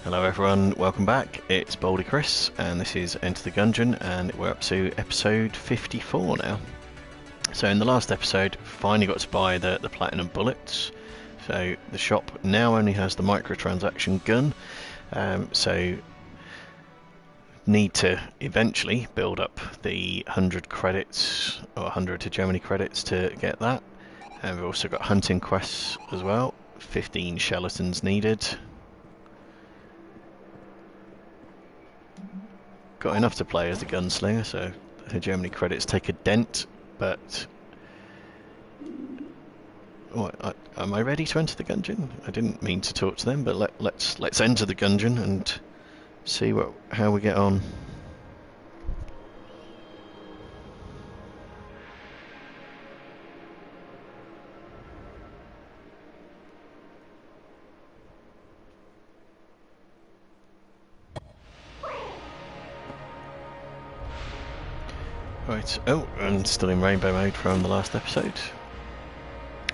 Hello everyone, welcome back. It's Baldy Chris, and this is Enter the Gungeon, and we're up to episode 54 now. So in the last episode, finally got to buy the platinum bullets. So the shop now only has the microtransaction gun, so need to eventually build up the 100 credits, or 100 hegemony credits to get that. And we've also got hunting quests as well, 15 skeletons needed. Got enough to play as the gunslinger, so the hegemony credits take a dent, but am I ready to enter the Gungeon? I didn't mean to talk to them, but let's enter the Gungeon and see how we get on. Right, oh, and still in rainbow mode from the last episode.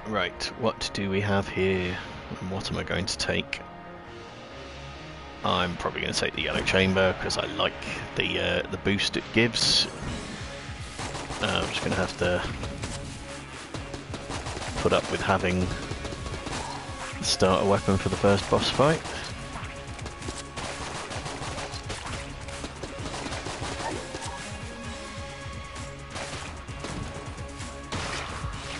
Right, what do we have here, and what am I going to take? I'm probably going to take the yellow chamber, because I like the boost it gives. I'm just going to have to put up with having the starter weapon for the first boss fight.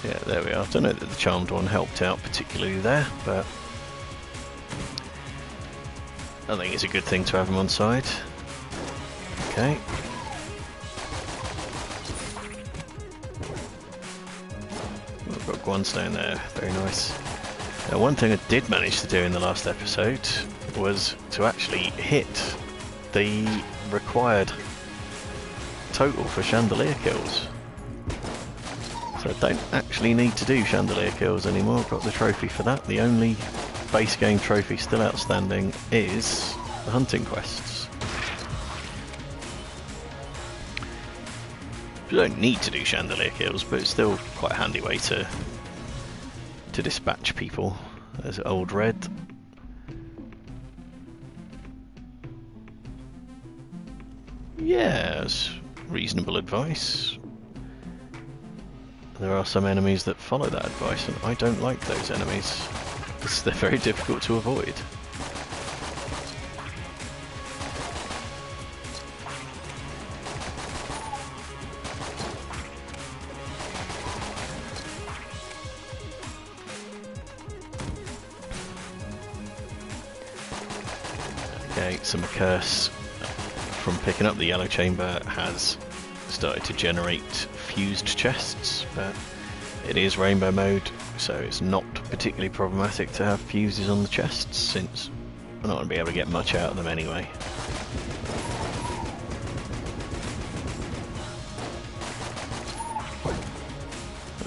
Yeah, there we are. I don't know that the charmed one helped out particularly there, but I think it's a good thing to have him on side. Okay. We've got Guanstone there, very nice. Now, one thing I did manage to do in the last episode was to actually hit the required total for chandelier kills. So I don't actually need to do chandelier kills anymore. I've got the trophy for that. The only base game trophy still outstanding is the hunting quests. You don't need to do chandelier kills, but it's still quite a handy way to dispatch people. There's Old Red. Yes, reasonable advice. There are some enemies that follow that advice, and I don't like those enemies, because they're very difficult to avoid. Okay, some curse from picking up the yellow chamber has started to generate fused chests, but it is rainbow mode, so it's not particularly problematic to have fuses on the chests, since we're not going to be able to get much out of them anyway.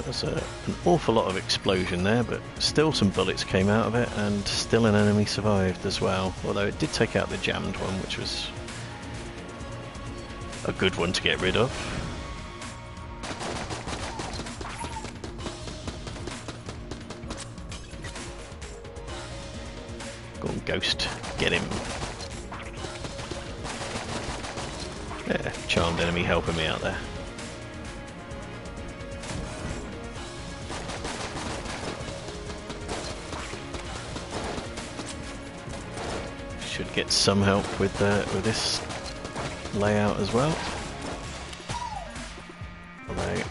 There's an awful lot of explosion there, but still some bullets came out of it, and still an enemy survived as well, although it did take out the jammed one, which was a good one to get rid of. Go on, Ghost, get him. Yeah, charmed enemy helping me out there. Should get some help with this layout as well. Although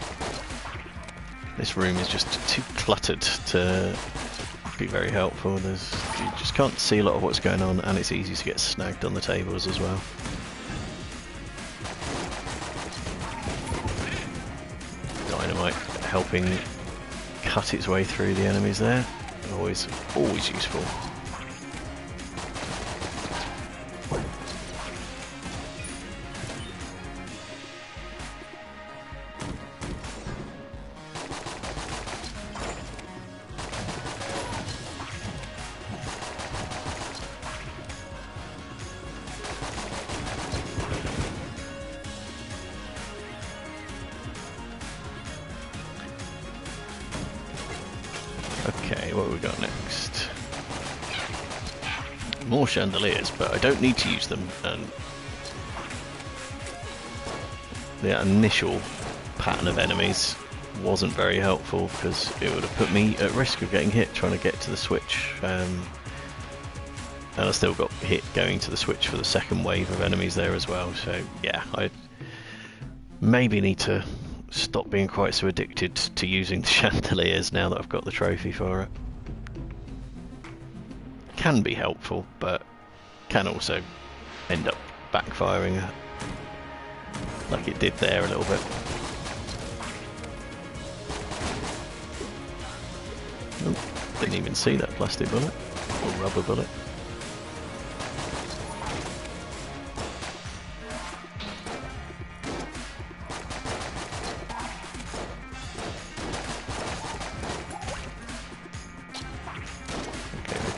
this room is just too cluttered to be very helpful. You just can't see a lot of what's going on, and it's easy to get snagged on the tables as well. Dynamite helping cut its way through the enemies there. Always useful. Okay, what have we got next? more chandeliers, but I don't need to use them, and the initial pattern of enemies wasn't very helpful because it would have put me at risk of getting hit trying to get to the switch, and I still got hit going to the switch for the second wave of enemies there as well. So yeah, I maybe need to stop being quite so addicted to using the chandeliers now that I've got the trophy for it. Can be helpful, but can also end up backfiring like it did there a little bit. Oh, didn't even see that plastic bullet or rubber bullet.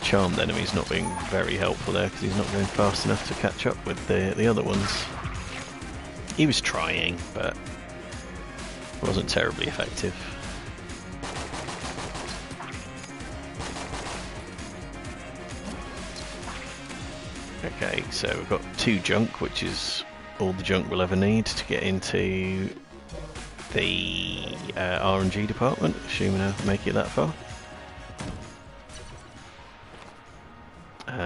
Charmed enemy's not being very helpful there because he's not going fast enough to catch up with the other ones. He was trying, but wasn't terribly effective. Okay, so we've got 2 junk, which is all the junk we'll ever need to get into the RNG department, assuming I make it that far.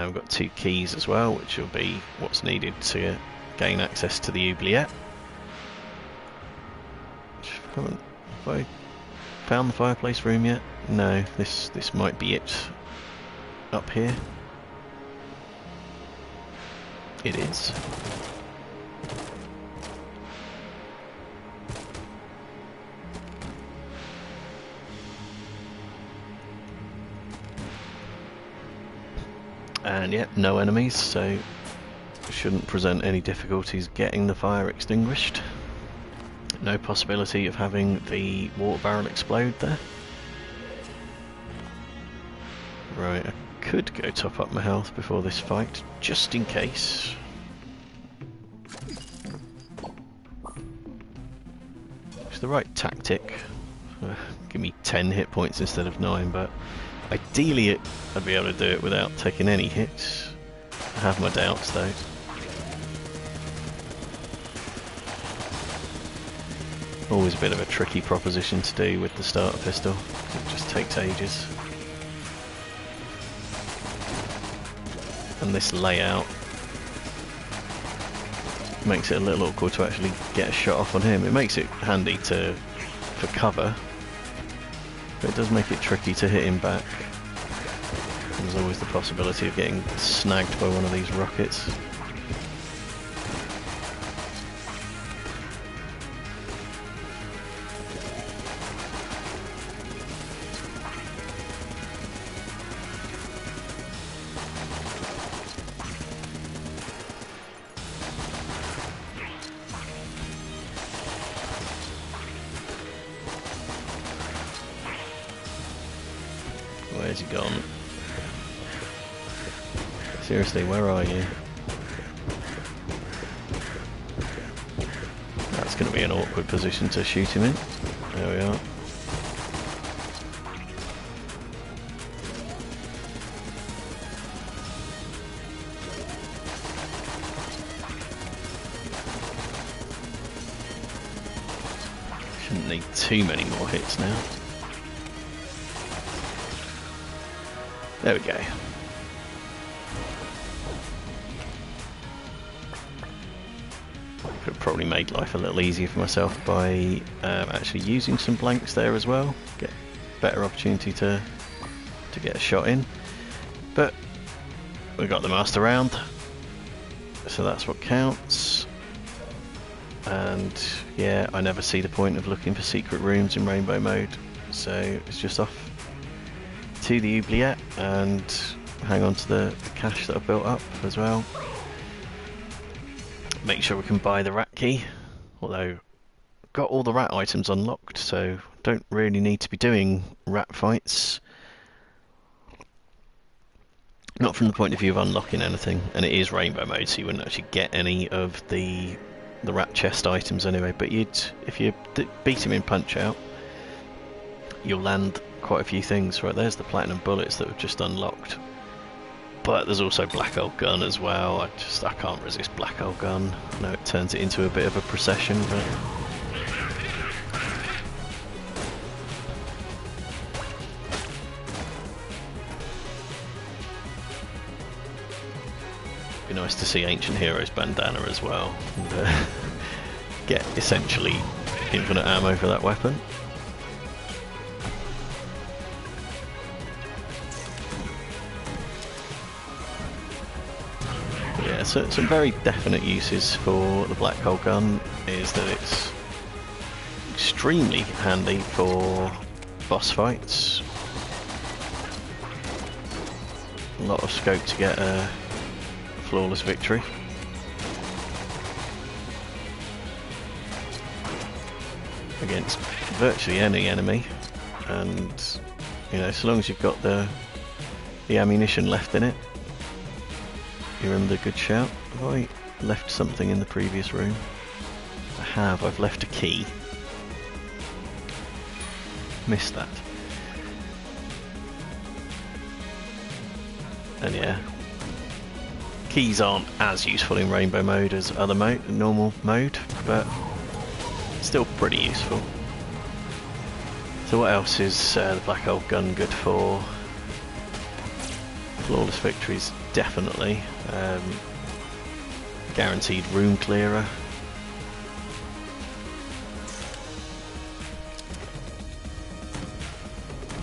We've got 2 keys as well, which will be what's needed to gain access to the oubliette. Have I found the fireplace room yet? No, this might be it up here. It is. And yeah, no enemies, so shouldn't present any difficulties getting the fire extinguished. No possibility of having the water barrel explode there. Right, I could go top up my health before this fight, just in case. It's the right tactic. Give me 10 hit points instead of 9, but ideally I'd be able to do it without taking any hits. I have my doubts though. Always a bit of a tricky proposition to do with the starter pistol, it just takes ages. And this layout makes it a little awkward to actually get a shot off on him. It makes it handy for cover, but it does make it tricky to hit him back. There's always the possibility of getting snagged by one of these rockets. Where's he gone? Seriously, where are you? That's going to be an awkward position to shoot him in. There we are. Shouldn't need too many more hits now. There we go. Could have probably made life a little easier for myself by actually using some blanks there as well. Get better opportunity to get a shot in. But we got the master round, so that's what counts. And yeah, I never see the point of looking for secret rooms in rainbow mode, so it's just off to the oubliette and hang on to the cash that I've built up as well. Make sure we can buy the rat key, although got all the rat items unlocked, so don't really need to be doing rat fights. Not from the point of view of unlocking anything, and it is rainbow mode, so you wouldn't actually get any of the rat chest items anyway, but if you beat him in Punch Out, you'll land quite a few things. Right, there's the platinum bullets that we've just unlocked. But there's also Black Hole Gun as well. I can't resist Black Hole Gun. I know it turns it into a bit of a procession, but it'd be nice to see Ancient Heroes Bandana as well, and get essentially infinite ammo for that weapon. Yeah, so some very definite uses for the Black Hole Gun is that it's extremely handy for boss fights. A lot of scope to get a flawless victory. Against virtually any enemy, and you know, so long as you've got the ammunition left in it, you're in the good shout. Have I left something in the previous room? I have. I've left a key. Missed that. And yeah, keys aren't as useful in rainbow mode as other normal mode, but still pretty useful. So what else is the Black Hole Gun good for? Flawless victories, definitely. Guaranteed room clearer.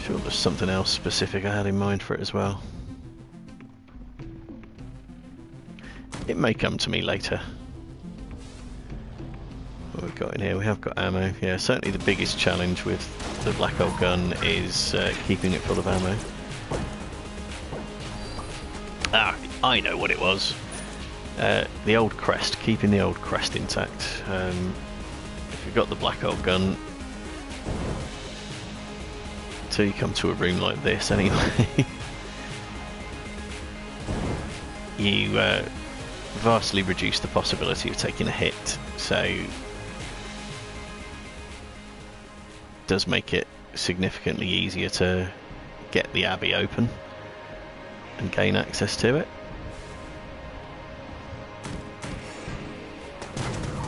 Sure there's something else specific I had in mind for it as well. It may come to me later. What we've got in here, we have got ammo. Yeah, certainly the biggest challenge with the Black Hole Gun is keeping it full of ammo. Ah, I know what it was. The old crest, keeping the old crest intact. If you've got the Black Hole Gun, until you come to a room like this anyway, you vastly reduce the possibility of taking a hit, so it does make it significantly easier to get the Abbey open and gain access to it.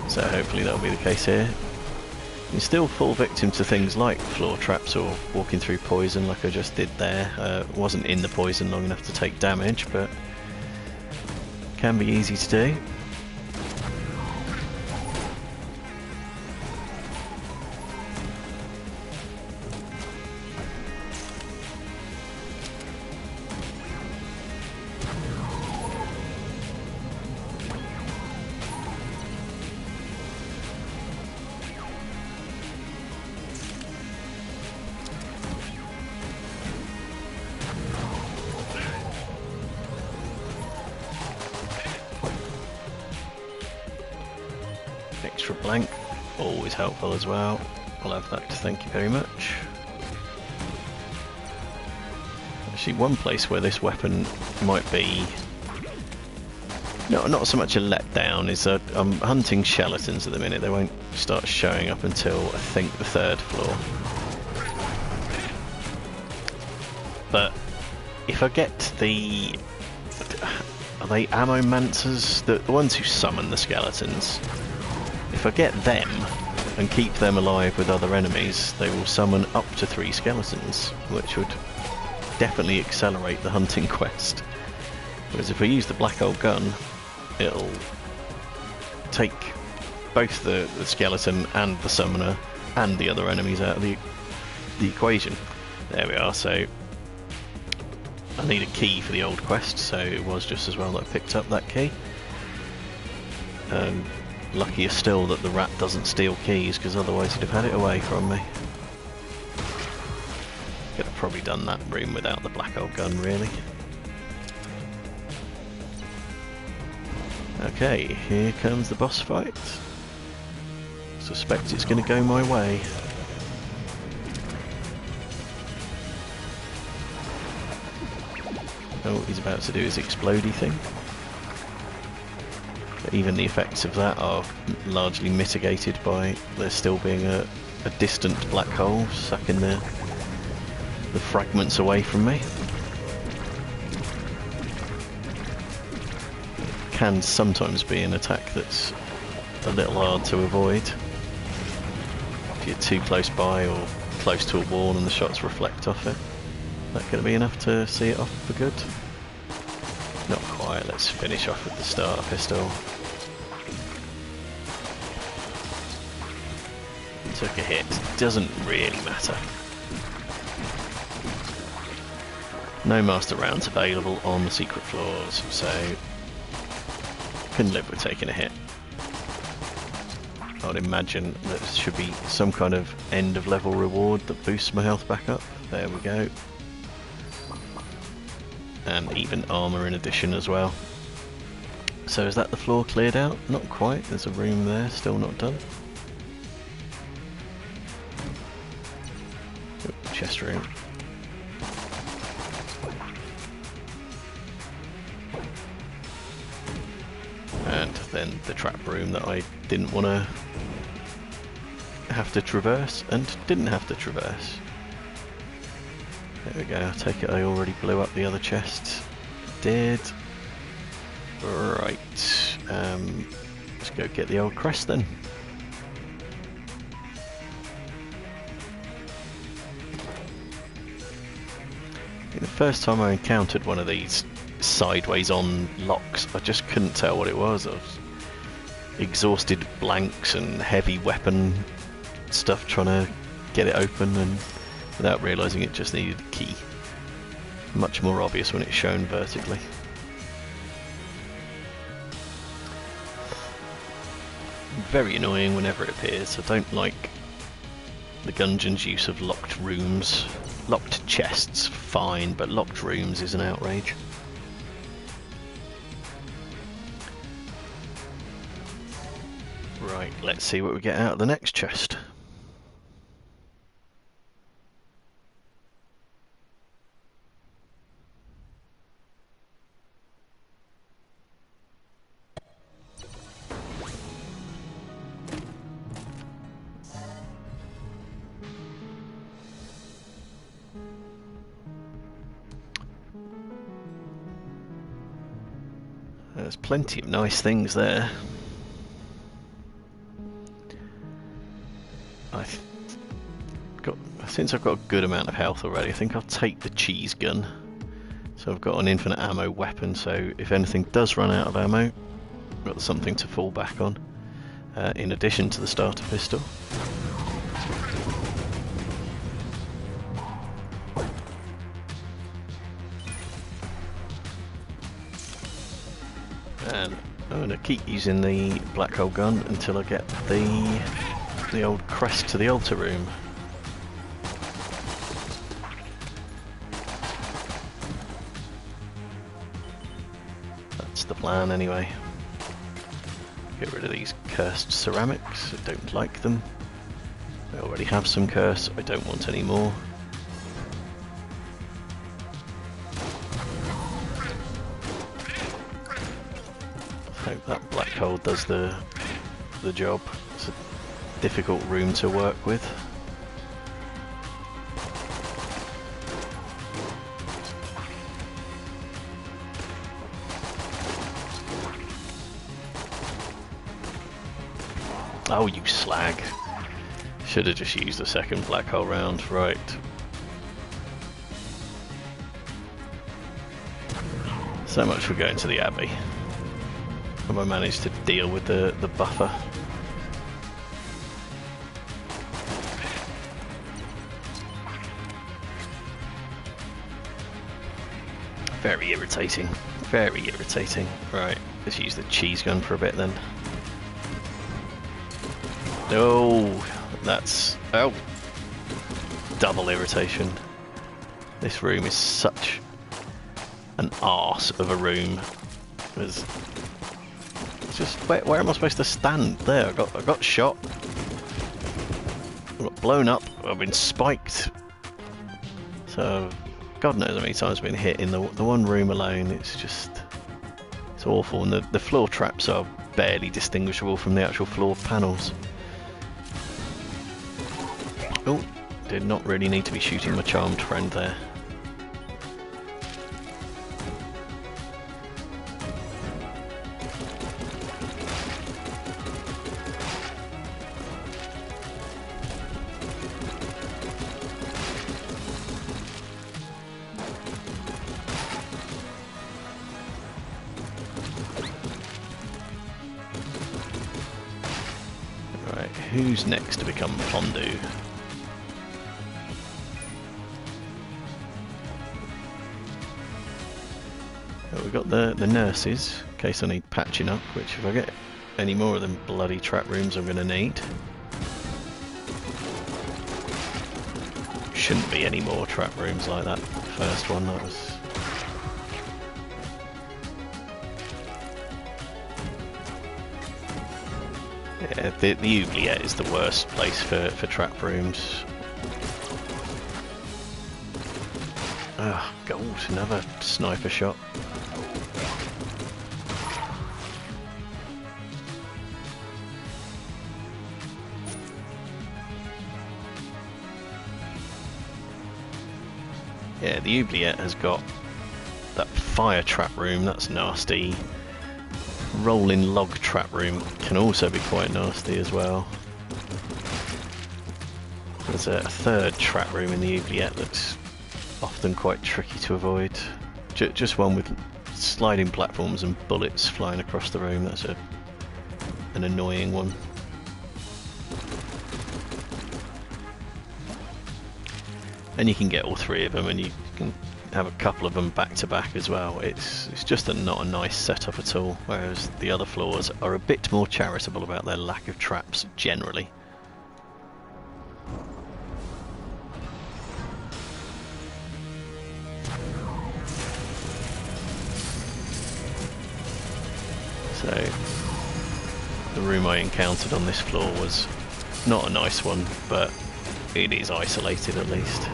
So hopefully that'll be the case here. You still fall victim to things like floor traps or walking through poison like I just did there. Wasn't in the poison long enough to take damage, but can be easy to do. Extra blank, always helpful as well. I'll have that to thank you very much. Actually, one place where this weapon might be not so much a letdown is that I'm hunting skeletons at the minute. They won't start showing up until I think the 3rd floor. But if I get the... are they ammomancers? The ones who summon the skeletons. If I get them and keep them alive with other enemies, they will summon up to 3 skeletons, which would definitely accelerate the hunting quest. Whereas if I use the Black Hole Gun, it'll take both the skeleton and the summoner and the other enemies out of the equation. There we are. So I need a key for the old quest, so it was just as well that I picked up that key. Luckier still that the rat doesn't steal keys, because otherwise he'd have had it away from me. Could have probably done that room without the Black Hole Gun, really. Okay, here comes the boss fight. Suspect it's going to go my way. Oh, he's about to do his explodey thing. But even the effects of that are largely mitigated by there still being a distant black hole sucking the fragments away from me. can sometimes be an attack that's a little hard to avoid. If you're too close by or close to a wall and the shots reflect off it. That going to be enough to see it off for good? Not quite. Let's finish off with the starter pistol. Took a hit. Doesn't really matter. No master rounds available on the secret floors, so can live with taking a hit. I would imagine that there should be some kind of end of level reward that boosts my health back up. There we go. And even armour in addition as well. So is that the floor cleared out? Not quite. There's a room there, still not done. Ooh, chest room. And then the trap room that I didn't want to have to traverse and didn't have to traverse. There we go. I take it I already blew up the other chests. Did. Right. Let's go get the old crest then. The first time I encountered one of these sideways on locks, I just couldn't tell what it was. I was exhausted blanks and heavy weapon stuff trying to get it open, and without realising it just needed a key. Much more obvious when it's shown vertically. Very annoying whenever it appears. I don't like the Gungeon's use of locked rooms. Locked chests, fine, but locked rooms is an outrage. Right, let's see what we get out of the next chest. There's plenty of nice things there. Since I've got a good amount of health already, I think I'll take the cheese gun. So I've got an infinite ammo weapon, so if anything does run out of ammo, I've got something to fall back on, in addition to the starter pistol. And I'm going to keep using the black hole gun until I get the old crest to the altar room. That's the plan anyway. Get rid of these cursed ceramics, I don't like them. I already have some curse, I don't want any more. Hope that black hole does the job. It's a difficult room to work with. Oh, you slag. Should have just used the second black hole round, right. So much for going to the Abbey. Have I managed to deal with the buffer? Very irritating. Very irritating. Right, let's use the cheese gun for a bit then. Oh, that's... oh! Double irritation. This room is such an arse of a room. It's just... where am I supposed to stand? There, I got shot. I got blown up. I've been spiked. So, God knows how many times I've been hit in the one room alone. It's just... it's awful. And the floor traps are barely distinguishable from the actual floor panels. Oh, did not really need to be shooting my charmed friend there. who's next to become fondue? Oh, we've got the nurses, in case I need patching up, which if I get any more of them bloody trap rooms I'm going to need. Shouldn't be any more trap rooms like that first one, that was... Yeah, the oubliette is the worst place for trap rooms. Ah, gold, another sniper shot. Yeah, the oubliette has got that fire trap room, that's nasty. Rolling log trap room can also be quite nasty as well. There's a third trap room in the oubliette that's often quite tricky to avoid. Just one with sliding platforms and bullets flying across the room, that's an annoying one. And you can get all three of them, and you can have a couple of them back to back as well. It's just not a nice setup at all, whereas the other floors are a bit more charitable about their lack of traps generally. So the room I encountered on this floor was not a nice one, but it is isolated at least.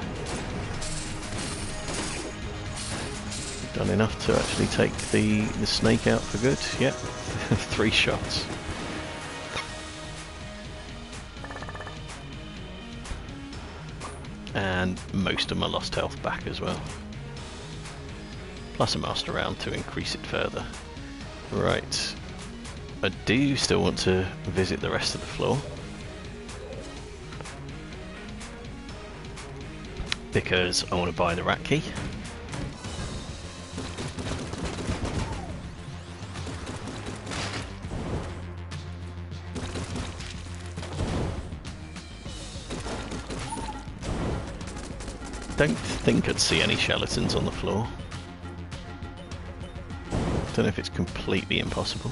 Done enough to actually take the snake out for good. Yep, 3 shots. And most of my lost health back as well. Plus a master round to increase it further. Right, I do still want to visit the rest of the floor, because I want to buy the rat key. Don't think I'd see any skeletons on the floor. Don't know if it's completely impossible.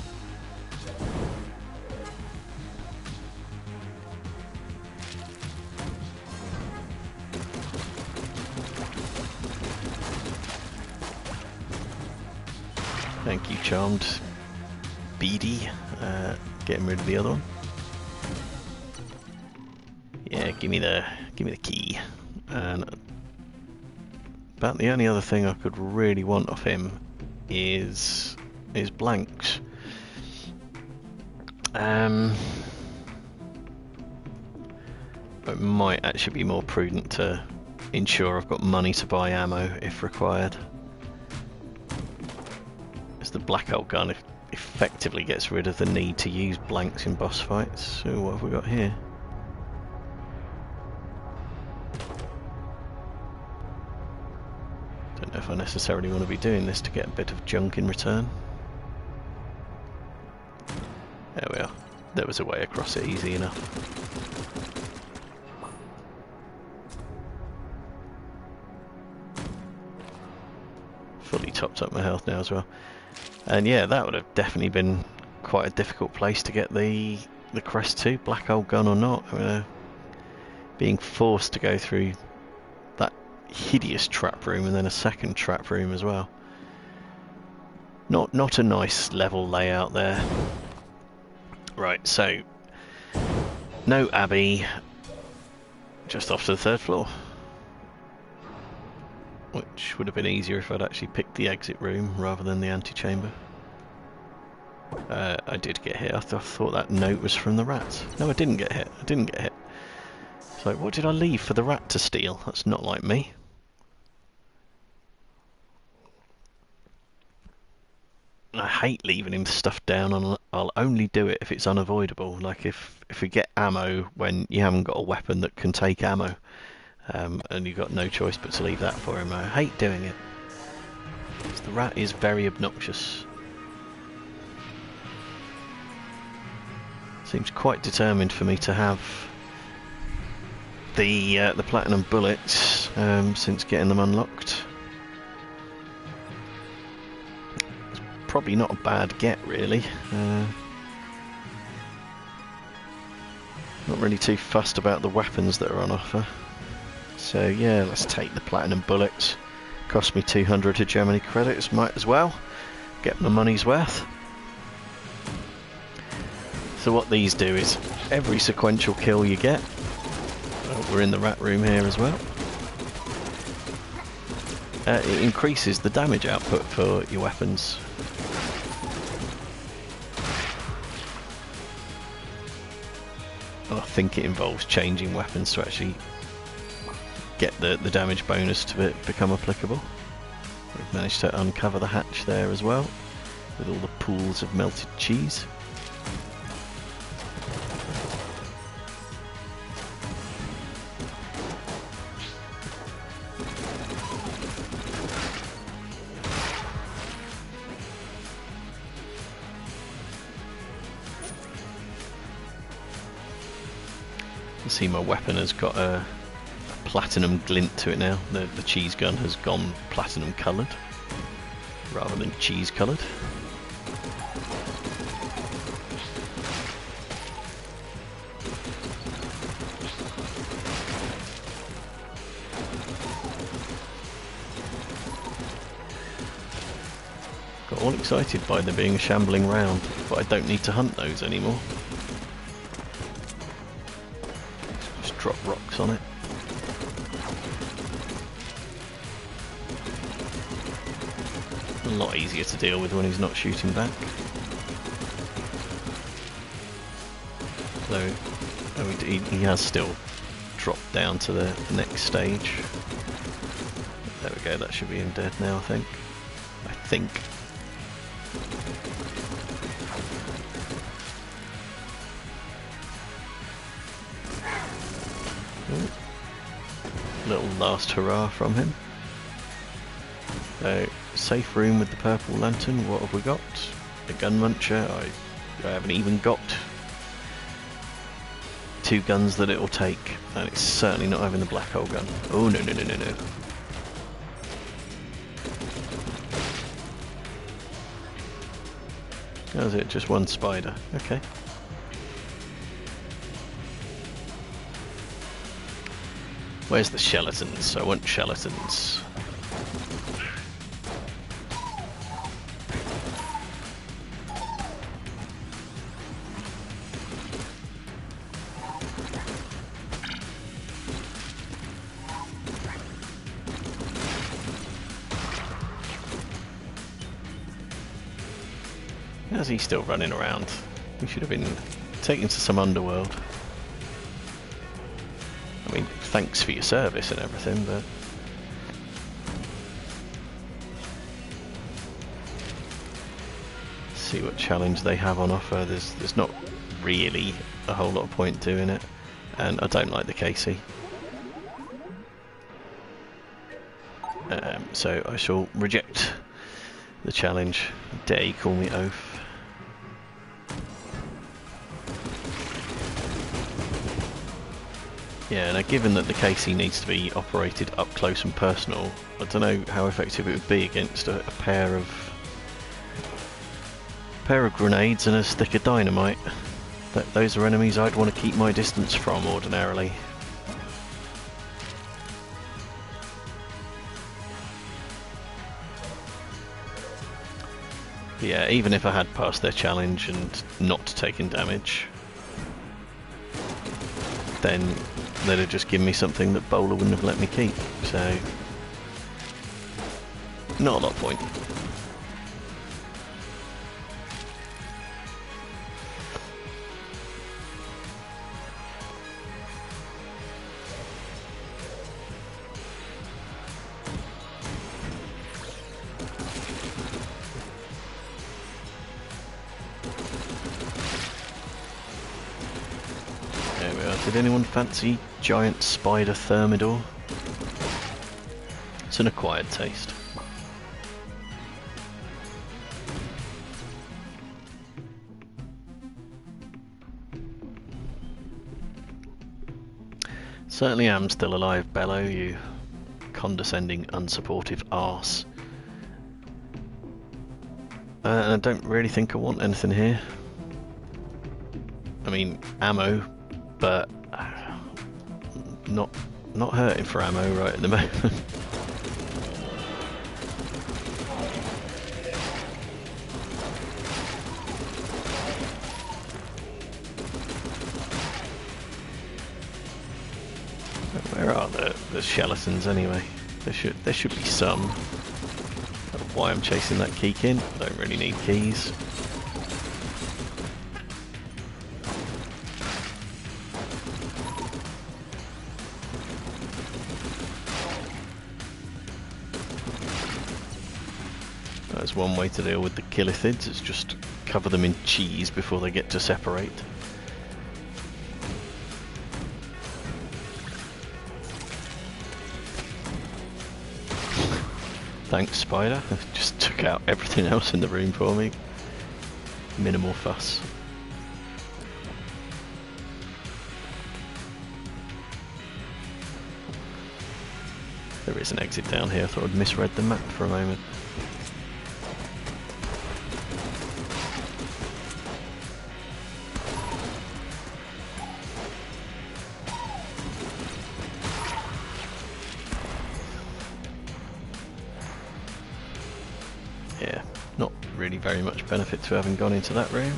Thank you, Charmed Beady. Getting rid of the other one. Yeah, give me the key. And about the only other thing I could really want off him is blanks. It might actually be more prudent to ensure I've got money to buy ammo if required. As the black hole gun effectively gets rid of the need to use blanks in boss fights. So what have we got here? Don't know if I necessarily want to be doing this to get a bit of junk in return. There we are. There was a way across it easy enough. Fully topped up my health now as well. And yeah, that would have definitely been quite a difficult place to get the crest to, black hole gun or not. I mean, being forced to go through that hideous trap room and then a second trap room as well. Not a nice level layout there. Right, so no Abbey, just off to the 3rd floor, which would have been easier if I'd actually picked the exit room rather than the antechamber. I did get hit. I thought that note was from the rat. No, I didn't get hit. So what did I leave for the rat to steal? That's not like me. I hate leaving him stuff down on. I'll only do it if it's unavoidable. Like if we get ammo when you haven't got a weapon that can take ammo, and you've got no choice but to leave that for him. I hate doing it. The rat is very obnoxious. Seems quite determined for me to have the platinum bullets since getting them unlocked. It's probably not a bad get, really. Not really too fussed about the weapons that are on offer. So yeah, let's take the platinum bullets. Cost me 200 hegemony credits, might as well get my money's worth. So what these do is, every sequential kill you get, oh, we're in the rat room here as well, it increases the damage output for your weapons. I think it involves changing weapons to actually get the damage bonus to become applicable. We've managed to uncover the hatch there as well, with all the pools of melted cheese. You see my weapon has got a platinum glint to it now. The cheese gun has gone platinum coloured rather than cheese coloured. Got all excited by there being a shambling round, but I don't need to hunt those anymore. Just drop rocks on it. A lot easier to deal with when he's not shooting back. Though he has still dropped down to the next stage. There we go, that should be him dead now, I think. Ooh. Little last hurrah from him. So, safe room with the purple lantern. What have we got? A gun muncher. I haven't even got 2 guns that it'll take, and it's certainly not having the black hole gun. Oh no no no no no. That was it, just one spider. Okay. Where's the skeletons? I want skeletons. How's he still running around? He should have been taken to some underworld. I mean, thanks for your service and everything, but... see what challenge they have on offer. There's not really a whole lot of point doing it, and I don't like the KC. So I shall reject the challenge. Dare you call me oaf? Yeah, now given that the KC needs to be operated up close and personal, I don't know how effective it would be against a pair of grenades and a stick of dynamite. Those are enemies I'd want to keep my distance from ordinarily. But yeah, even if I had passed their challenge and not taken damage, then they'd have just given me something that Bowler wouldn't have let me keep, so not a lot of point. Did anyone fancy giant spider thermidor? It's an acquired taste. certainly am still alive, Bello, you condescending, unsupportive arse. And I don't really think I want anything here. I mean, ammo, but not hurting for ammo right at the moment. Where are the skeletons anyway? There should be some. I don't know why I'm chasing that Keekin. I don't really need keys. That's one way to deal with the Kilithids, is just cover them in cheese before they get to separate. Thanks, Spider. Just took out everything else in the room for me. Minimal fuss. There is an exit down here. I thought I'd misread the map for a moment. Yeah, not really very much benefit to having gone into that room.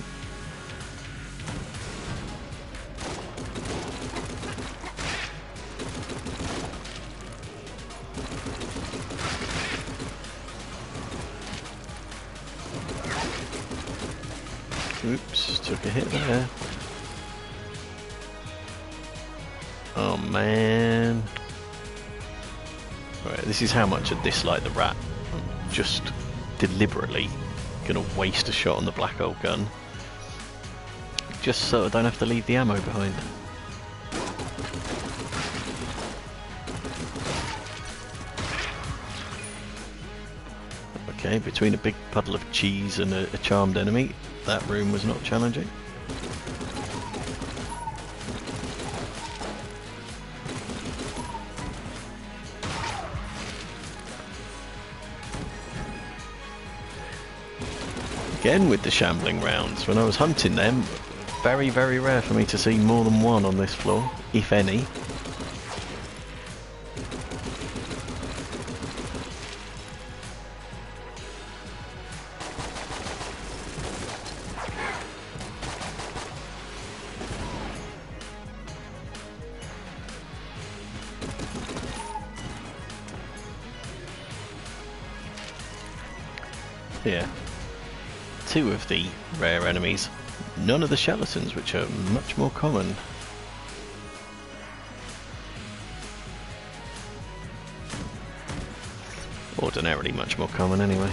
Oops, took a hit there. Oh man. Right, this is how much I dislike the rat. I'm just deliberately gonna waste a shot on the black hole gun just so I don't have to leave the ammo behind. Okay, between a big puddle of cheese and a charmed enemy, that room was not challenging. Again with the shambling rounds, when I was hunting them, very rare for me to see more than one on this floor, if any. Yeah. Two of the rare enemies, none of the skeletons, which are much more common. Ordinarily much more common anyway.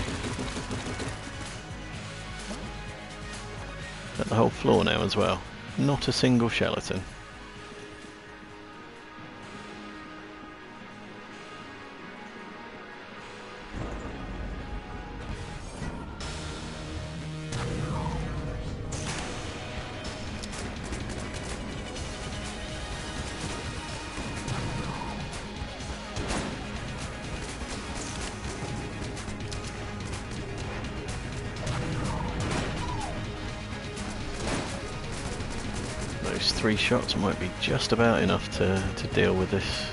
But the whole floor now as well, not a single skeleton. Those 3 shots might be just about enough to deal with this.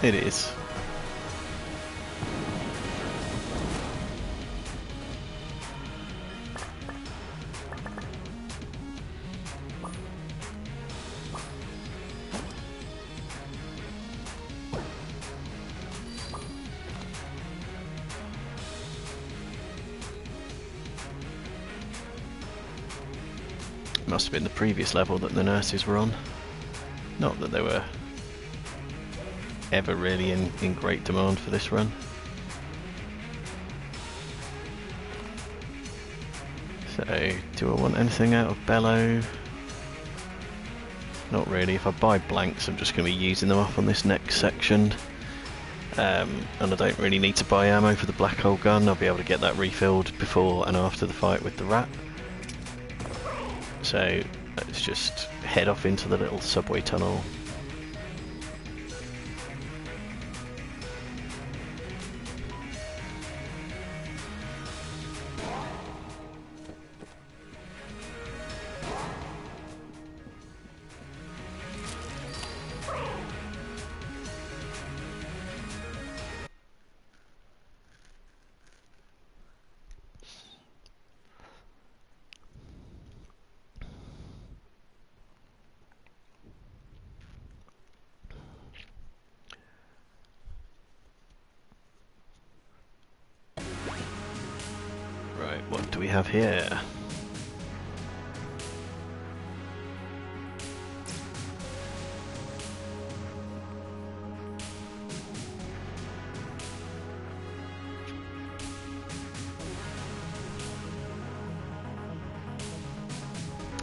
It is. Must have been the previous level that the nurses were on. Not that they were ever really in great demand for this run. So, do I want anything out of Bello? Not really. If I buy blanks, I'm just going to be using them up on this next section. And I don't really need to buy ammo for the black hole gun. I'll be able to get that refilled before and after the fight with the rat. So let's just head off into the little subway tunnel. have here?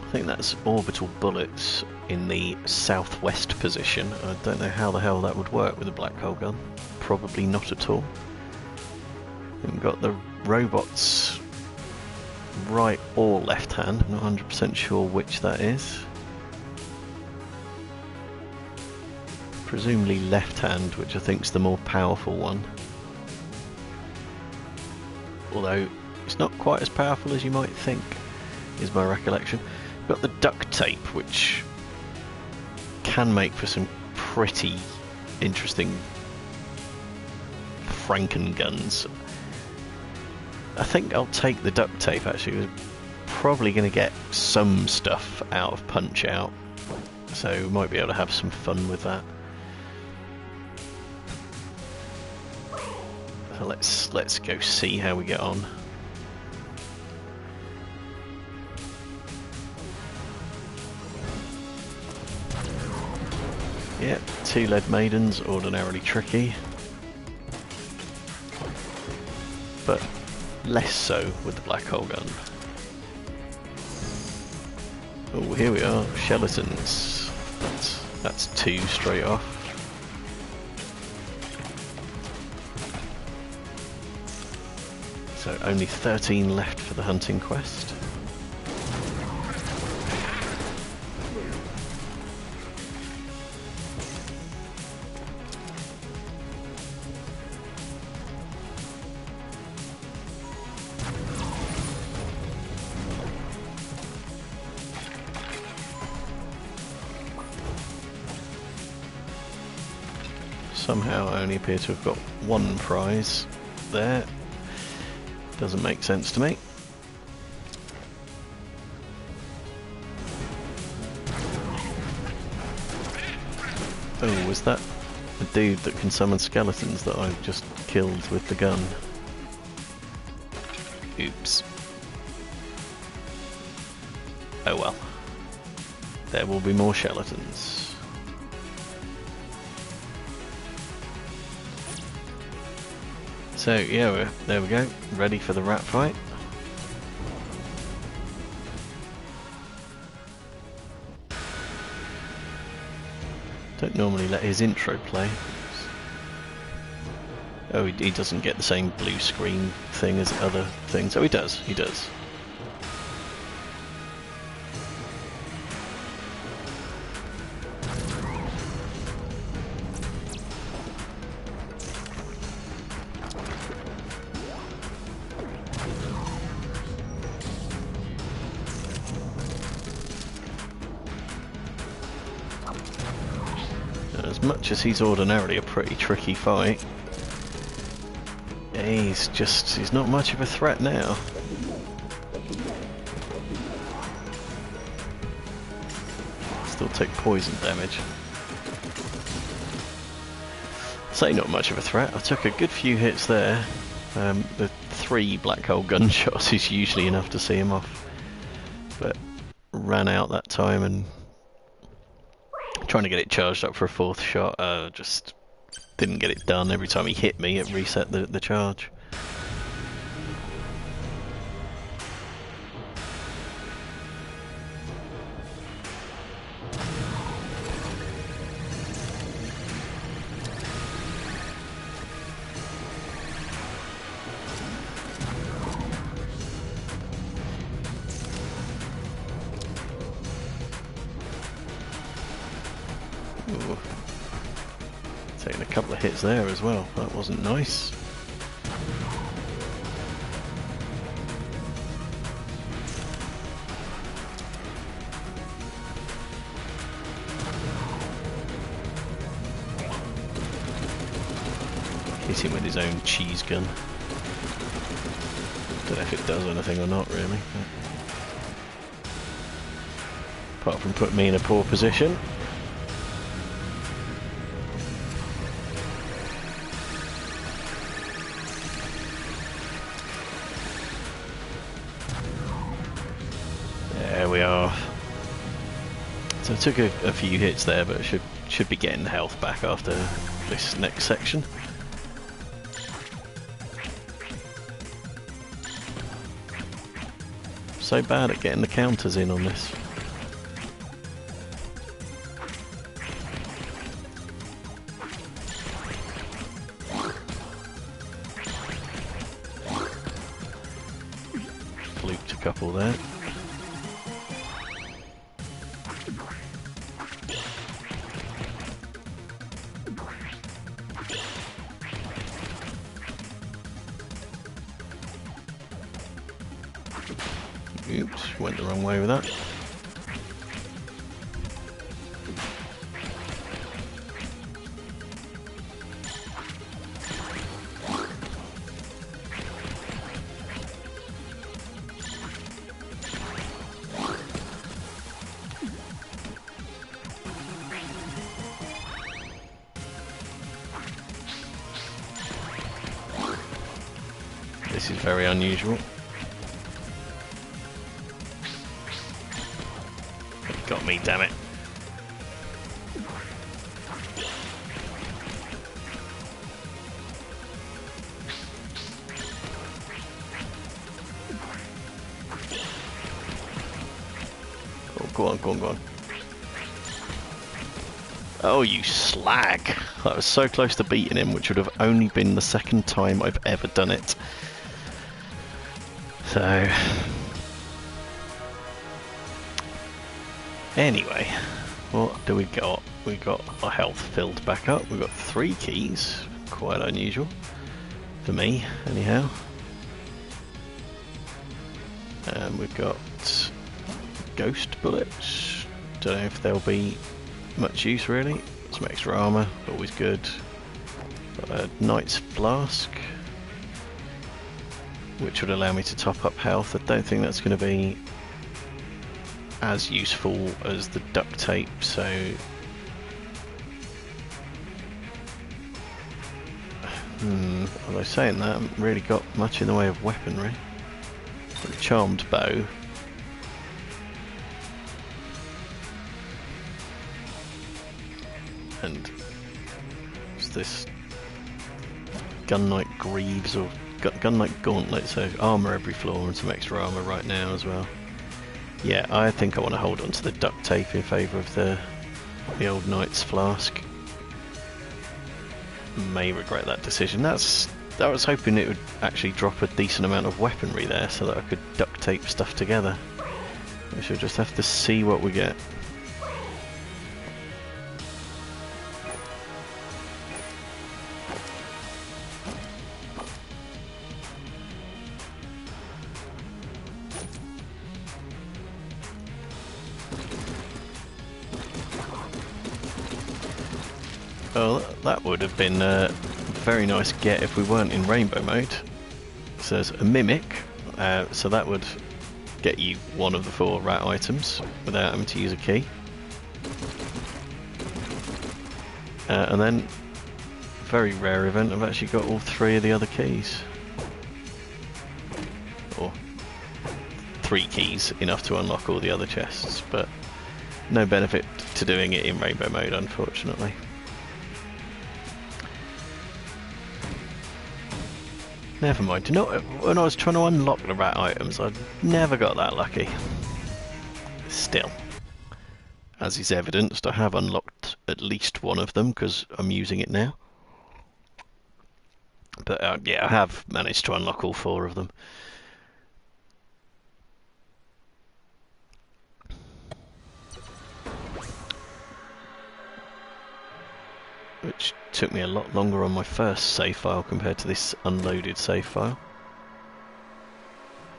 I think that's orbital bullets in the southwest position. I don't know how the hell that would work with a black hole gun. Probably not at all. We've got the robots right or left hand. I'm not 100% sure which that is. Presumably left hand, which I think is the more powerful one. Although it's not quite as powerful as you might think, is my recollection. Got the duct tape, which can make for some pretty interesting Franken guns. I think I'll take the duct tape actually. We're probably going to get some stuff out of Punch Out, so we might be able to have some fun with that. So let's go see how we get on. Yep, 2 lead maidens, ordinarily tricky, but less so with the black hole gun. Oh, here we are, skeletons. That's 2 straight off. So only 13 left for the hunting quest. Somehow I only appear to have got 1 prize there. Doesn't make sense to me. Oh, was that the dude that can summon skeletons that I've just killed with the gun? Oops. Oh well. There will be more skeletons. So yeah, there we go, ready for the rat fight. Don't normally let his intro play. Oh, he doesn't get the same blue screen thing as other things. Oh, he does, he does. As much as he's ordinarily a pretty tricky fight, he's not much of a threat now. Still take poison damage. Say not much of a threat. I took a good few hits there. The 3 black hole gunshots is usually enough to see him off, but ran out that time, and trying to get it charged up for a 4th shot, just didn't get it done. Every time he hit me, it reset the charge. Ooh. Taking a couple of hits there as well. That wasn't nice. Hit him with his own cheese gun. Don't know if it does anything or not, really. Apart from putting me in a poor position. are. So I took a few hits there, but should be getting health back after this next section. So bad at getting the counters in on this. Fluked a couple there. Oops, went the wrong way with that. This is very unusual. Got me, damn it. Oh, go on, go on, go on. Oh, you slag. I was so close to beating him, which would have only been the second time I've ever done it. So... Anyway, what do we got? We got our health filled back up. We've got 3 keys. Quite unusual. For me, anyhow. And we've got ghost bullets. Don't know if they'll be much use really. Some extra armour, always good. Got a knight's flask, which would allow me to top up health. I don't think that's going to be as useful as the duct tape, so although saying that, I haven't really got much in the way of weaponry. Got a charmed bow. And what's this? Gun Knight Greaves or Gun Knight Gauntlet, so armour every floor and some extra armour right now as well. Yeah, I think I want to hold on to the duct tape in favour of the old Knight's Flask. May regret that decision. I was hoping it would actually drop a decent amount of weaponry there so that I could duct tape stuff together. We should just have to see what we get. Well, that would have been a very nice get if we weren't in rainbow mode. So there's a mimic, so that would get you one of the 4 rat items without having to use a key. And then, very rare event, I've actually got all 3 of the other keys. Or 3 keys, enough to unlock all the other chests, but no benefit to doing it in rainbow mode, unfortunately. Never mind. You know, when I was trying to unlock the rat items, I never got that lucky. Still, as is evidenced, I have unlocked at least one of them because I'm using it now. But yeah, I have managed to unlock all 4 of them. Which took me a lot longer on my first save file compared to this unloaded save file.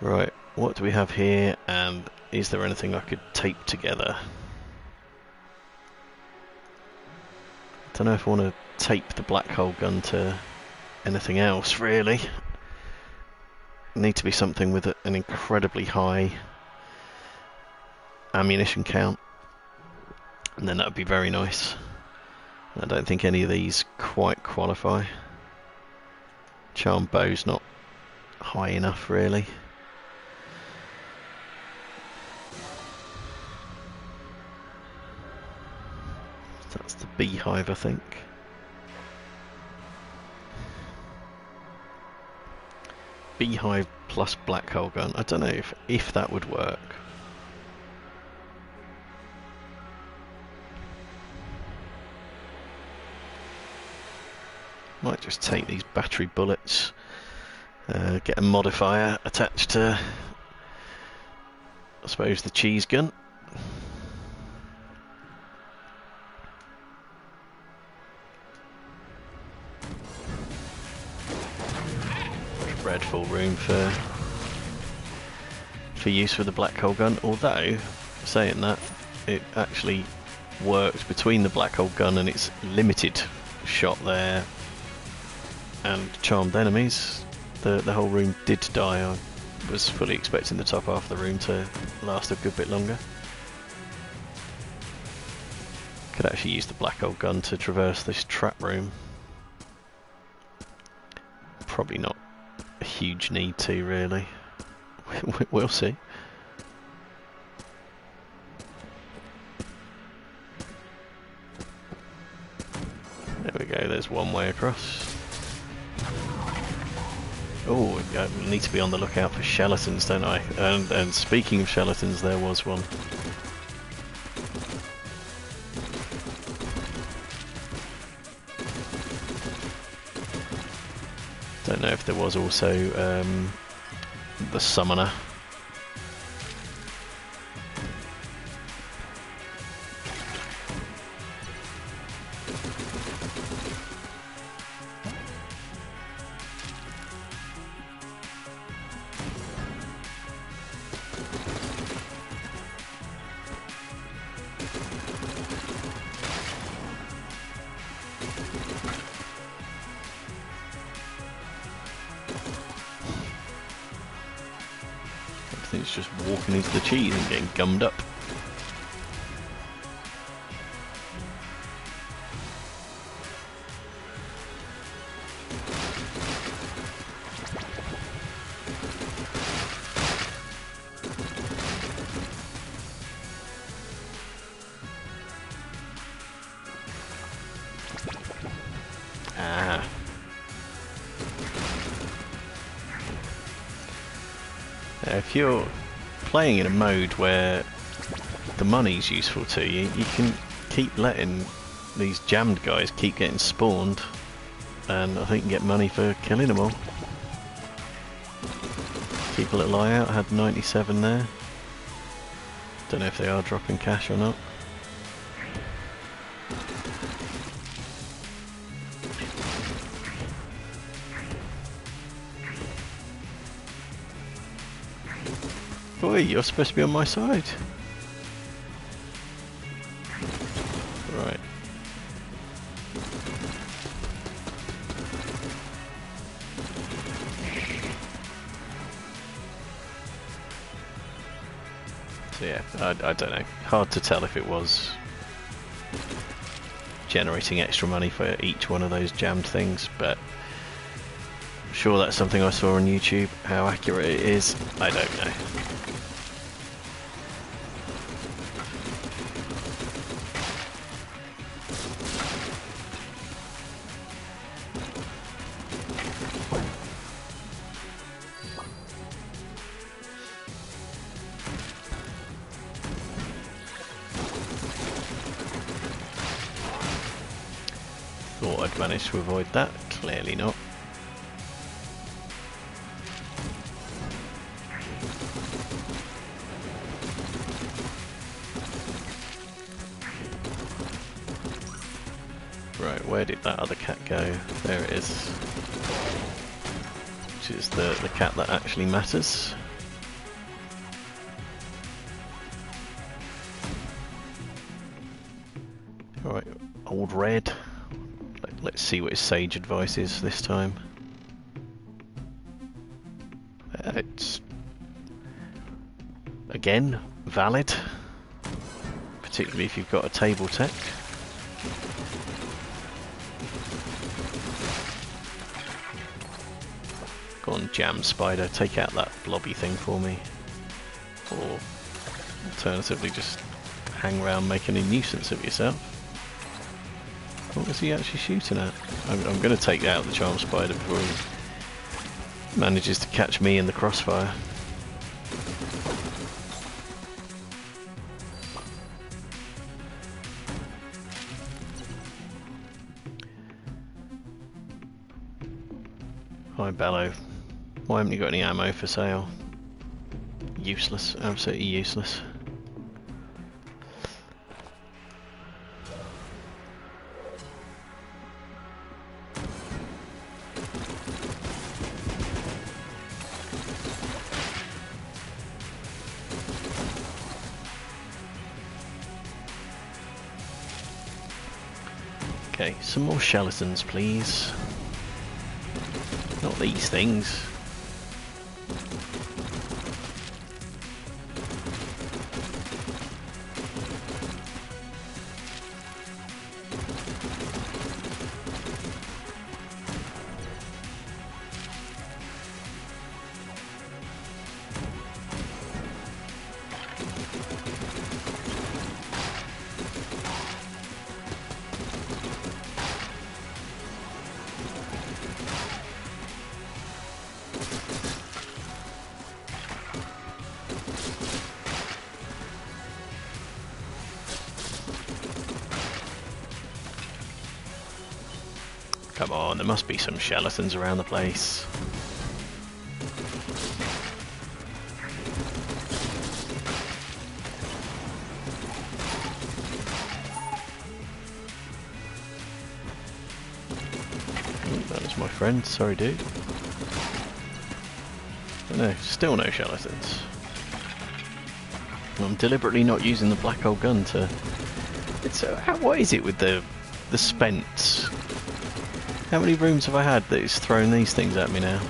Right, what do we have here, and is there anything I could tape together? I don't know if I want to tape the black hole gun to anything else, really. Need to be something with an incredibly high ammunition count, and then that would be very nice. I don't think any of these quite qualify. Charmed bow's not high enough, really. That's the beehive, I think. Beehive plus black hole gun. I don't know if that would work. Might just take these battery bullets, get a modifier attached to, I suppose, the cheese gun. Dreadful room for use with the black hole gun, although, saying that, it actually works between the black hole gun and its limited shot there and charmed enemies. The whole room did die. I was fully expecting the top half of the room to last a good bit longer. Could actually use the black hole gun to traverse this trap room. Probably not a huge need to, really. We'll see. There we go, there's one way across. Oh, I need to be on the lookout for skeletons, don't I? And speaking of skeletons, there was one. Don't know if there was also the summoner. It's just walking into the cheese and getting gummed up. Ah. If you're playing in a mode where the money's useful to you, you can keep letting these jammed guys keep getting spawned, and I think you can get money for killing them all. Keep a little eye out. I had 97 there. Don't know if they are dropping cash or not. Boy, you're supposed to be on my side. Right. So yeah, I don't know. Hard to tell if it was generating extra money for each one of those jammed things, but I'm sure that's something I saw on YouTube. How accurate it is, I don't know. Thought I'd managed to avoid that, clearly not. Right, where did that other cat go? There it is. Which is the cat that actually matters. Alright, old red. Let's see what his sage advice is this time. It's again valid, particularly if you've got a table tech. Go on, jam spider, take out that blobby thing for me. Or alternatively just hang around making a nuisance of yourself. What's he actually shooting at? I'm going to take out the charm spider before he manages to catch me in the crossfire. Hi Bellow. Why haven't you got any ammo for sale? Useless, absolutely useless. Okay, some more skeletons, please. Not these things. Come on, there must be some skeletons around the place. Oh, that was my friend, sorry dude. But no, still no skeletons. I'm deliberately not using the black hole gun to... what is it with the spent? How many rooms have I had that it's thrown these things at me now?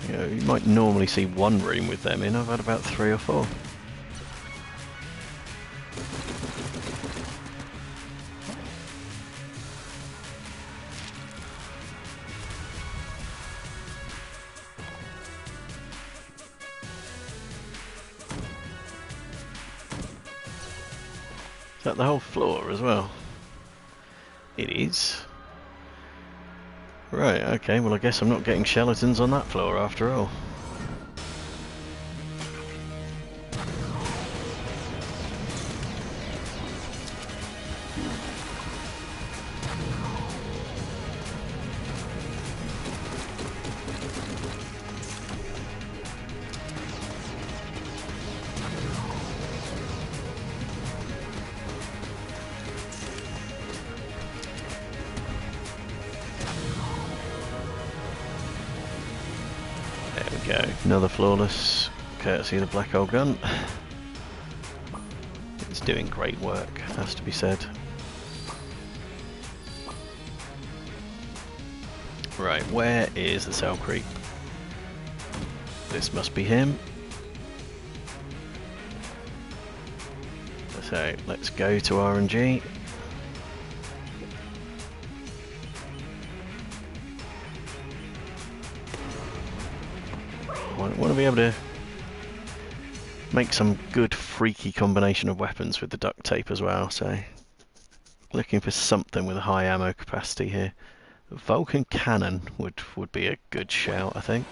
You know, you might normally see one room with them in. I've had about 3 or 4. Is that the whole floor as well? It is. Right, okay, well I guess I'm not getting skeletons on that floor after all. Go. Another flawless, courtesy of the black hole gun. It's doing great work, has to be said. Right, where is the cell creep? This must be him. So let's go to RNG. I want to be able to make some good freaky combination of weapons with the duct tape as well, so looking for something with a high ammo capacity here. A Vulcan cannon would be a good shout, I think.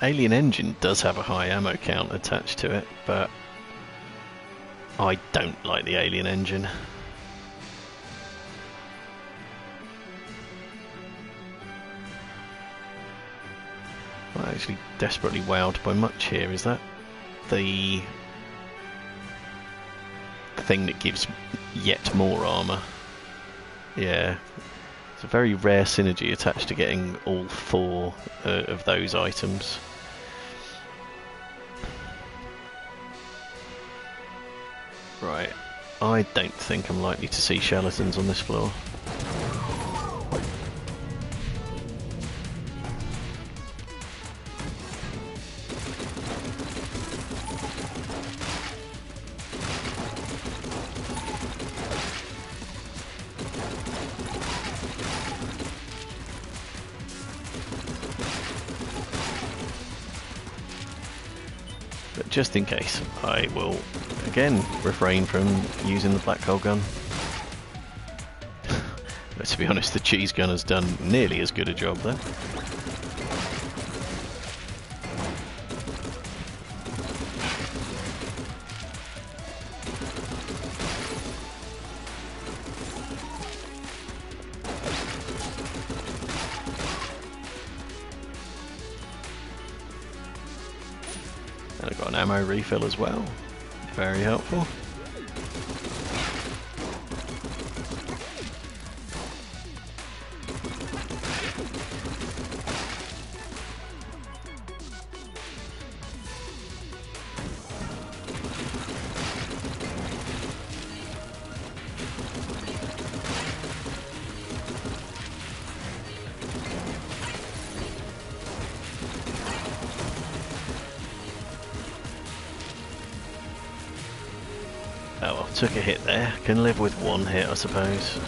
Alien Engine does have a high ammo count attached to it, but I don't like the Alien Engine. I'm actually desperately wowed by much here. Is that the thing that gives yet more armour? Yeah, it's a very rare synergy attached to getting all 4 of those items. Right, I don't think I'm likely to see skeletons on this floor. just in case, I will again refrain from using the black hole gun. But to be honest, the cheese gun has done nearly as good a job there. And I've got an ammo refill as well. Very helpful. Oh well, took a hit there. Can live with one hit, I suppose.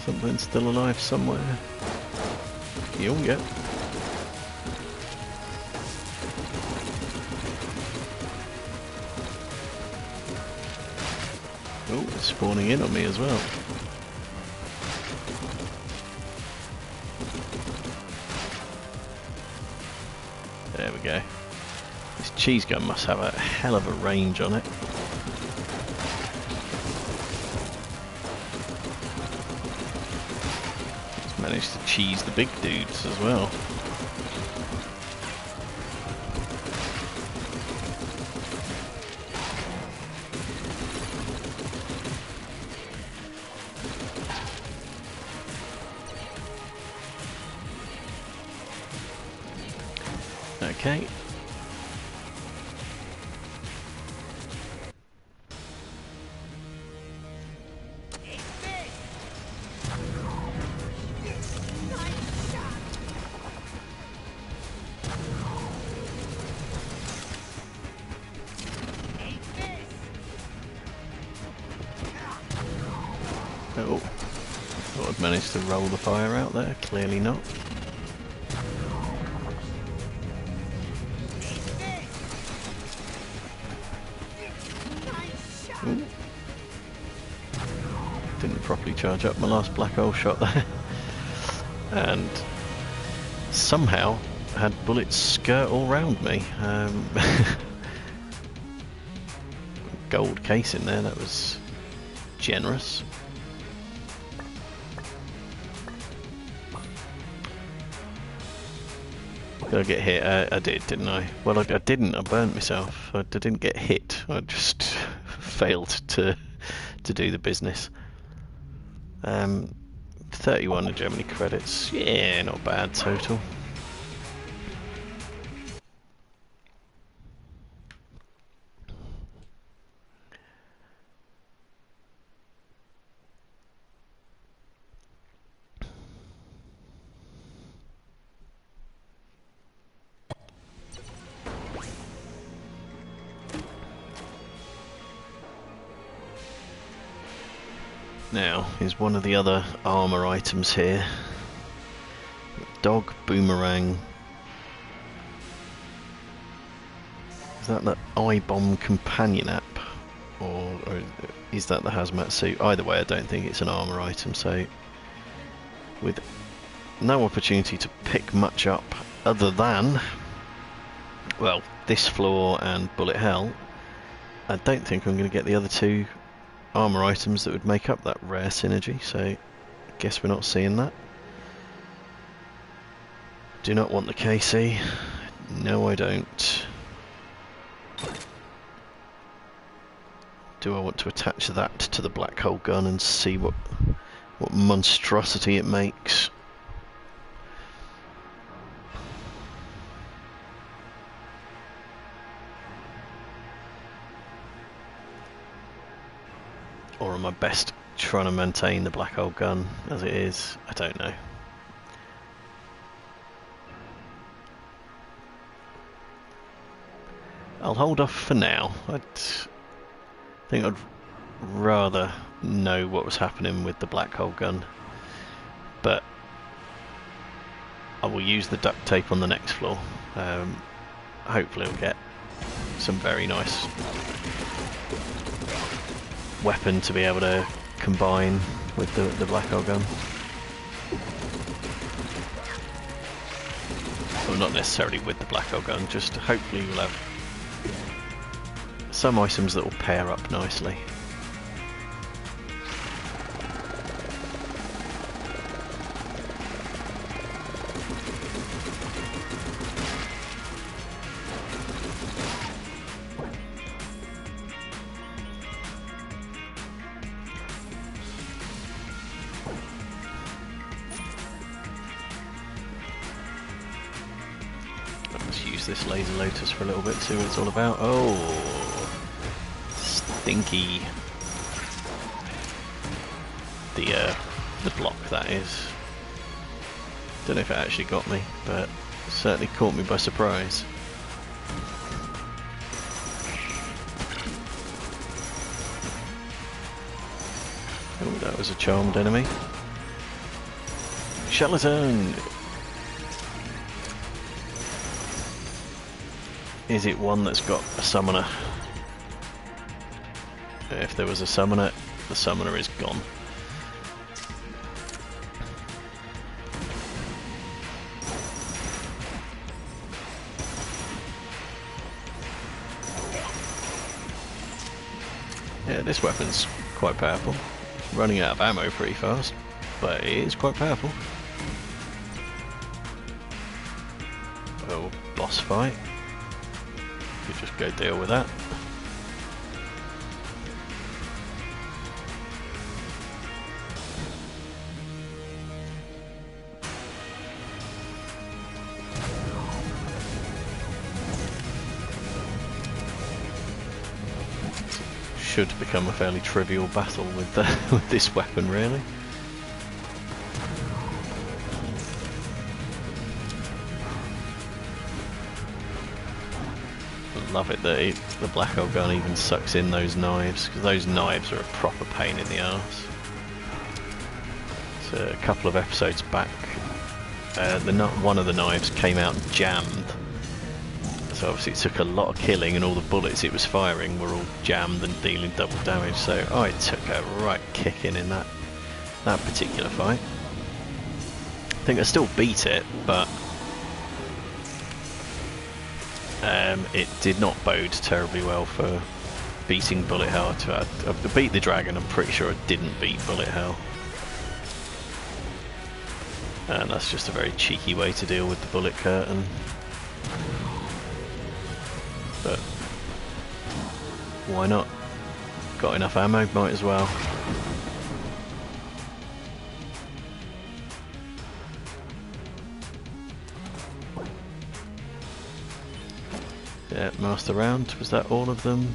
Something's still alive somewhere. You'll get. Oh, it's spawning in on me as well. There we go. This cheese gun must have a hell of a range on it. It's managed to cheese the big dudes as well. Okay. Oh, thought I'd managed to roll the fire out there. Clearly not. Ooh. Didn't properly charge up my last black hole shot there. And somehow had bullets skirt all round me. Gold case in there, that was generous. Did I get hit? I did, didn't I? Well, I didn't. I burnt myself. I didn't get hit. I just failed to do the business. 31 of Germany credits. Yeah, not bad total. Now, is one of the other armour items here. Dog Boomerang. Is that the I-Bomb companion app? Or is that the hazmat suit? Either way, I don't think it's an armour item, so with no opportunity to pick much up other than, well, this floor and Bullet Hell, I don't think I'm going to get the other two armour items that would make up that rare synergy, so I guess we're not seeing that. Do not want the KC. No, I don't. Do I want to attach that to the black hole gun and see what monstrosity it makes? Or am I best trying to maintain the black hole gun as it is? I don't know. I'll hold off for now. I think I'd rather know what was happening with the black hole gun will use the duct tape on the next floor. Hopefully we'll get some very nice weapon to be able to combine with the black hole gun. Well, not necessarily with the black hole gun, just hopefully we'll have some items that will pair up nicely. Let's use this laser lotus for a little bit, see what it's all about. Oh, stinky. The block, that is. Don't know if it actually got me, but it certainly caught me by surprise. Oh, that was a charmed enemy. Skeleton! Is it one that's got a summoner? If there was a summoner, the summoner is gone. Yeah, this weapon's quite powerful. Running out of ammo pretty fast, but it is quite powerful. Oh, boss fight. Could just go deal with that. Should become a fairly trivial battle with with this weapon, really. Love it that the black hole gun even sucks in those knives, because those knives are a proper pain in the arse. So a couple of episodes back, one of the knives came out jammed. So obviously it took a lot of killing, and all the bullets it was firing were all jammed and dealing double damage. So I took a right kicking in that particular fight. I think I still beat it, but it did not bode terribly well for beating bullet hell. I beat the dragon. I'm pretty sure I didn't beat bullet hell, and that's just a very cheeky way to deal with the bullet curtain. But why not? Got enough ammo, might as well. Yeah, master round, was that all of them?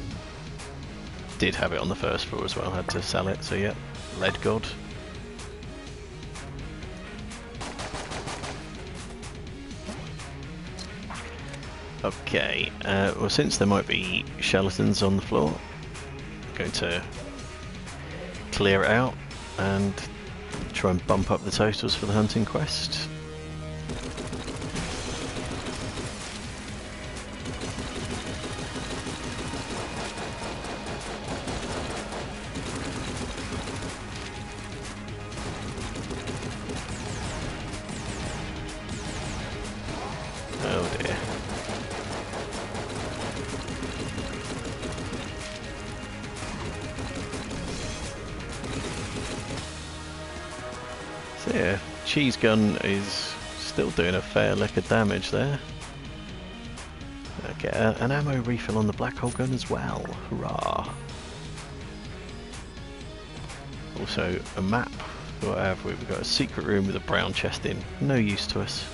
Did have it on the first floor as well, had to sell it, so yeah, lead god. Okay, well, since there might be skeletons on the floor, I'm going to clear it out and try and bump up the totals for the hunting quest. Oh dear. So yeah, cheese gun is still doing a fair lick of damage there. Okay, an ammo refill on the black hole gun as well. Hurrah! Also a map. What have we? We've got a secret room with a brown chest in. No use to us.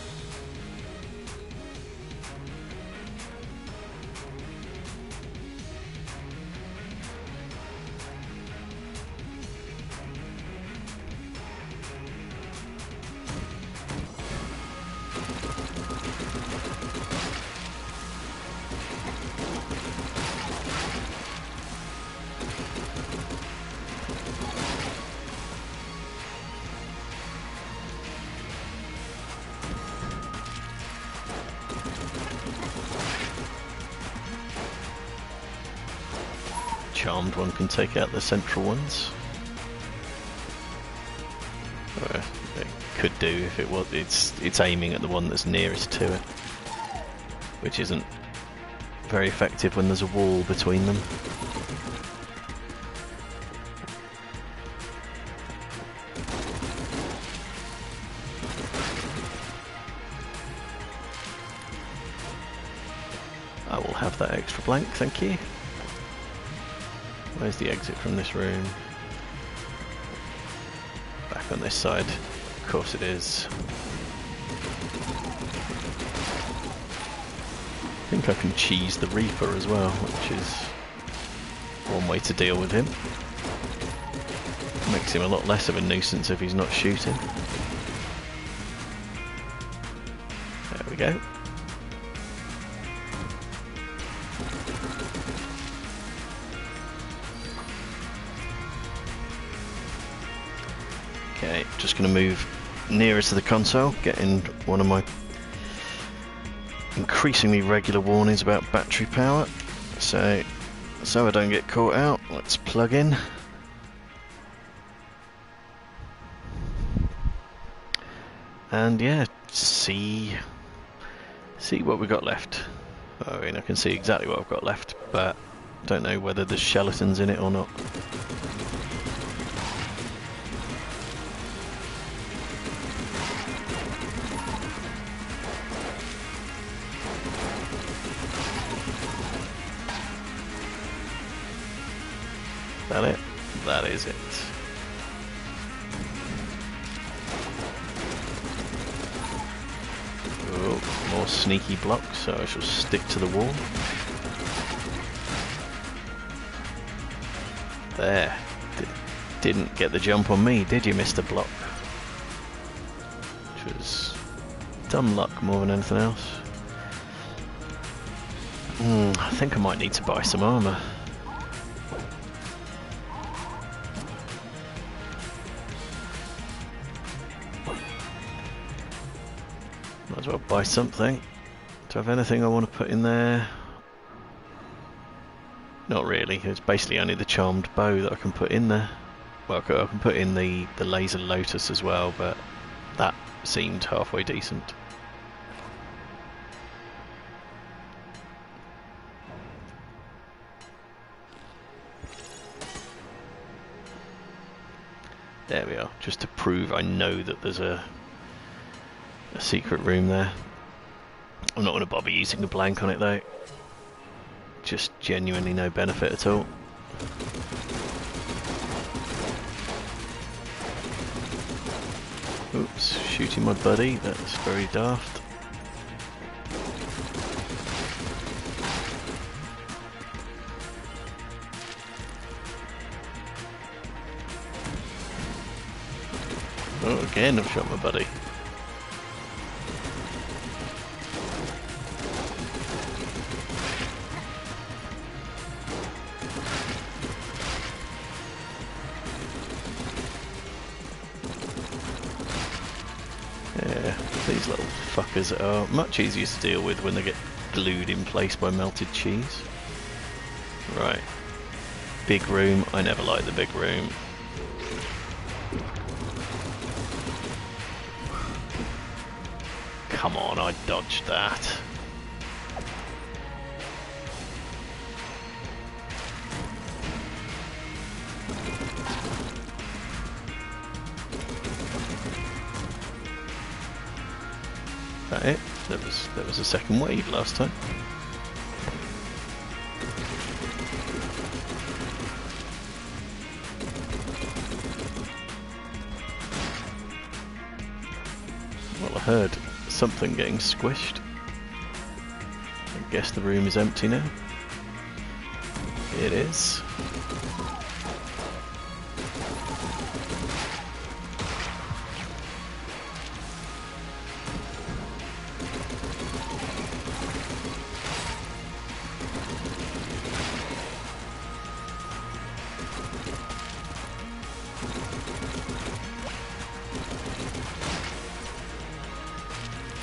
charmed one can take out the central ones. Or it could do if it was. It's aiming at the one that's nearest to it, which isn't very effective when there's a wall between them. I will have that extra blank, thank you. Where's the exit from this room? Back on this side. Of course it is. I think I can cheese the Reaper as well, which is one way to deal with him. Makes him a lot less of a nuisance if he's not shooting. There we go. Okay, just going to move nearer to the console, getting one of my increasingly regular warnings about battery power. So I don't get caught out, let's plug in. And yeah, see what we've got left. I mean, I can see exactly what I've got left, but don't know whether there's skeletons in it or not. That it? That is it. Oh, more sneaky blocks, so I shall stick to the wall. There. Didn't get the jump on me, did you, Mr. Block? Which was dumb luck more than anything else. I think I might need to buy some armour. Might as well buy something. Do I have anything I want to put in there? Not really. It's basically only the charmed bow that I can put in there. Well, I can put in the laser lotus as well, but that seemed halfway decent. There we are, just to prove I know that there's a secret room there. I'm not going to bother using a blank on it though. Just genuinely no benefit at all. Oops, shooting my buddy, that's very daft. Oh, again I've shot my buddy. Yeah, these little fuckers are much easier to deal with when they get glued in place by melted cheese. Right. Big room. I never like the big room. Come on, I dodged that. That it? There was a second wave last time. Well, I heard something getting squished. I guess the room is empty now. It is.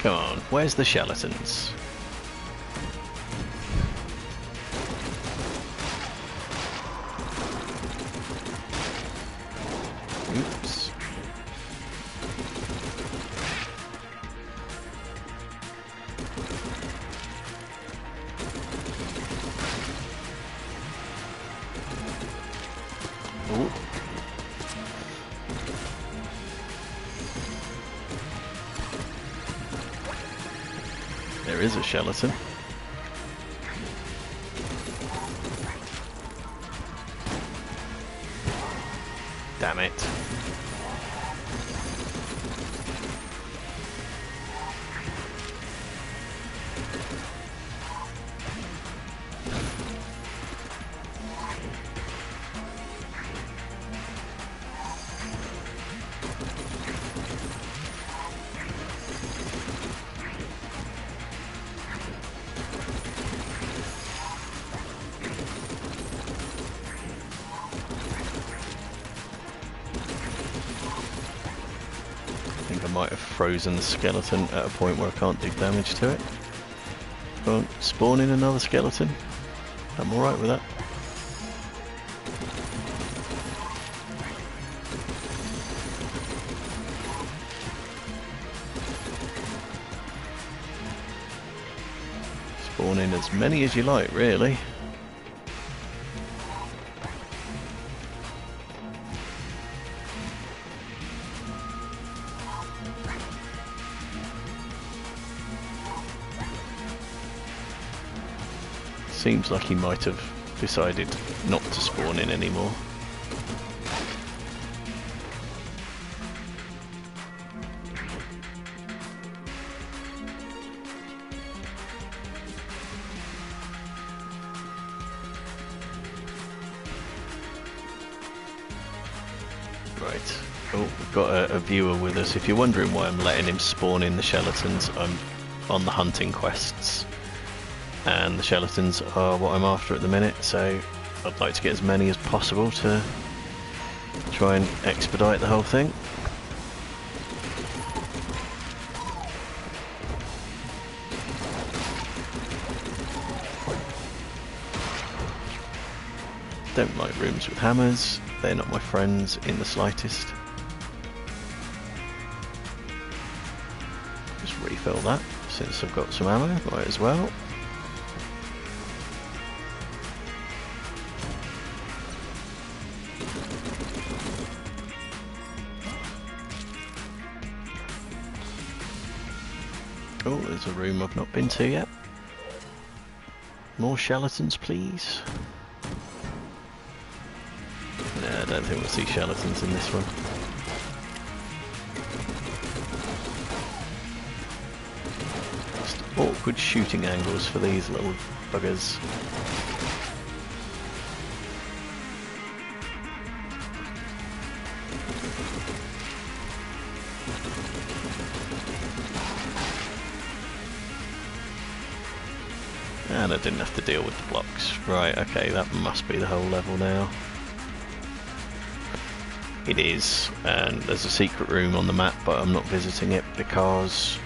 Come on, where's the skeletons? is a skeleton. Damn it. Might have frozen the skeleton at a point where I can't do damage to it. Go on, spawn in another skeleton. I'm alright with that. Spawn in as many as you like, really. Seems like he might have decided not to spawn in anymore. Right. Oh, we've got a viewer with us. If you're wondering why I'm letting him spawn in the skeletons, I'm on the hunting quests. And the skeletons are what I'm after at the minute, so I'd like to get as many as possible to try and expedite the whole thing. Don't like rooms with hammers, they're not my friends in the slightest. Just refill that, since I've got some ammo, might as well. Oh, there's a room I've not been to yet. More skeletons, please. No, I don't think we'll see skeletons in this one. Just awkward shooting angles for these little buggers. And I didn't have to deal with the blocks. Right, okay, that must be the whole level now. It is, and there's a secret room on the map, but I'm not visiting it because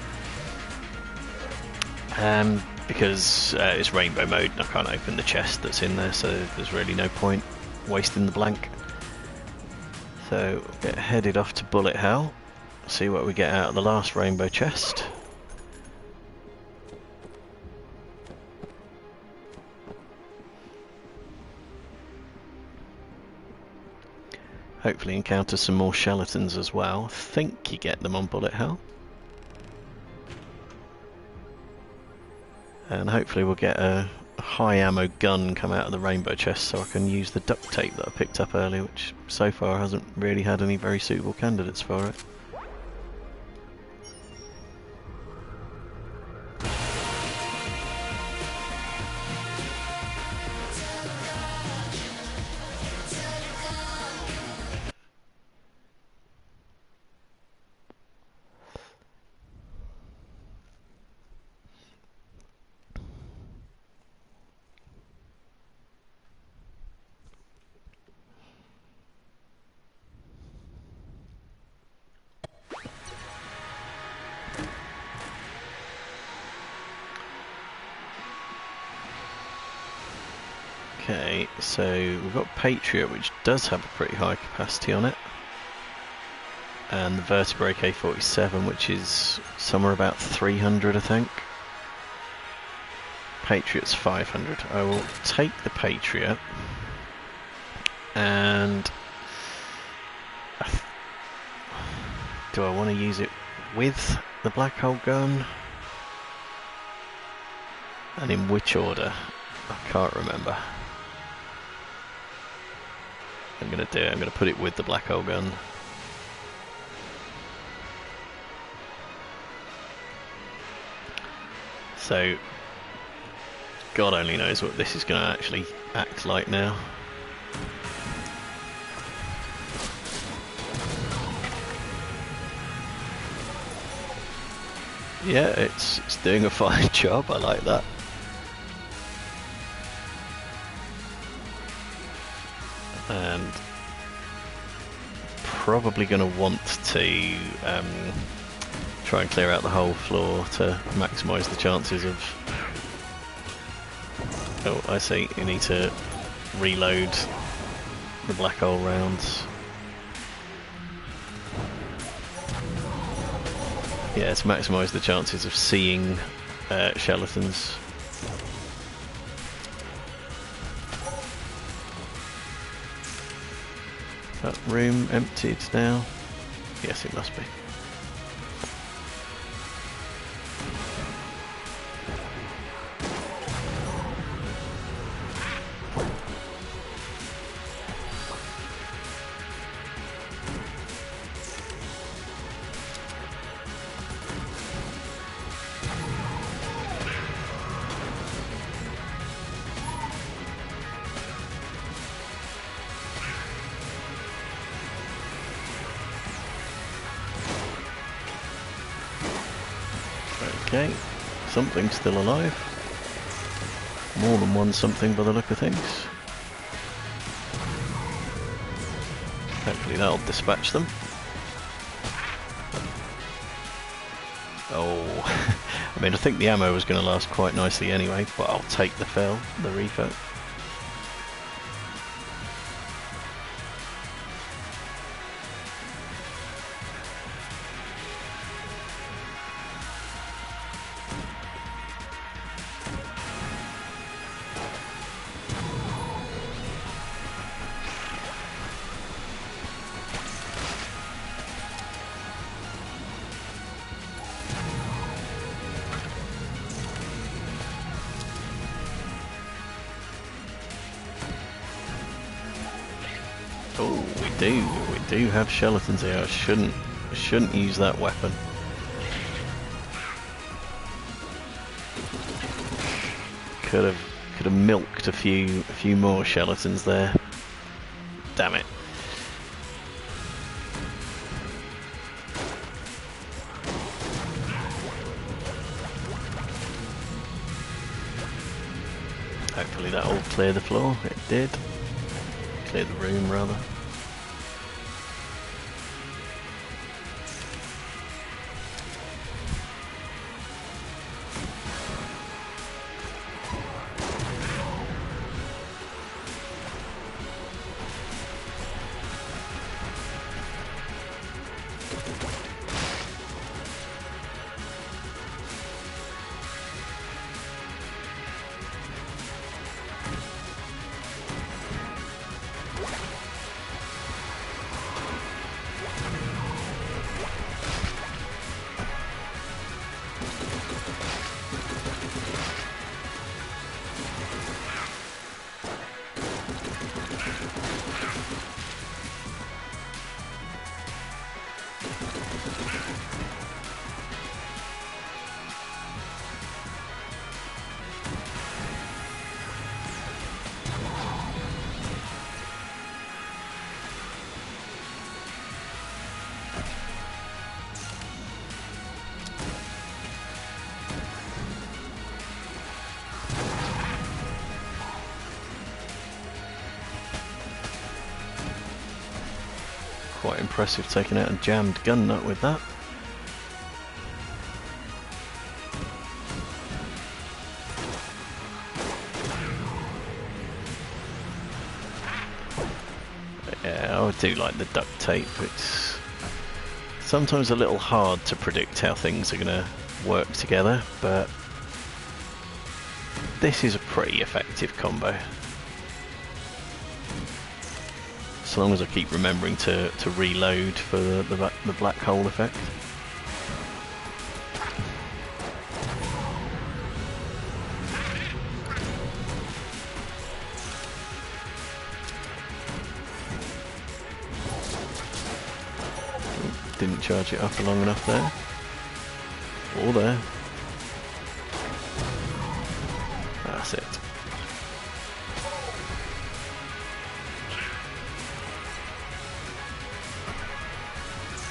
it's rainbow mode and I can't open the chest that's in there, so there's really no point wasting the blank. So we'll get headed off to Bullet Hell, see what we get out of the last rainbow chest. Hopefully encounter some more skeletons as well. I think you get them on Bullet Hell. And hopefully we'll get a high ammo gun come out of the rainbow chest so I can use the duct tape that I picked up earlier, which so far hasn't really had any very suitable candidates for it. Okay, so we've got Patriot, which does have a pretty high capacity on it, and the Vertebrae K47, which is somewhere about 300, I think. Patriot's 500. I will take the Patriot, and do I want to use it with the black hole gun? And in which order? I can't remember. I'm going to do it. I'm going to put it with the black hole gun. So, God only knows what this is going to actually act like now. Yeah, it's doing a fine job. I like that. And probably going to want to try and clear out the whole floor to maximise the chances of... Oh, I see, you need to reload the black hole rounds. Yeah, to maximise the chances of seeing skeletons. That room emptied now? Yes, it must be. Okay, something's still alive. More than one something by the look of things. Hopefully that'll dispatch them. Oh, I mean, I think the ammo was going to last quite nicely anyway, but I'll take the refill. Oh, we do have skeletons here. I shouldn't use that weapon. Could have milked a few more skeletons there. Damn it. Hopefully that'll clear the floor. It did. Clear the room, rather. Quite impressive taking out a jammed gun nut with that. Yeah, I do like the duct tape. It's sometimes a little hard to predict how things are going to work together, but this is a pretty effective combo. As long as I keep remembering to reload for the black hole effect. Didn't charge it up long enough there. Or there. That's it.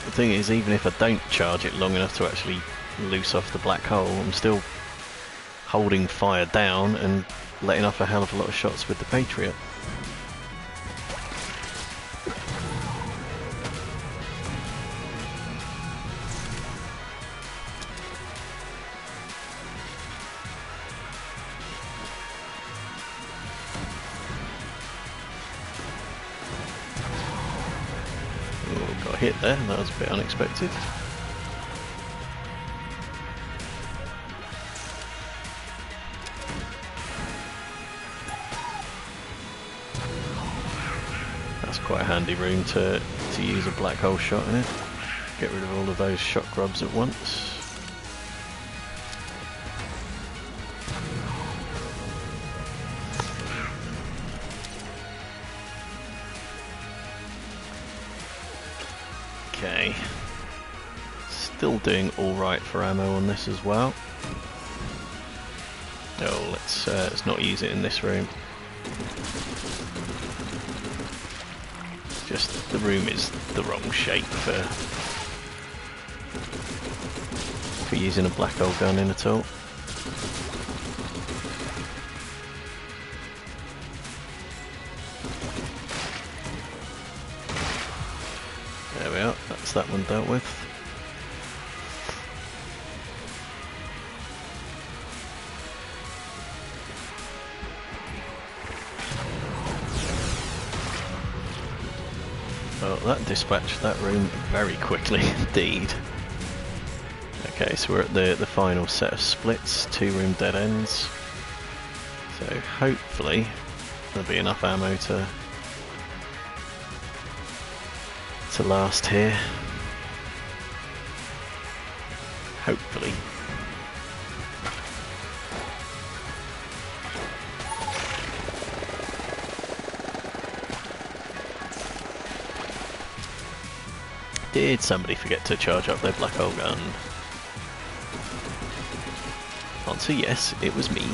The thing is, even if I don't charge it long enough to actually loose off the black hole, I'm still holding fire down and letting off a hell of a lot of shots with the Patriot. Oh, got hit there, that was a bit unexpected. Quite a handy room to use a black hole shot in it. Get rid of all of those shock grubs at once. Okay. Still doing alright for ammo on this as well. Oh, let's not use it in this room. Just the room is the wrong shape for using a black hole gun in at all. There we are, that's that one dealt with. Well, that dispatched that room very quickly indeed. Okay, so we're at the final set of splits, 2 room dead ends. So hopefully there'll be enough ammo to last here. Hopefully. Did somebody forget to charge up their black hole gun? Answer yes, it was me.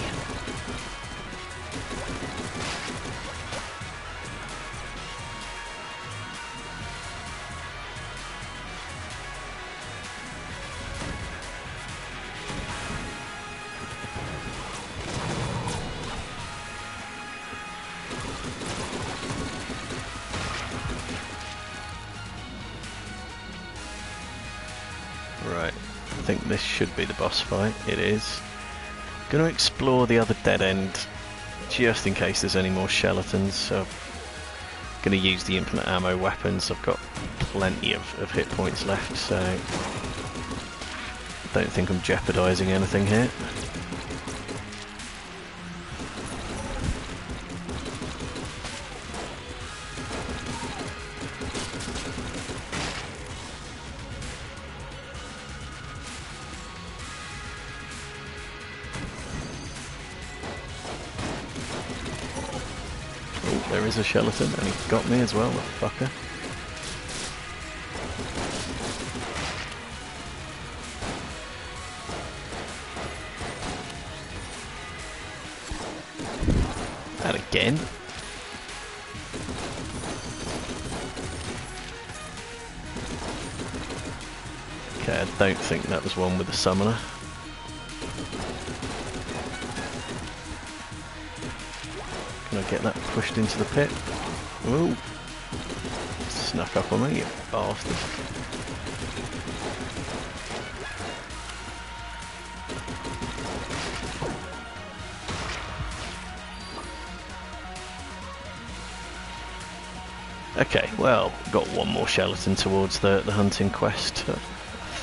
Right, I think this should be the boss fight. It is. Going to explore the other dead end just in case there's any more skeletons. So I'm going to use the infinite ammo weapons. I've got plenty of hit points left, so I don't think I'm jeopardising anything here. There is a skeleton, and he got me as well, that fucker. And again. Okay, I don't think that was one with the summoner. Can I get that pushed into the pit? Ooh! Snuck up on me, you bastard. Okay, well, got one more skeleton towards the hunting quest. I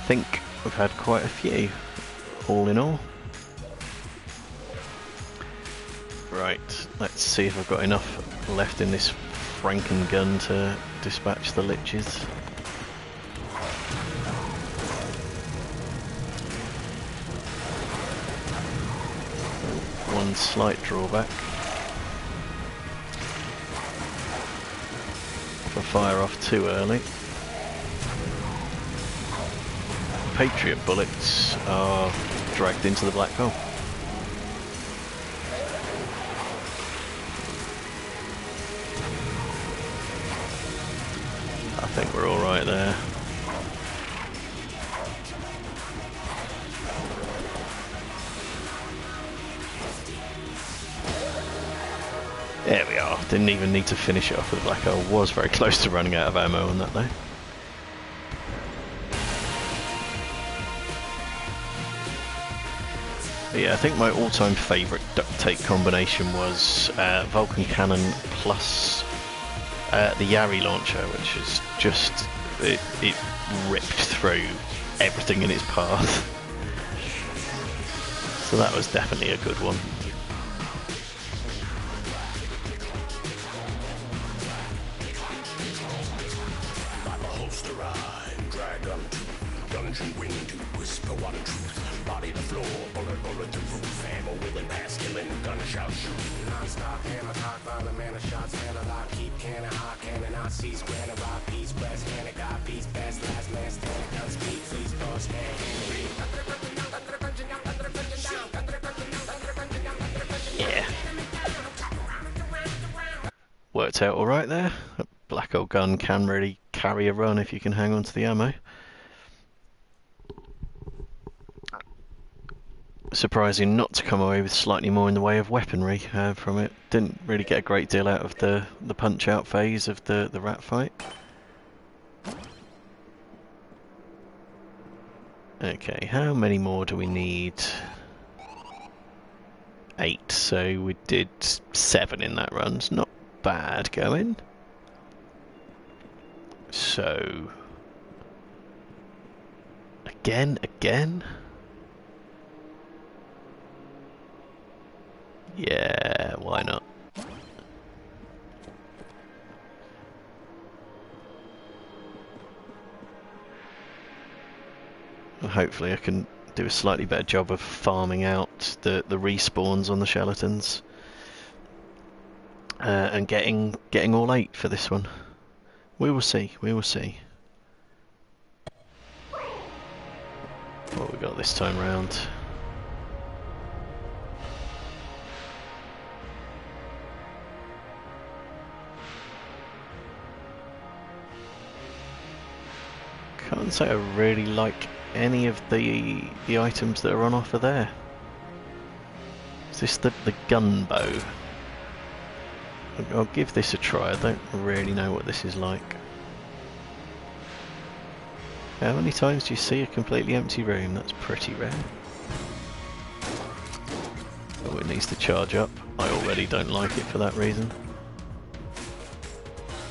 think we've had quite a few, all in all. Right, let's see if I've got enough left in this Franken gun to dispatch the liches. One slight drawback. If I fire off too early, Patriot bullets are dragged into the black hole. I think we're alright there. There we are. Didn't even need to finish it off with the black hole. Was very close to running out of ammo on that though. But yeah, I think my all-time favourite duct tape combination was Vulcan Cannon plus the Yari launcher, which is just it ripped through everything in its path. So that was definitely a good one. Gungeon wing to whisper one truth. Body to floor, bullet to roof. Ammo wheeling past, killing, gunshot shoot. Non-stop hammer, cock, violent man of shots, man alive. Keep cannon, hot cannon, I seize granite, rock, peace, brass, cannon, got peace, best, last man standing, gun speed, please, boss, man, Yeah. Worked out alright there. A black hole gun can really carry a run if you can hang on to the ammo. Surprising not to come away with slightly more in the way of weaponry from it. Didn't really get a great deal out of the punch out phase of the rat fight. Okay, how many more do we need? 8, so we did 7 in that run. It's not bad going. So again. Yeah, why not? Hopefully I can do a slightly better job of farming out the respawns on the skeletons and getting all 8 for this one. We will see, we will see. What we got this time round? Can't say I really like any of the items that are on offer there. Is this the gun bow? I'll give this a try. I don't really know what this is like. How many times do you see a completely empty room? That's pretty rare. Oh, it needs to charge up. I already don't like it for that reason.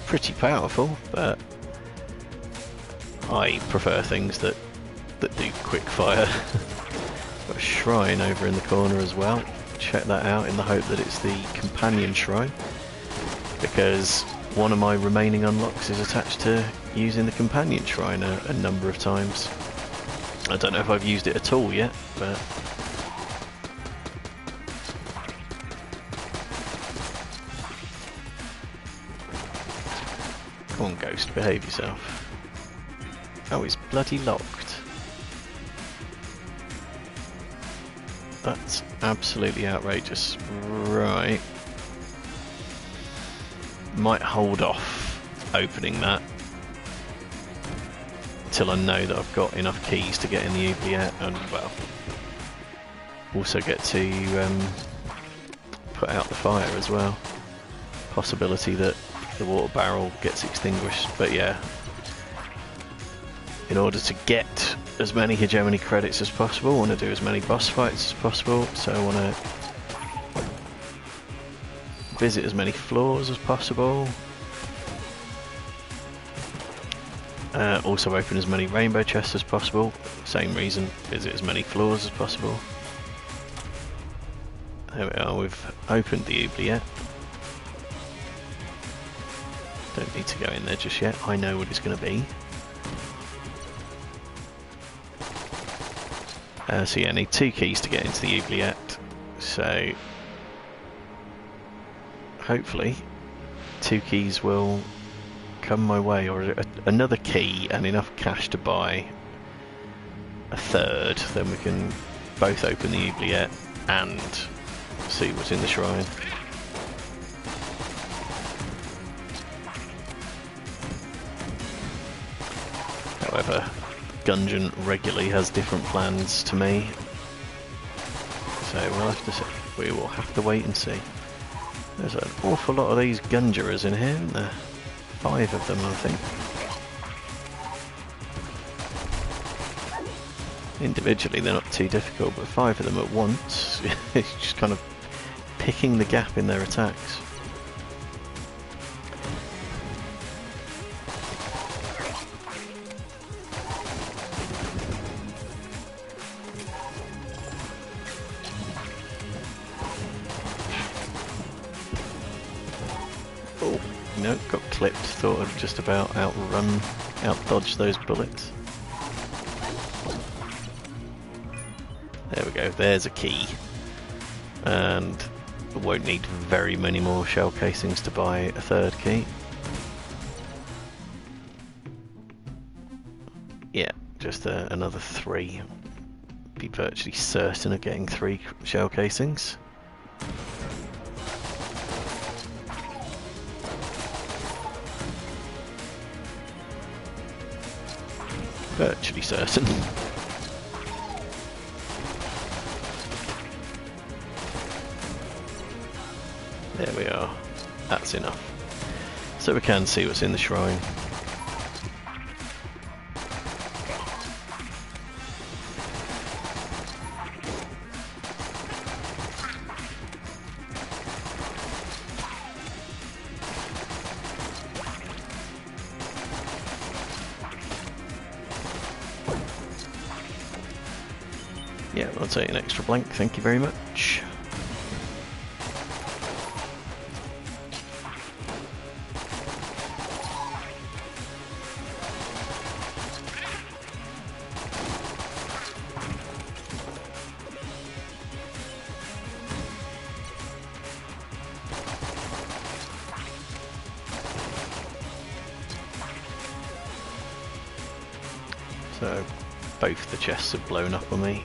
Pretty powerful, but I prefer things that do quick fire. Got a shrine over in the corner as well. Check that out in the hope that it's the companion shrine, because one of my remaining unlocks is attached to using the companion shrine a number of times. I don't know if I've used it at all yet, but come on, ghost, behave yourself. Oh, it's bloody locked. That's absolutely outrageous. Right. Might hold off opening that till I know that I've got enough keys to get in the oubliette, and well, also get to put out the fire as well. Possibility that the water barrel gets extinguished, but yeah. In order to get as many hegemony credits as possible, I want to do as many boss fights as possible, so I want to visit as many floors as possible. Also open as many rainbow chests as possible, same reason, visit as many floors as possible. There we are, we've opened the oubliette. Don't need to go in there just yet, I know what it's going to be. So yeah, I need 2 keys to get into the oubliette, so hopefully 2 keys will come my way, or another key and enough cash to buy a third, then we can both open the oubliette and see what's in the shrine. However, Gungeon regularly has different plans to me, so we'll have to see. We will have to wait and see. There's an awful lot of these Gungerers in here, isn't there? 5 of them, I think. Individually they're not too difficult, but 5 of them at once, it's just kind of picking the gap in their attacks. Oh, no, got clipped. Thought I'd just about out-dodge those bullets. There we go, there's a key. And won't need very many more shell casings to buy a third key. Yeah, just another 3. Be virtually certain of getting 3 shell casings. Virtually certain. There we are. That's enough. So we can see what's in the shrine. Yeah, I'll take an extra blank, thank you very much. So, both the chests have blown up on me.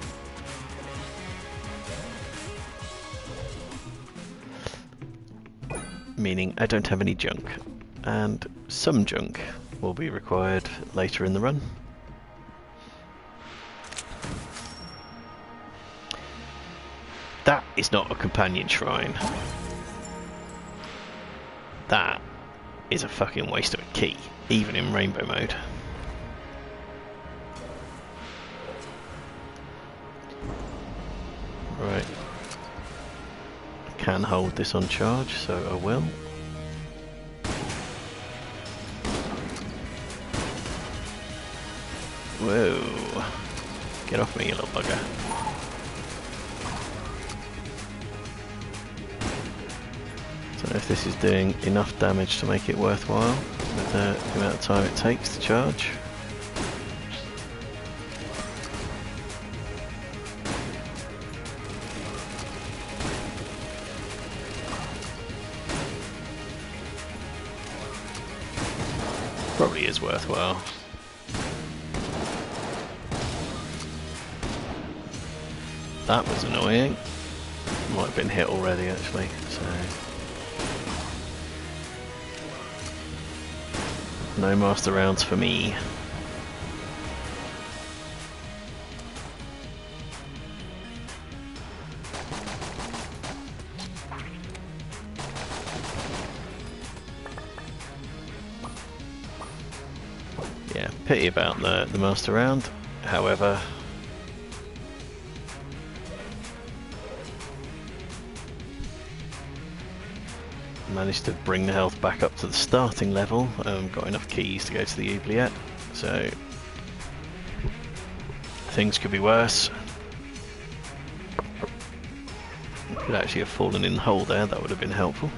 Meaning I don't have any junk. And some junk will be required later in the run. That is not a companion shrine. That is a fucking waste of a key, even in rainbow mode. Right. I can hold this on charge, so I will. Whoa. Get off me, you little bugger. Don't know if this is doing enough damage to make it worthwhile with the amount of time it takes to charge. Probably is worthwhile. That was annoying. Might have been hit already actually, so... No master rounds for me. Yeah, pity about the master round. However, managed to bring the health back up to the starting level. Got enough keys to go to the oubliette, so things could be worse. Could actually have fallen in the hole there, that would have been helpful.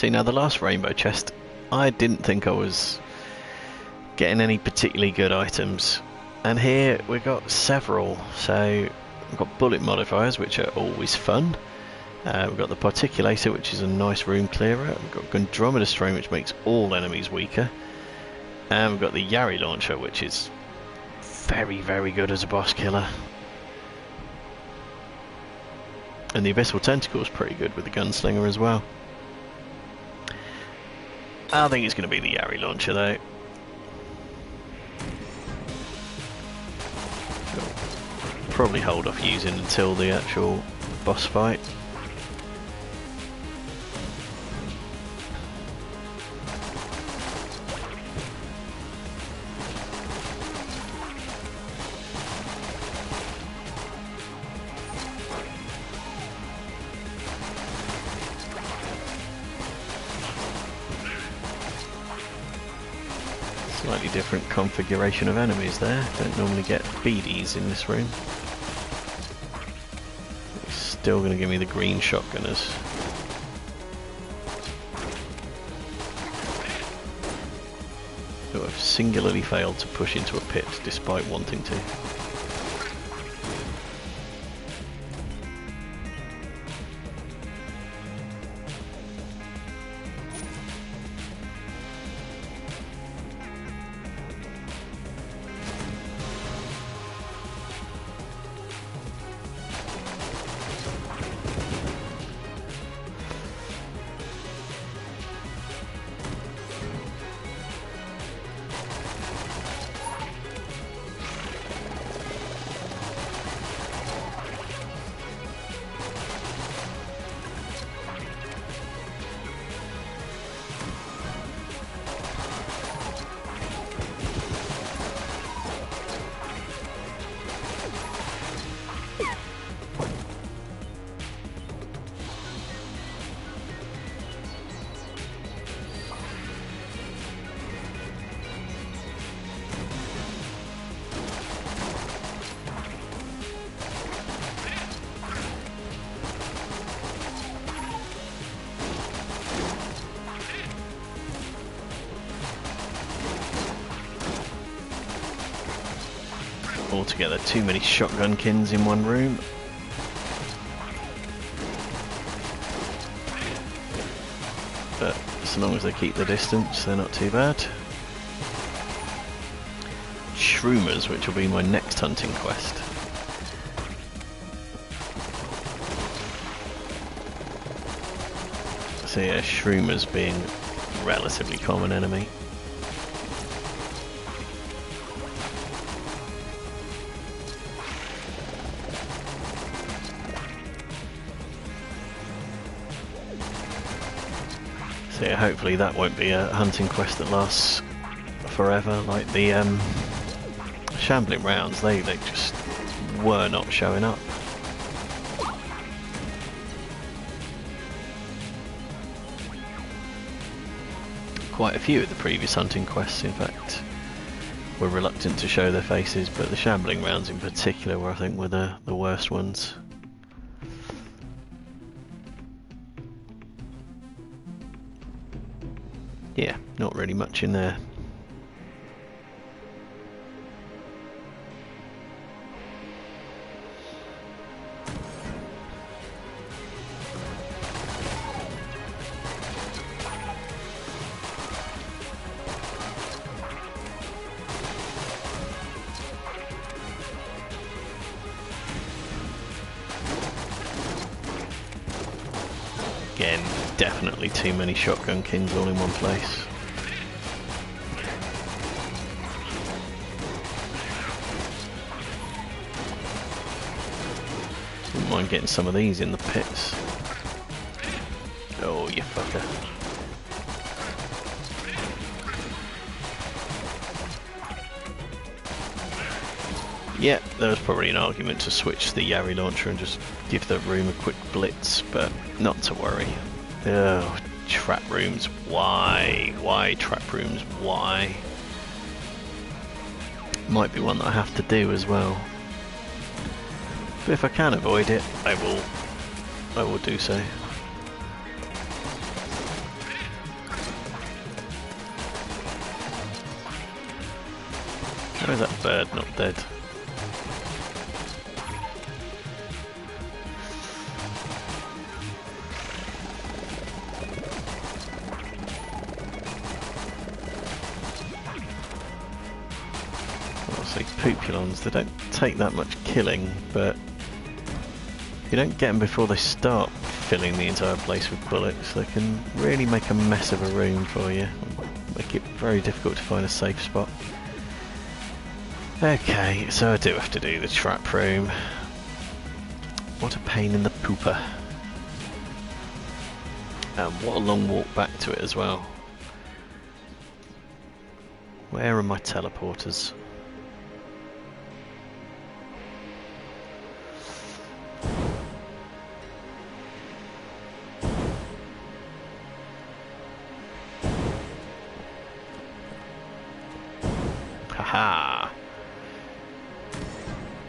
See, now the last rainbow chest, I didn't think I was getting any particularly good items, and here we've got several. So we've got bullet modifiers, which are always fun. We've got the particulator, which is a nice room clearer. We've got Andromeda strain, which makes all enemies weaker, and we've got the Yari launcher, which is very, very good as a boss killer. And the abyssal tentacle is pretty good with the gunslinger as well. I think it's going to be the Yari launcher though. Probably hold off using until the actual boss fight. Slightly different configuration of enemies there. Don't normally get BDs in this room. It's still going to give me the green shotgunners. Who have singularly failed to push into a pit despite wanting to. Altogether, too many shotgun kins in one room. But as long as they keep the distance, they're not too bad. Shroomers, which will be my next hunting quest. So yeah, Shroomers being a relatively common enemy. So yeah, hopefully that won't be a hunting quest that lasts forever, like the shambling rounds. They just were not showing up. Quite a few of the previous hunting quests, in fact, were reluctant to show their faces, but the shambling rounds in particular were, I think, were the worst ones. Yeah, not really much in there. Again, definitely too many shotgun kins all in one place. Wouldn't mind getting some of these in the pits. Oh, you fucker. Yeah, there was probably an argument to switch the Yari launcher and just give the room a quick blitz, but not to worry. Oh, trap rooms, why? Why trap rooms, why? Might be one that I have to do as well. But if I can avoid it, I will do so. Why is that bird not dead? Obviously, Poopulons, they don't take that much killing, but if you don't get them before they start filling the entire place with bullets, they can really make a mess of a room for you. Make it very difficult to find a safe spot. Okay, so I do have to do the trap room. What a pain in the pooper. And what a long walk back to it as well. Where are my teleporters? Haha!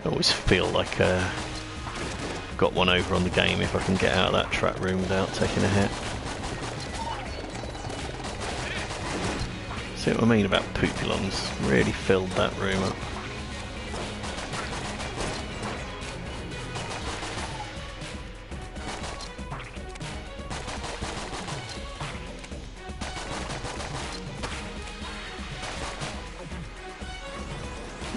I always feel like I've got one over on the game if I can get out of that trap room without taking a hit. See what I mean about Poopulons? Really filled that room up.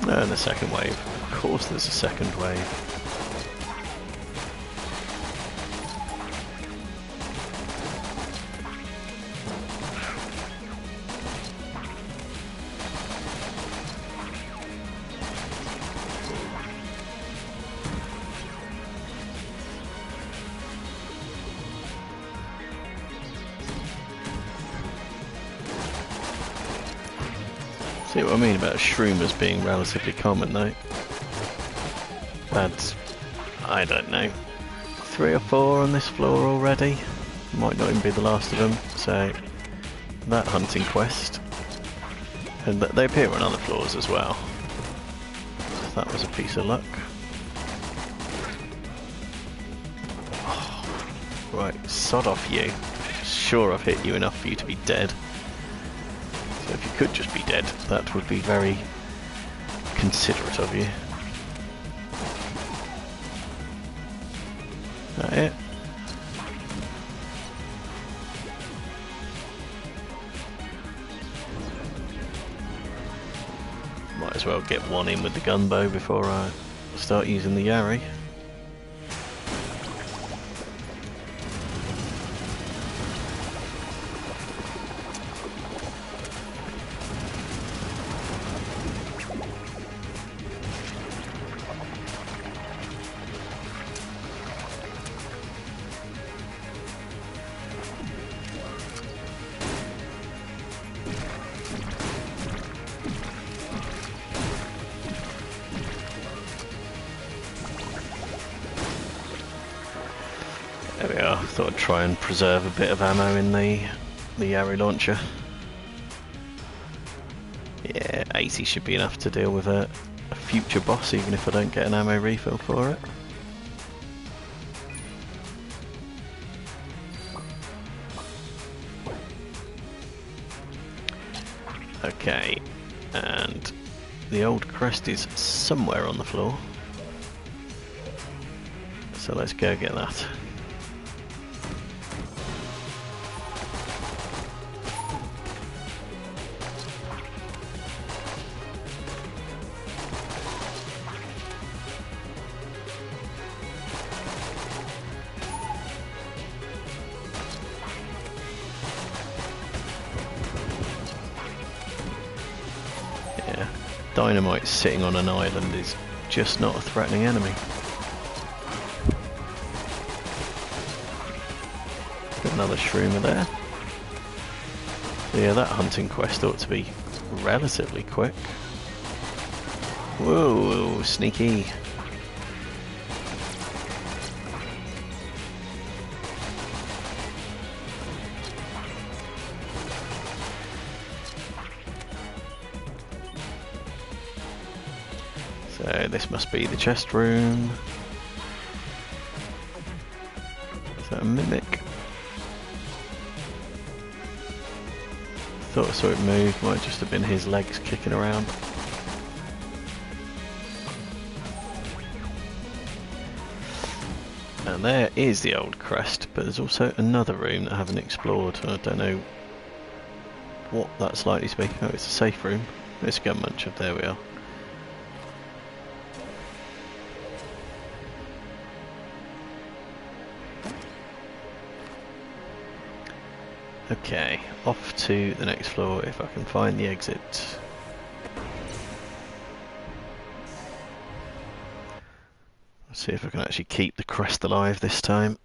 And the second wave. Of course there's a second wave. See what I mean about shroomers being relatively common though? That's, I don't know, 3 or 4 on this floor already. Might not even be the last of them, so that hunting quest. And they appear on other floors as well. So that was a piece of luck. Oh, right, sod off you. Sure I've hit you enough for you to be dead. So if you could just be dead, that would be very considerate of you. That it? Might as well get one in with the gunbow before I start using the Yari. There we are. Thought I'd try and preserve a bit of ammo in the Yari launcher. Yeah, 80 should be enough to deal with a future boss, even if I don't get an ammo refill for it. Okay, and the old crest is somewhere on the floor. So let's go get that. Dynamite sitting on an island is just not a threatening enemy. Got another shroomer there. So yeah, that hunting quest ought to be relatively quick. Whoa, sneaky. So this must be the chest room. Is that a mimic? Thought I saw it move, might just have been his legs kicking around. And there is the old crest, but there's also another room that I haven't explored. I don't know what that's likely to be. Oh, it's a safe room. There's a gun muncher. There we are. Okay, off to the next floor if I can find the exit. Let's see if I can actually keep the crest alive this time.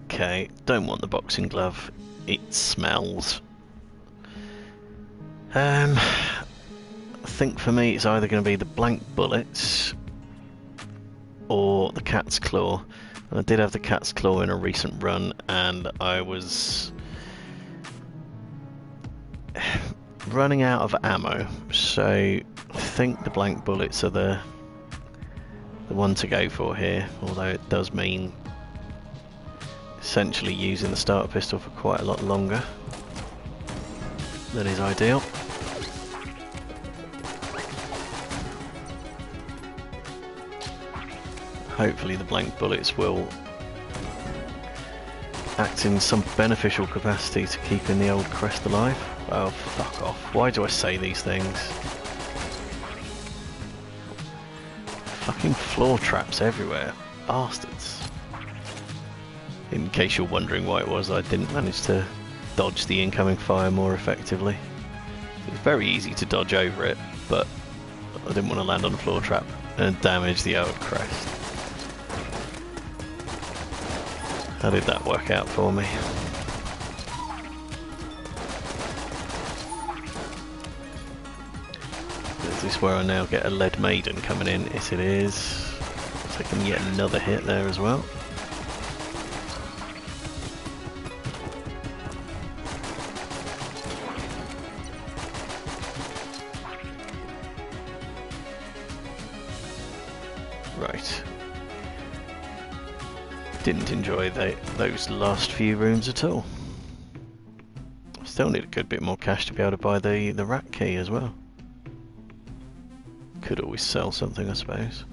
Okay, don't want the boxing glove. It smells. I think for me it's either going to be the blank bullets or the cat's claw. And I did have the cat's claw in a recent run, and I was running out of ammo, so I think the blank bullets are the one to go for here, although it does mean essentially using the starter pistol for quite a lot longer than is ideal. Hopefully the blank bullets will act in some beneficial capacity to keeping the old crest alive. Oh, fuck off. Why do I say these things? Fucking floor traps everywhere. Bastards. In case you're wondering why it was I didn't manage to dodge the incoming fire more effectively. It was very easy to dodge over it, but I didn't want to land on a floor trap and damage the old crest. How did that work out for me? Is this where I now get a lead maiden coming in? Yes it is. Taking yet another hit there as well. Right. Didn't enjoy those last few rooms at all. Still need a good bit more cash to be able to buy the rat key as well. Could always sell something, I suppose.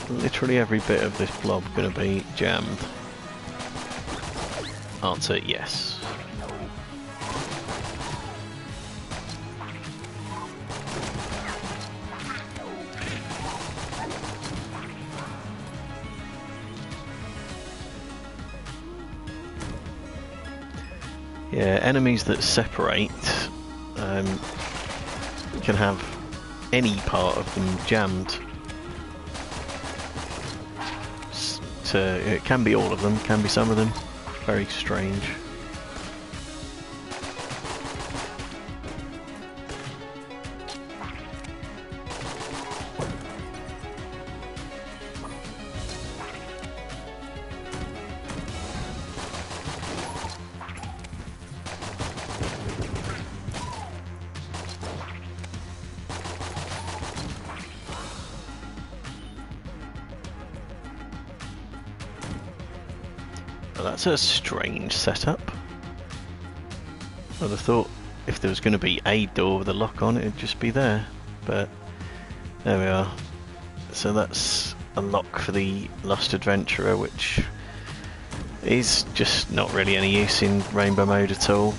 Literally every bit of this blob going to be jammed? Answer, yes. Yeah, enemies that separate can have any part of them jammed. It can be all of them, can be some of them. Very strange. Well, that's a strange setup. I'd have thought if there was going to be a door with a lock on, it'd just be there. But there we are. So that's a lock for the Lost Adventurer, which is just not really any use in Rainbow mode at all.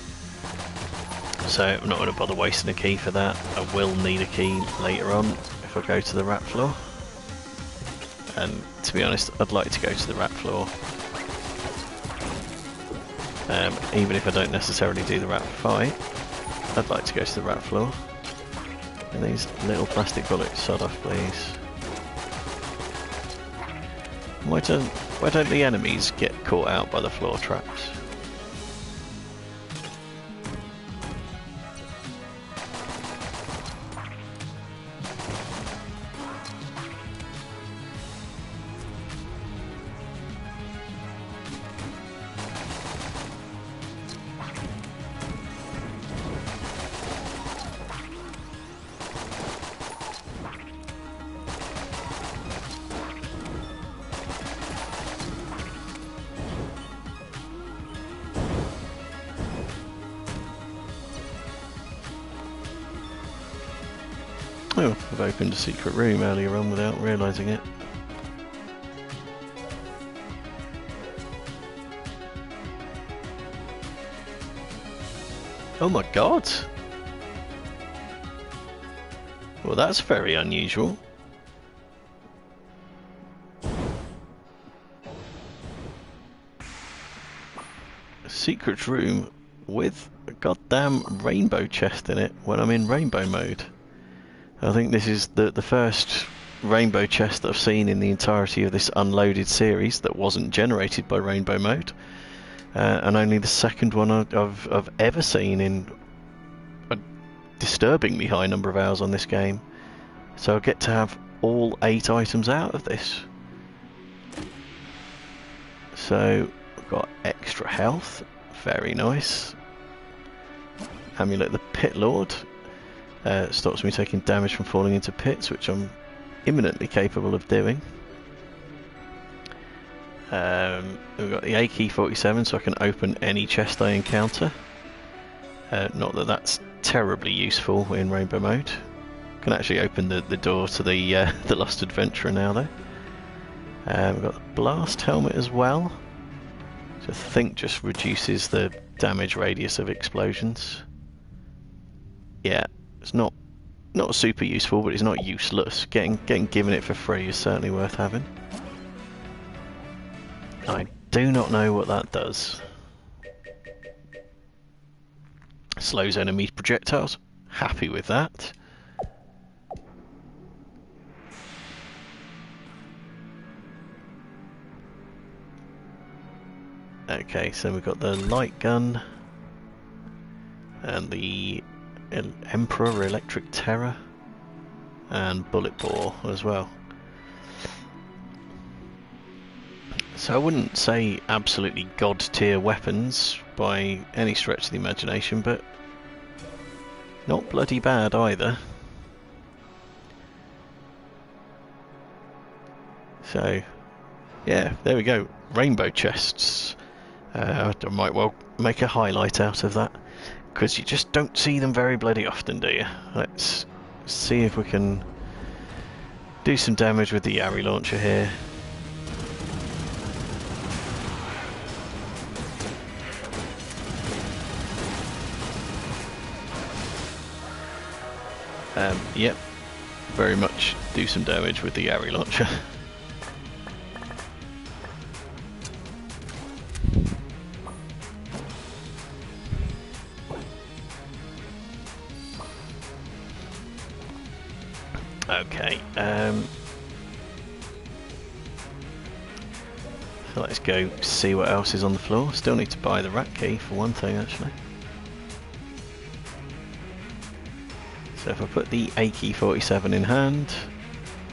So I'm not going to bother wasting a key for that. I will need a key later on if I go to the rat floor. And to be honest, I'd like to go to the rat floor. Even if I don't necessarily do the rat fight, I'd like to go to the rat floor. And these little plastic bullets, sod off please. Why don't the enemies get caught out by the floor traps? Oh, I've opened a secret room earlier on without realising it. Oh my god! Well, that's very unusual. A secret room with a goddamn rainbow chest in it when I'm in rainbow mode. I think this is the first rainbow chest that I've seen in the entirety of this unloaded series that wasn't generated by rainbow mode, and only the second one I've ever seen in a disturbingly high number of hours on this game. So I get to have all 8 items out of this. So we've got extra health, very nice. Amulet the Pit Lord. Stops me taking damage from falling into pits, which I'm imminently capable of doing. We've got the AK-47, so I can open any chest I encounter. Not that that's terribly useful in rainbow mode. Can actually open the door to the Lost Adventurer now, though. We've got the Blast Helmet as well, which I think just reduces the damage radius of explosions. Yeah. It's not super useful, but it's not useless. Getting given it for free is certainly worth having. I do not know what that does. Slows enemy projectiles. Happy with that. Okay, so we've got the light gun and the Emperor Electric Terror and Bullet Bore as well. So I wouldn't say absolutely god tier weapons by any stretch of the imagination, but not bloody bad either. So yeah, there we go, rainbow chests. I might well make a highlight out of that, because you just don't see them very bloody often, do you? Let's see if we can do some damage with the Yari launcher here. Yep, very much do some damage with the Yari launcher. Okay, so let's go see what else is on the floor. Still need to buy the rat key for one thing, actually. So if I put the AK-47 in hand,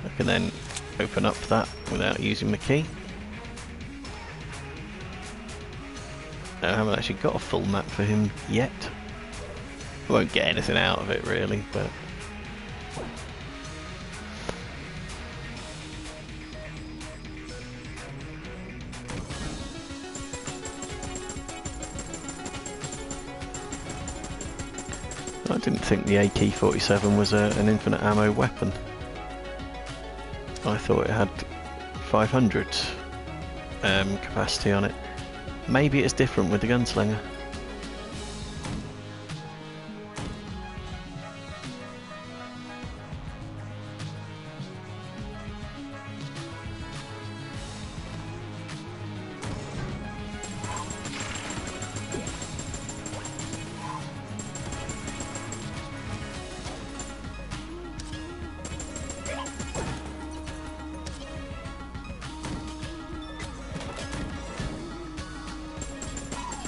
I can then open up that without using the key. Now, I haven't actually got a full map for him yet. I won't get anything out of it really, but I didn't think the AK-47 was an infinite ammo weapon. I thought it had 500 capacity on it. Maybe it's different with the gunslinger.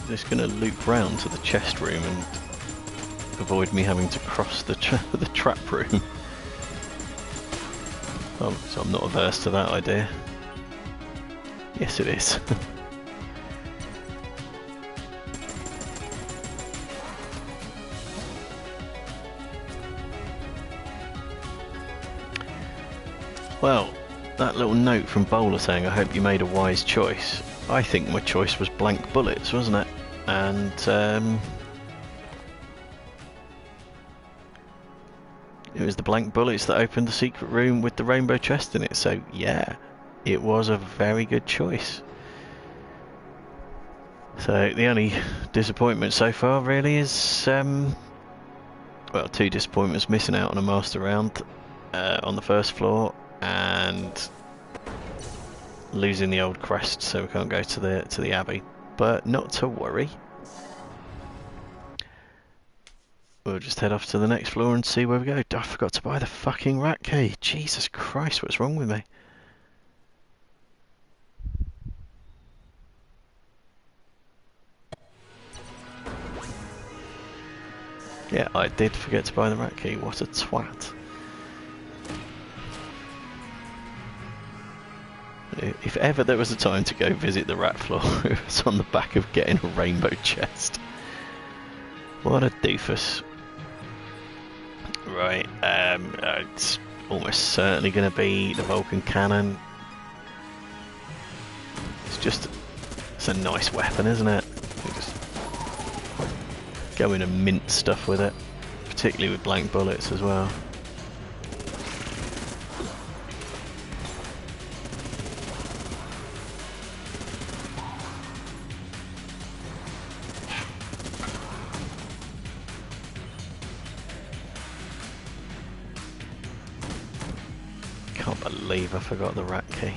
just going to loop round to the chest room and avoid me having to cross the the trap room. Oh, so I'm not averse to that idea. Yes, it is. Well, that little note from Bowler saying, I hope you made a wise choice. I think my choice was blank bullets, wasn't it? And it was the blank bullets that opened the secret room with the rainbow chest in it. So yeah, it was a very good choice. So the only disappointment so far really is, well, two disappointments: missing out on a master round on the first floor, and losing the old crest, so we can't go to the Abbey. But not to worry. We'll just head off to the next floor and see where we go. I forgot to buy the fucking rat key. Jesus Christ, what's wrong with me? Yeah, I did forget to buy the rat key. What a twat. If ever there was a time to go visit the rat floor, it was on the back of getting a rainbow chest. What a doofus. Right, it's almost certainly going to be the Vulcan cannon. It's a nice weapon, isn't it? You just go in and mint stuff with it, particularly with blank bullets as well. Can't believe I forgot the rat key.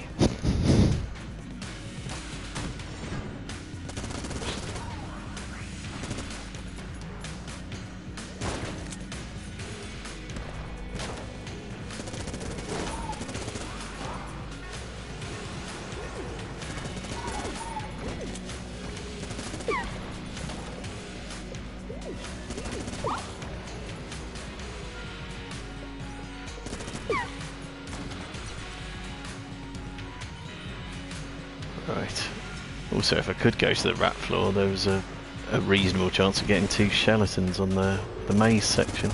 Right. Also, if I could go to the rat floor, there was a reasonable chance of getting two skeletons on the maze section.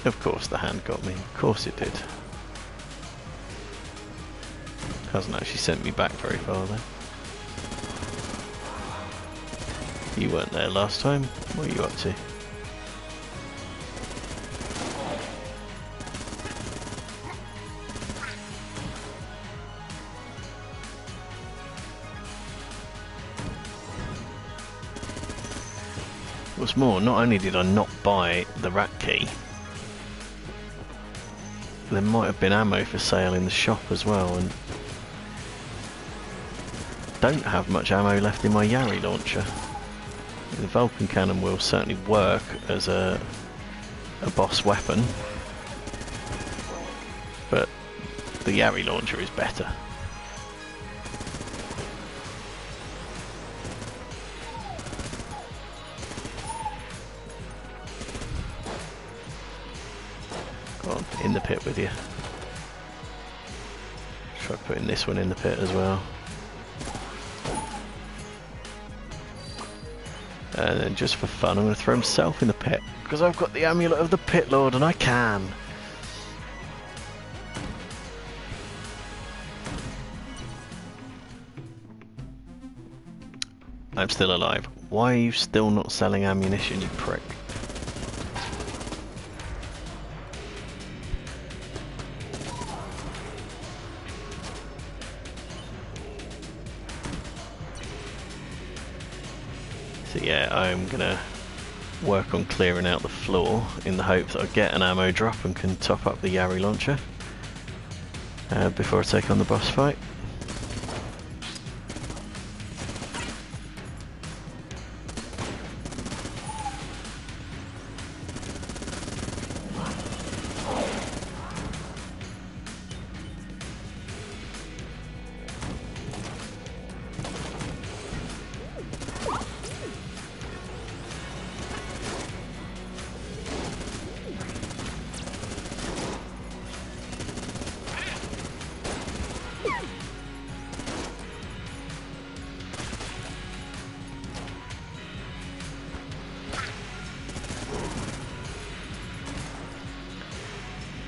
Of course the hand got me. Of course it did. Hasn't actually sent me back very far though. You weren't there last time. What are you up to? What's more, not only did I not buy the rat key, there might have been ammo for sale in the shop as well, and don't have much ammo left in my Yari launcher. The Vulcan cannon will certainly work as a boss weapon, but the Yari launcher is better. Go on, in the pit with you. Try putting this one in the pit as well. And then just for fun, I'm going to throw himself in the pit, because I've got the Amulet of the Pit Lord and I can. I'm still alive. Why are you still not selling ammunition, you prick? So yeah, I'm gonna work on clearing out the floor in the hope that I get an ammo drop and can top up the Yari launcher before I take on the boss fight.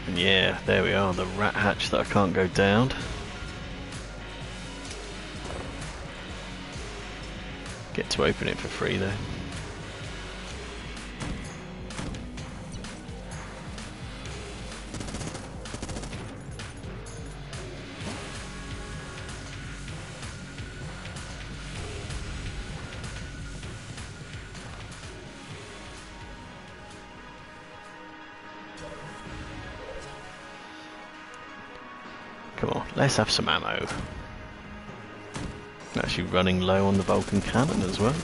And yeah, there we are, the rat hatch that I can't go down. Get to open it for free though. Come on, let's have some ammo. Actually running low on the Vulcan cannon as well.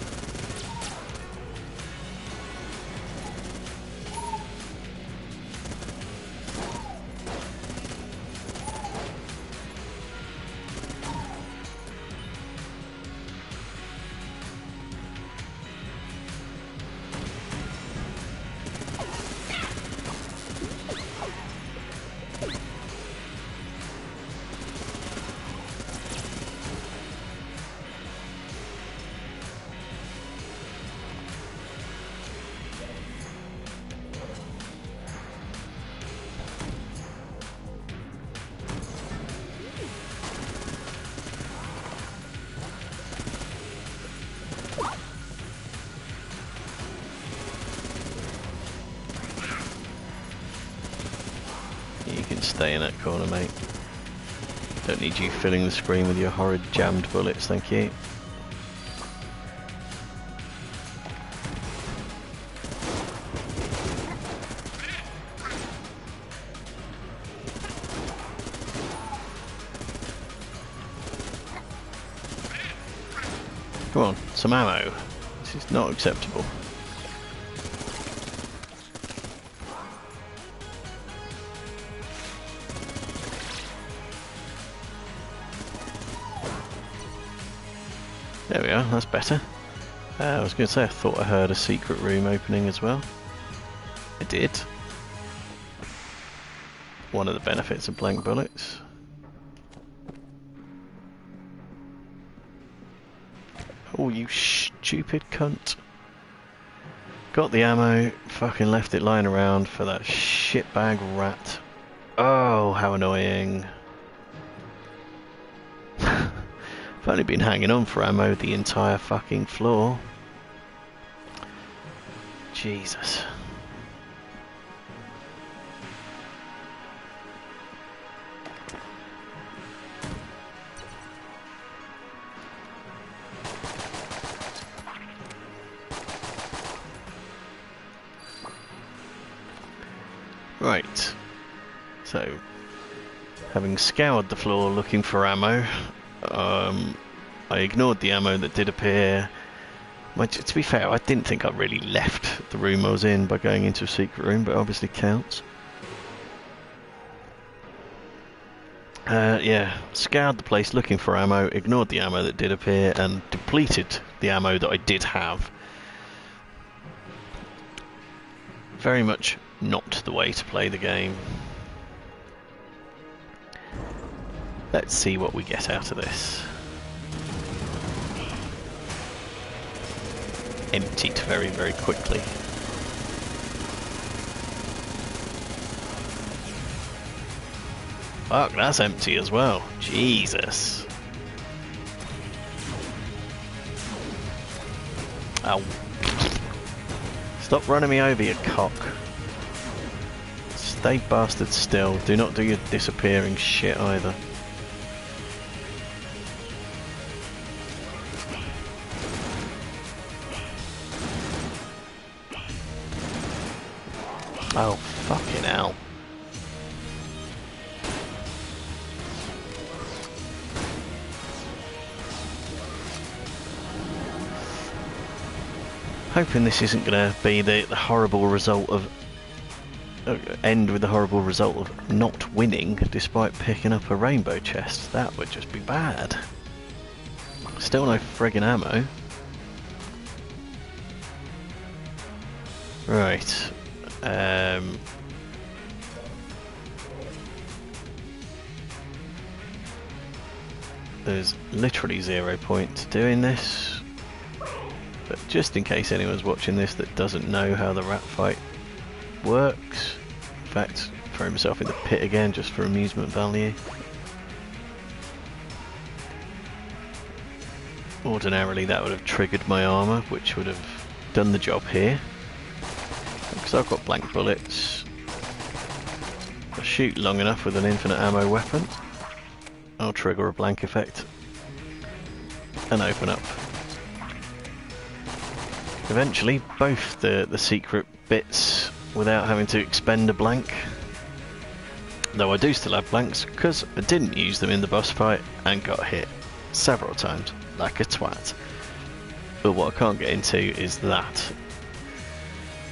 You can stay in that corner, mate. Don't need you filling the screen with your horrid jammed bullets, thank you. Come on, some ammo. This is not acceptable. There we are, that's better. I was going to say, I thought I heard a secret room opening as well. I did. One of the benefits of blank bullets. Oh, you stupid cunt. Got the ammo, fucking left it lying around for that shitbag rat. Oh, how annoying. I've only been hanging on for ammo the entire fucking floor. Jesus. Right. So, having scoured the floor looking for ammo, I ignored the ammo that did appear. To be fair, I didn't think I really left the room I was in by going into a secret room, but obviously counts. Yeah, scoured the place looking for ammo, ignored the ammo that did appear, and depleted the ammo that I did have. Very much not the way to play the game. Let's see what we get out of this. Emptied very, very quickly. Fuck, that's empty as well. Jesus. Ow. Stop running me over, you cock. Stay bastard still. Do not do your disappearing shit either. Oh, fucking hell. Hoping this isn't going to be the horrible result of... end with the horrible result of not winning despite picking up a rainbow chest. That would just be bad. Still no friggin' ammo. Right. There's literally 0 point to doing this, but just in case anyone's watching this that doesn't know how the rat fight works, in fact, throw myself in the pit again just for amusement value. Ordinarily that would have triggered my armour, which would have done the job here. Because I've got blank bullets, if I shoot long enough with an infinite ammo weapon, I'll trigger a blank effect and open up. Eventually both the secret bits without having to expend a blank. Though I do still have blanks because I didn't use them in the boss fight and got hit several times like a twat. But what I can't get into is that,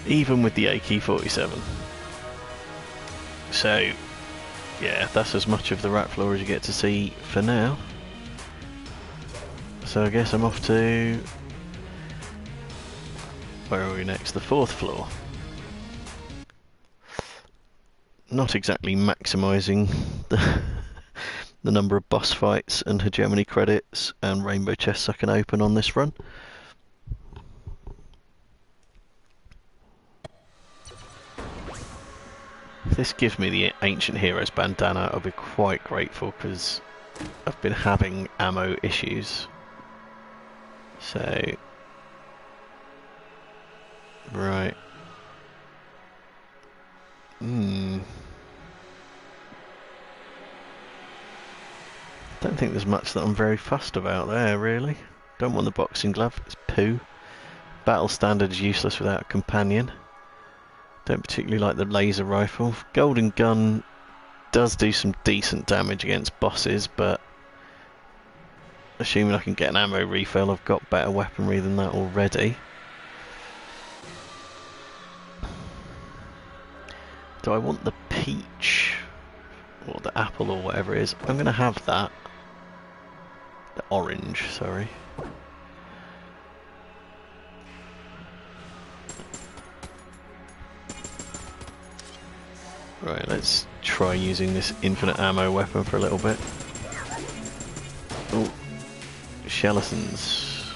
even with the AK-47. So yeah, that's as much of the rat floor as you get to see for now. So I guess I'm off to... where are we next? The 4th floor. Not exactly maximising the number of boss fights and hegemony credits and rainbow chests I can open on this run. If this gives me the Ancient Heroes bandana, I'll be quite grateful, because I've been having ammo issues. So... right. Don't think there's much that I'm very fussed about there, really. Don't want the boxing glove, it's poo. Battle standard is useless without a companion. Don't particularly like the laser rifle. Golden gun does do some decent damage against bosses, but assuming I can get an ammo refill, I've got better weaponry than that already. Do I want the peach? Or the apple, or whatever it is? I'm going to have that. The orange, sorry. Right, let's try using this infinite ammo weapon for a little bit. Oh, skeletons.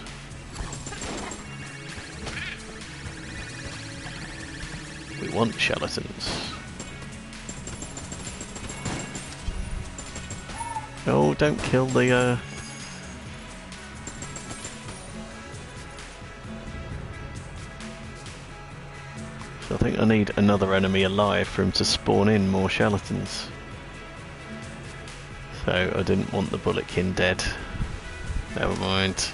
We want skeletons. Oh, don't kill the So I think I need another enemy alive for him to spawn in more skeletons. So I didn't want the bulletkin dead. Never mind.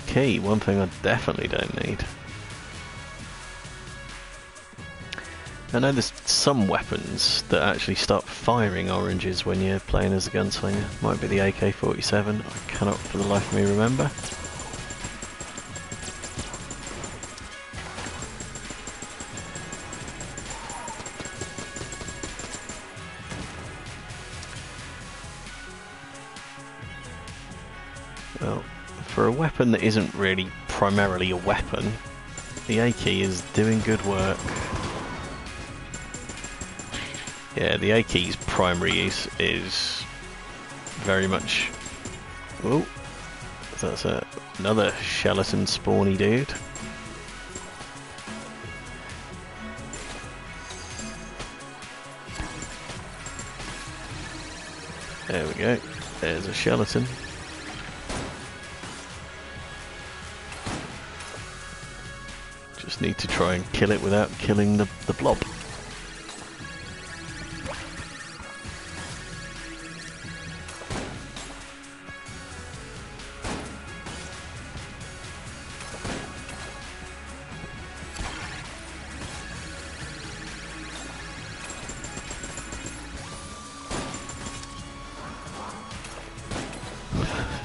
Key, one thing I definitely don't need. I know there's some weapons that actually start firing oranges when you're playing as a gunslinger. Might be the AK-47, I cannot for the life of me remember. Well, for a weapon that isn't really primarily a weapon, the AK is doing good work. Yeah, the AK's primary use is very much... oh, that's another skeleton spawny dude. There we go, there's a skeleton. Just need to try and kill it without killing the blob.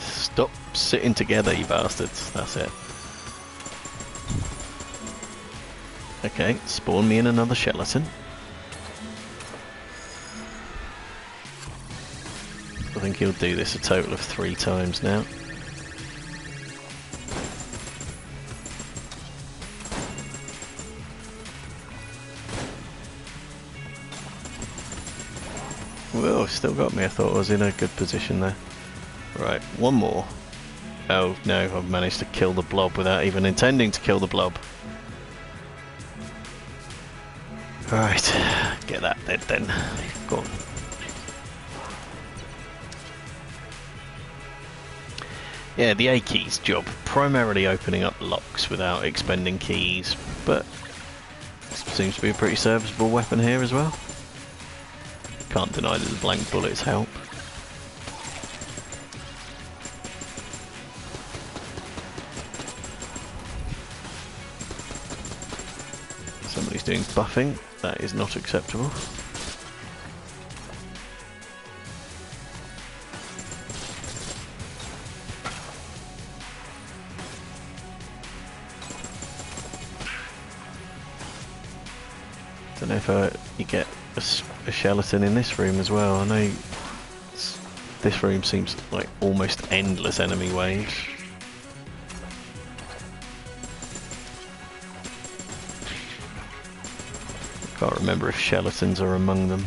Stop sitting together, you bastards. That's it. Okay, spawn me in another skeleton. I think he'll do this a total of 3 times now. Whoa, still got me. I thought I was in a good position there. Right, one more. Oh no, I've managed to kill the blob without even intending to kill the blob. Right, get that dead then. Go on. Yeah, the A key's job, primarily opening up locks without expending keys, but seems to be a pretty serviceable weapon here as well. Can't deny that the blank bullets help. Somebody's doing buffing, that is not acceptable. Don't know if you get a skeleton in this room as well. I know this room seems like almost endless enemy waves. Can't remember if skeletons are among them.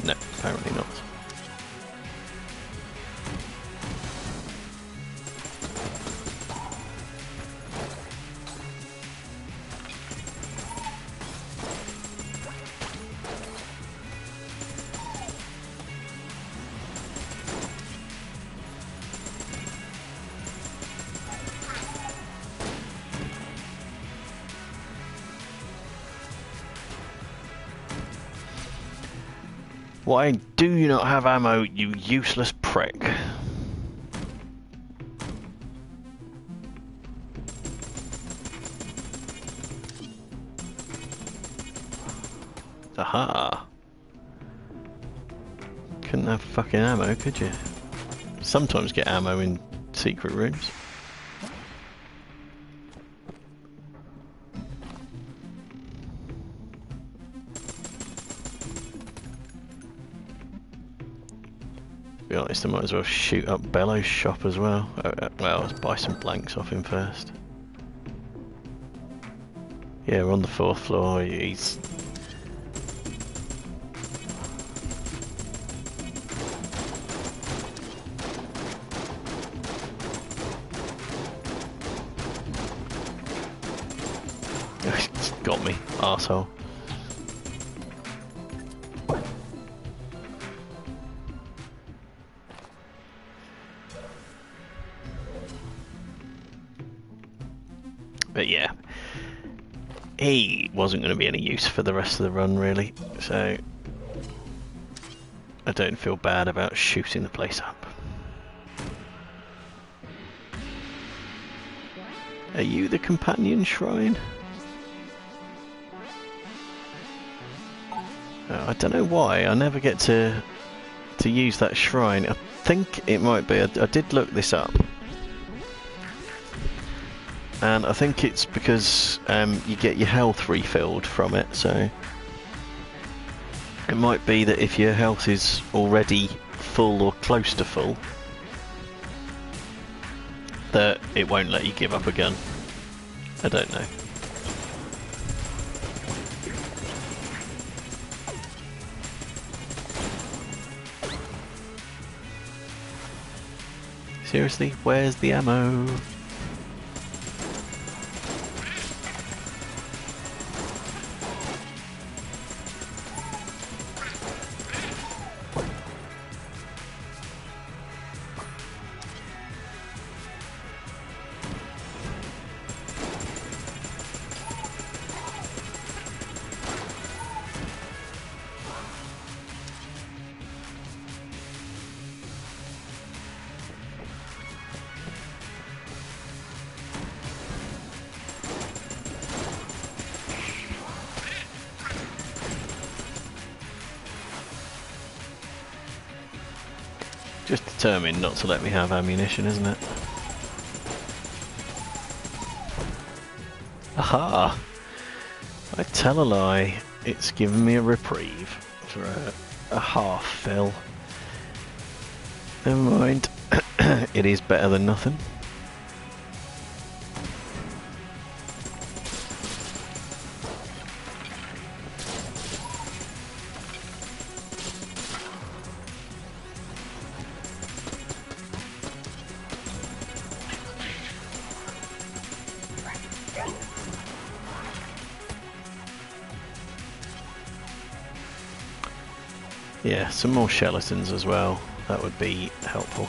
No, apparently not. Why do you not have ammo, you useless prick? Aha! Couldn't have fucking ammo, could you? Sometimes get ammo in secret rooms. To be honest, I might as well shoot up Bellow's shop as well. Well, let's buy some blanks off him first. Yeah, we're on the 4th floor. He's... got me, arsehole. But yeah, he wasn't going to be any use for the rest of the run really, so I don't feel bad about shooting the place up. Are you the companion shrine? I don't know why, I never get to use that shrine. I think it might be, I did look this up. And I think it's because you get your health refilled from it, so it might be that if your health is already full or close to full, that it won't let you give up a gun. I don't know. Seriously, where's the ammo? Just determined not to let me have ammunition, isn't it? Aha! I tell a lie, it's given me a reprieve for a half fill. Never mind, it is better than nothing. Yeah, some more skeletons as well. That would be helpful.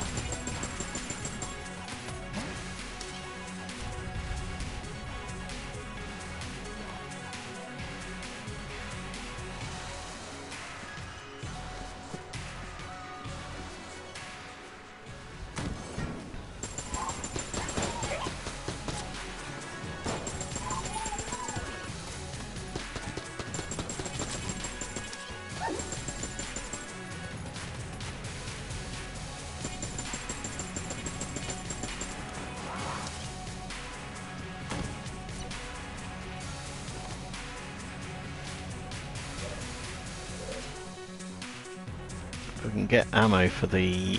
If we can get ammo for the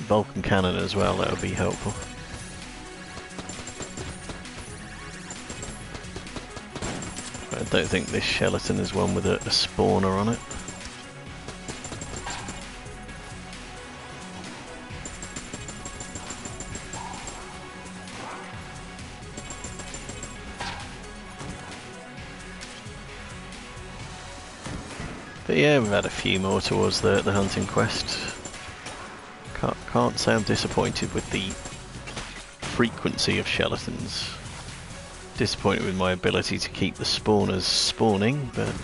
Vulcan cannon as well, that would be helpful. I don't think this skeleton is one with a spawner on it. But yeah, we've had a few more towards the hunting quest. Can't say I'm disappointed with the frequency of skeletons. Disappointed with my ability to keep the spawners spawning, but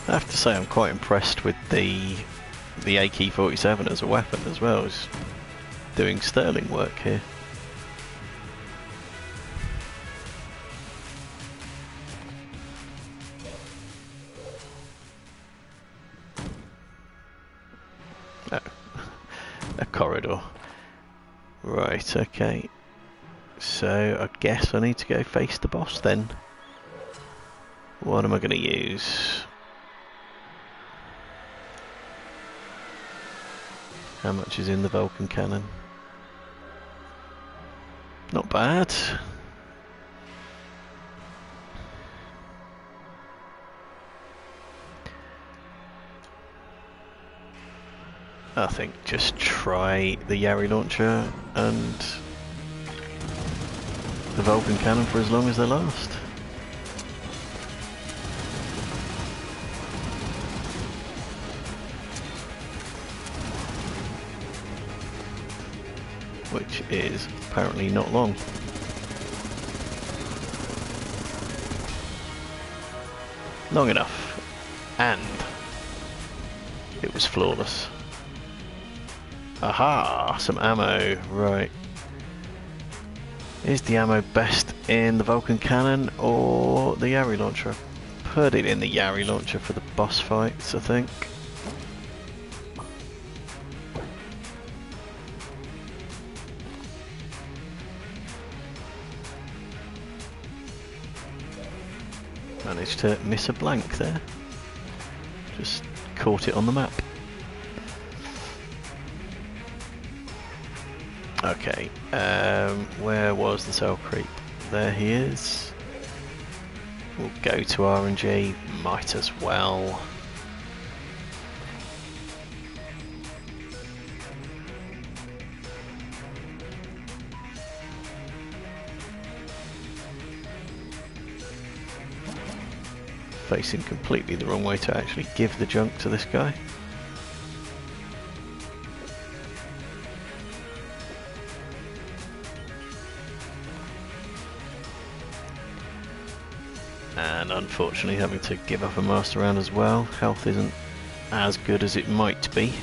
I have to say I'm quite impressed with the AK-47 as a weapon as well. It's doing sterling work here. Oh, a corridor. Right, okay. So I guess I need to go face the boss then. What am I going to use? How much is in the Vulcan cannon? Not bad. I think just try the Yari launcher and the Vulcan cannon for as long as they last. Which is apparently not long. Long enough. And it was flawless. Aha! Some ammo. Right. Is the ammo best in the Vulcan cannon or the Yari launcher? Put it in the Yari launcher for the boss fights, I think. Managed to miss a blank there. Just caught it on the map. Okay, where was the cell creep? There he is. We'll go to RNG, might as well. Facing completely the wrong way to actually give the junk to this guy. And unfortunately having to give up a master round as well. Health isn't as good as it might be.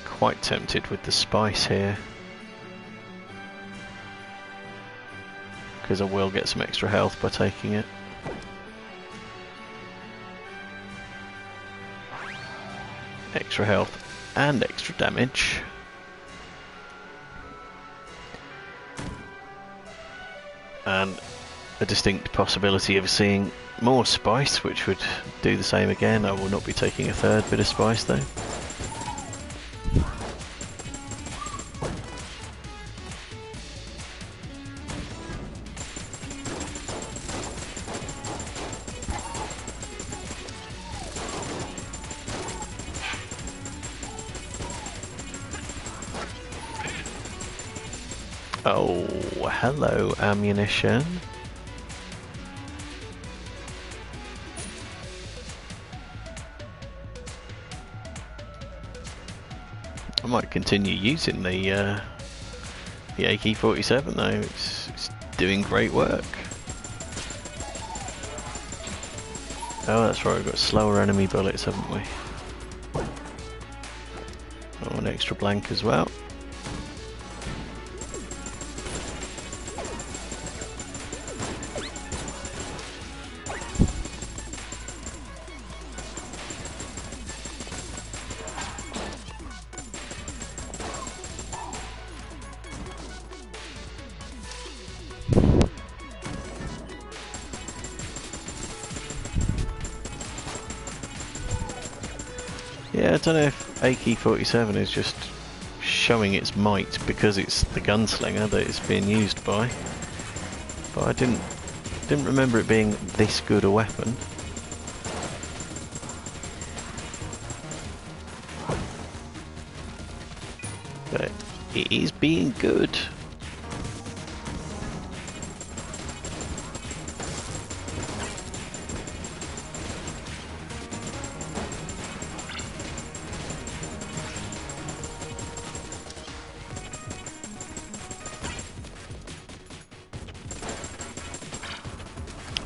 Quite tempted with the spice here. because I will get some extra health by taking it. Extra health and extra damage. And a distinct possibility of seeing more spice, which would do the same again. I will not be taking a third bit of spice though. Oh, hello, ammunition. I might continue using the AK-47 though. It's doing great work. Oh, that's right. We've got slower enemy bullets, haven't we? Oh, an extra blank as well. Yeah, I don't know if AK-47 is just showing its might because it's the gunslinger that it's being used by, but I didn't remember it being this good a weapon. But it is being good.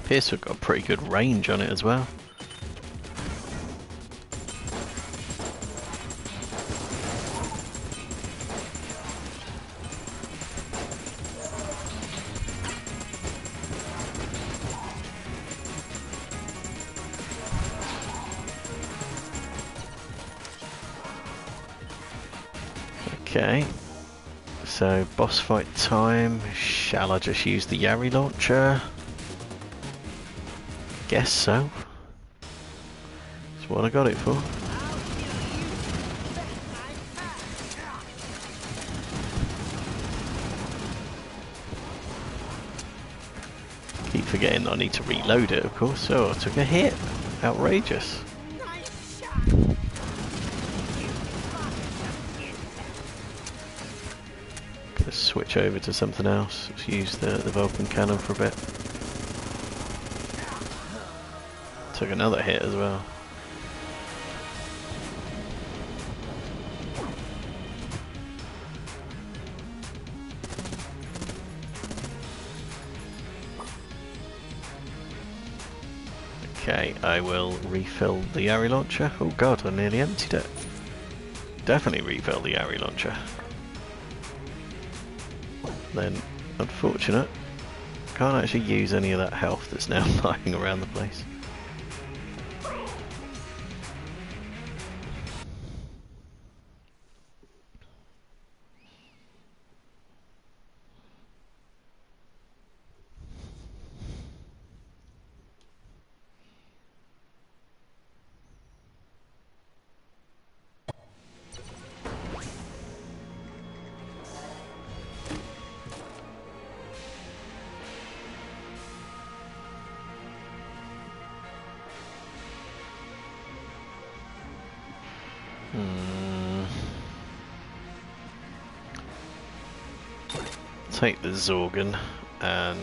Appears to have got pretty good range on it as well. Okay, so boss fight time. Shall I just use the Yari launcher? Guess so. That's what I got it for. Keep forgetting that I need to reload it, of course. Oh, I took a hit. Outrageous. Let's switch over to something else. Let's use the Vulcan cannon for a bit. Took another hit as well. Okay, I will refill the Yari launcher. Oh god, I nearly emptied it. Definitely refill the Yari launcher. Then, unfortunate, can't actually use any of that health that's now lying around the place. Take the Zorgon and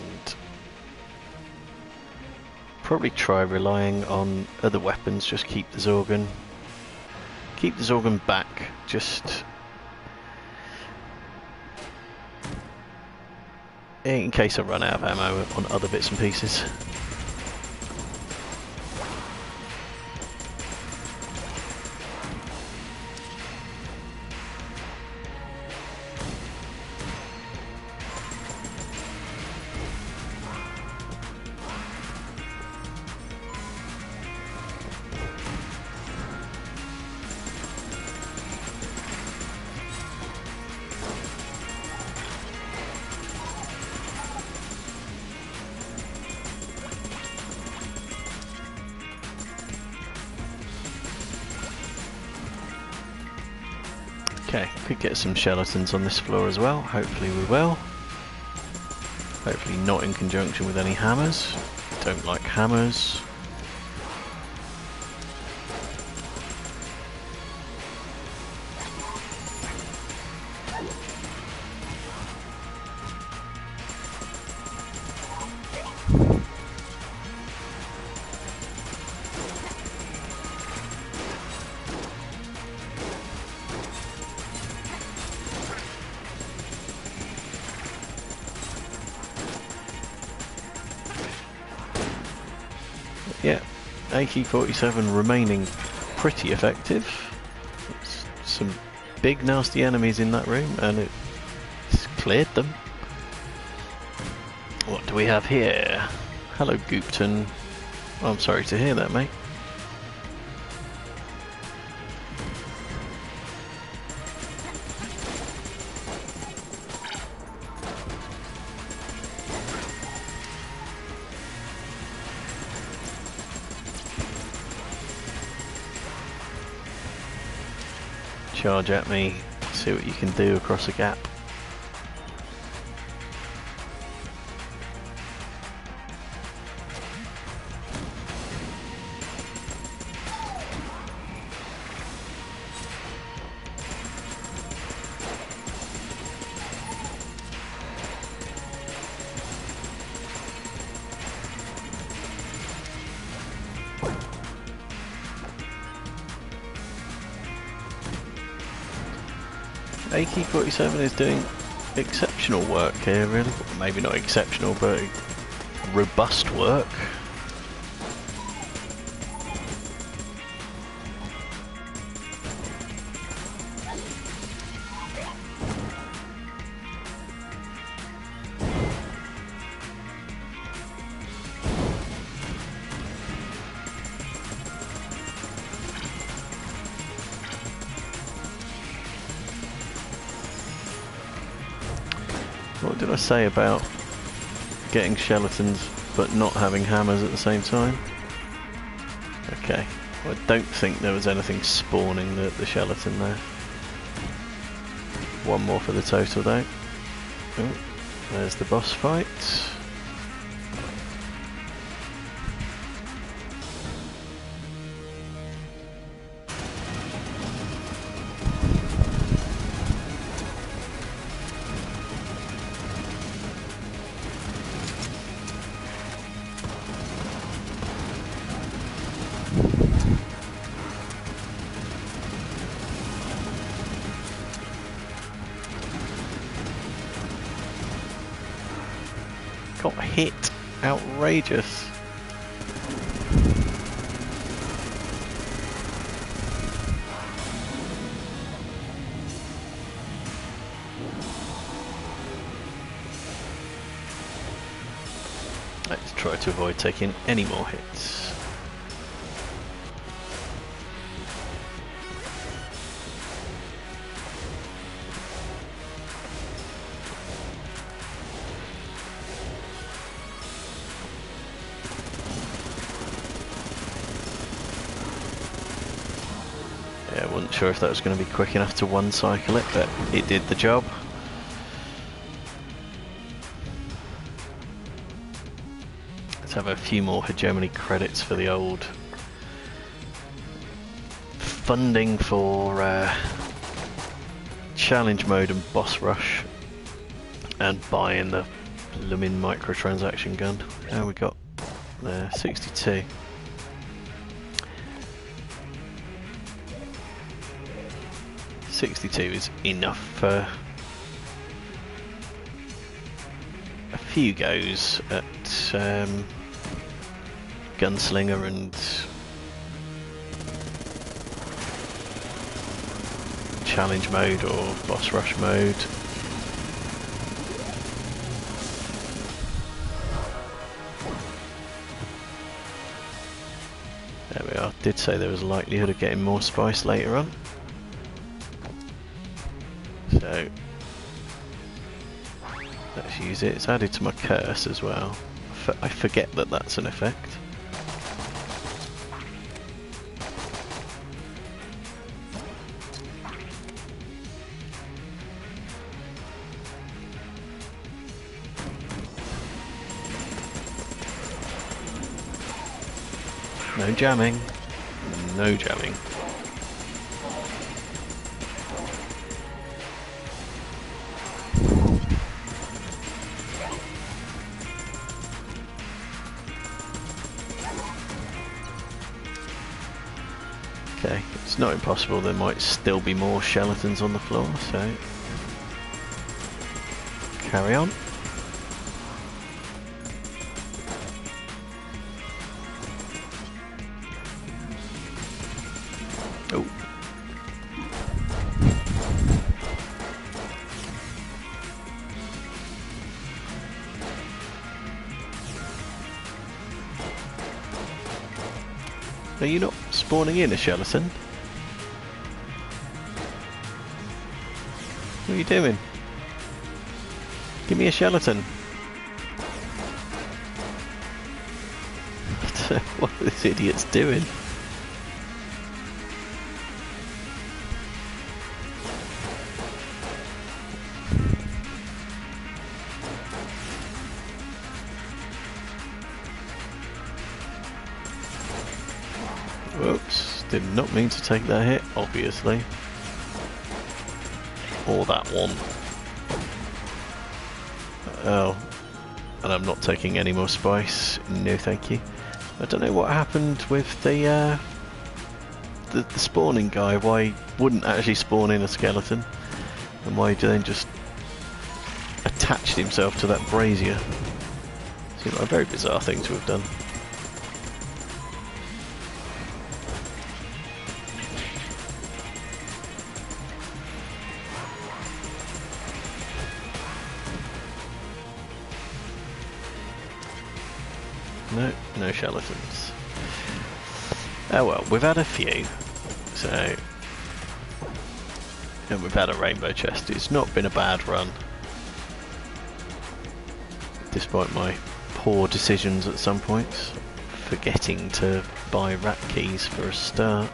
probably try relying on other weapons. Just keep the Zorgon. Keep the Zorgon back, just in case I run out of ammo on other bits and pieces. Okay, could get some skeletons on this floor as well. Hopefully we will. Hopefully not in conjunction with any hammers. Don't like hammers. Yeah, AK-47 remaining pretty effective. It's some big nasty enemies in that room and it's cleared them. What do we have here? Hello Goopton. Oh, I'm sorry to hear that, mate. Charge at me, see what you can do across a gap. AK-47 is doing exceptional work here, really. Maybe not exceptional, but robust work. What did I say about getting skeletons but not having hammers at the same time? Okay, well, I don't think there was anything spawning the skeleton there. One more for the total though. Oh, there's the boss fight. Got hit. Outrageous. Let's try to avoid taking any more hits. Yeah, I wasn't sure if that was going to be quick enough to one cycle it, but it did the job. Let's have a few more hegemony credits for the old funding for challenge mode and boss rush, and buying the blooming microtransaction gun. How we got there? 62. .62 is enough for a few goes at Gunslinger and challenge mode or boss rush mode. There we are. Did say there was a likelihood of getting more spice later on. So let's use it. It's added to my curse as well. I forget that that's an effect. No jamming. No jamming. Okay, it's not impossible. There might still be more skeletons on the floor, so carry on. Oh. Are you not spawning in a skeleton? What are you doing? Give me a skeleton. What are these idiots doing? Whoops, did not mean to take that hit, obviously. Or that one. Oh, and I'm not taking any more spice. No, thank you. I don't know what happened with the spawning guy. Why he wouldn't actually spawn in a skeleton, and why he then just attached himself to that brazier. Seems like a very bizarre thing to have done. No, no skeletons. Oh well, we've had a few, so, and we've had a rainbow chest. It's not been a bad run, despite my poor decisions at some points, forgetting to buy rat keys for a start.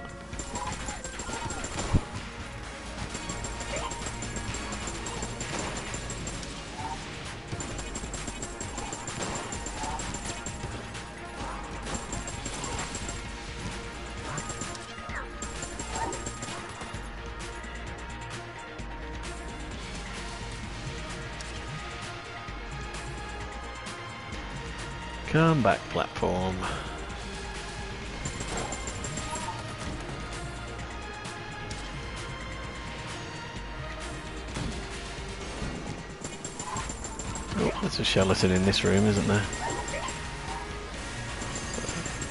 Come back, platform. Oh, there's a skeleton in this room, isn't there? I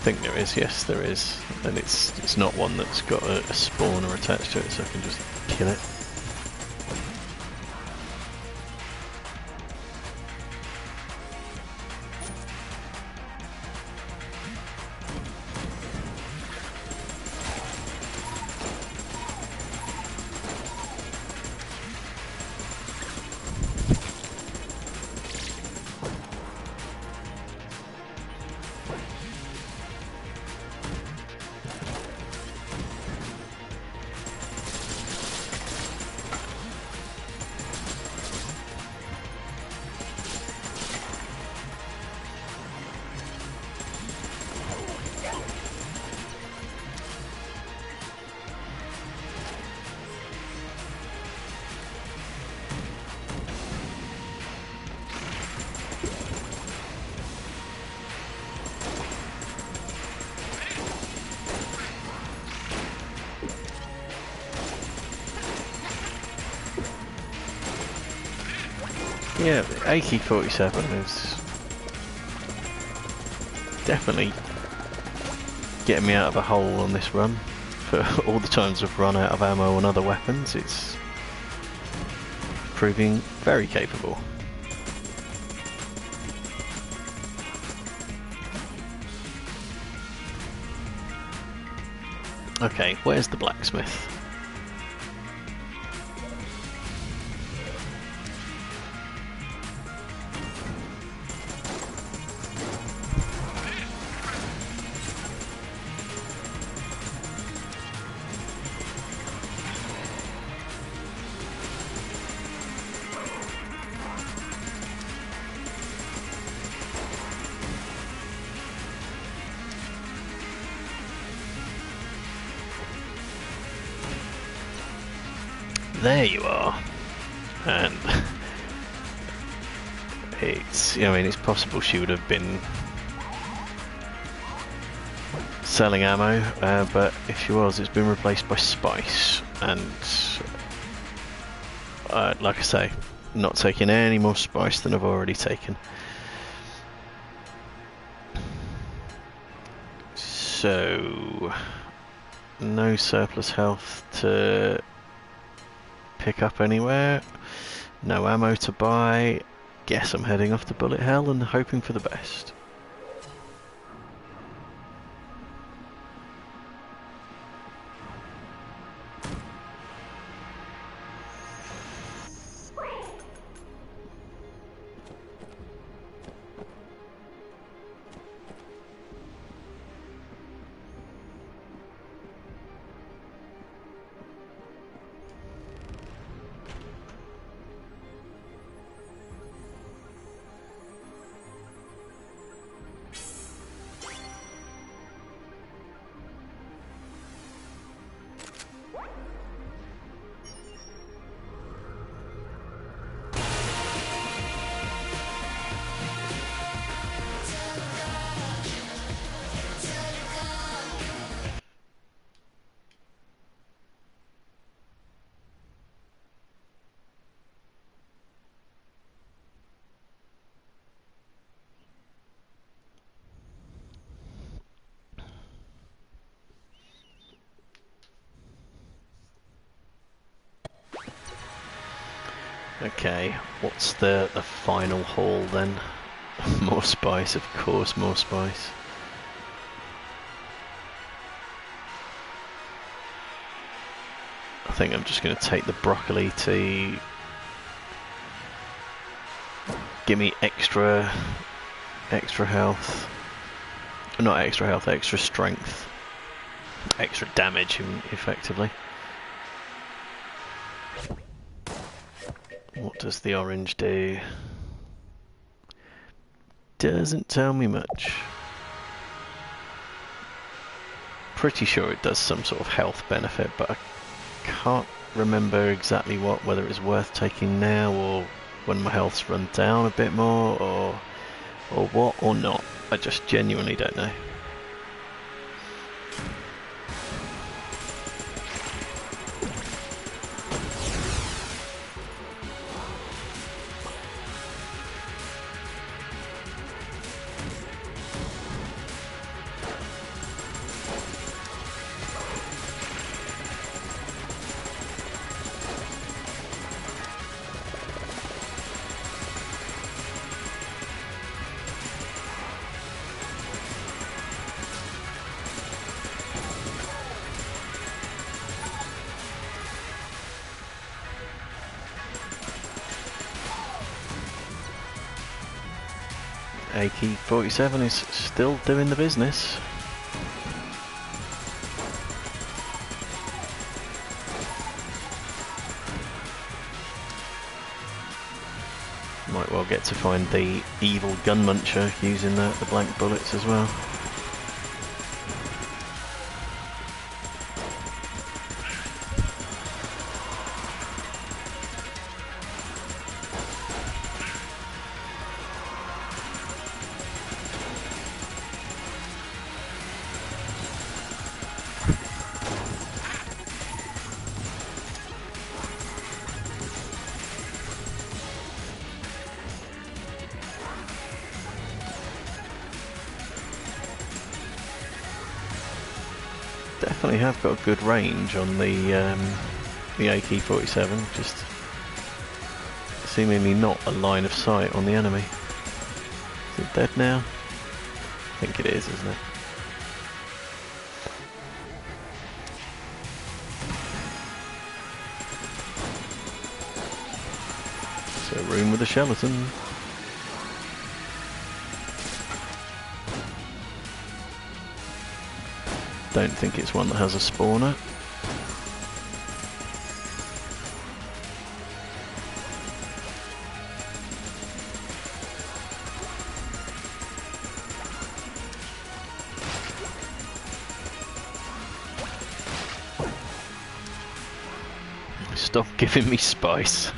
think there is, yes there is. And it's not one that's got a spawner attached to it, so I can just kill it. Yeah, AK-47 is definitely getting me out of a hole on this run. For all the times I've run out of ammo on other weapons, it's proving very capable. Okay, where's the blacksmith? There you are. And it's, I mean, it's possible she would have been selling ammo, but if she was, it's been replaced by spice. And like I say, not taking any more spice than I've already taken. So, no surplus health to pick up anywhere, no ammo to buy. Guess I'm heading off to bullet hell and hoping for the best. Okay, what's the final haul then? More spice, of course, more spice. I think I'm just going to take the broccoli to give me extra health. Not extra health, extra strength. Extra damage, effectively. What does the orange do? Doesn't tell me much. Pretty sure it does some sort of health benefit, but I can't remember exactly what, whether it's worth taking now or when my health's run down a bit more, or what, or not. I just genuinely don't know. AK-47 is still doing the business. Might well get to find the evil gun muncher using the blank bullets as well. Definitely have got a good range on the AK-47, just seemingly not a line of sight on the enemy. Is it dead now? I think it is, isn't it? So, room with a skeleton. Don't think it's one that has a spawner. Stop giving me spice.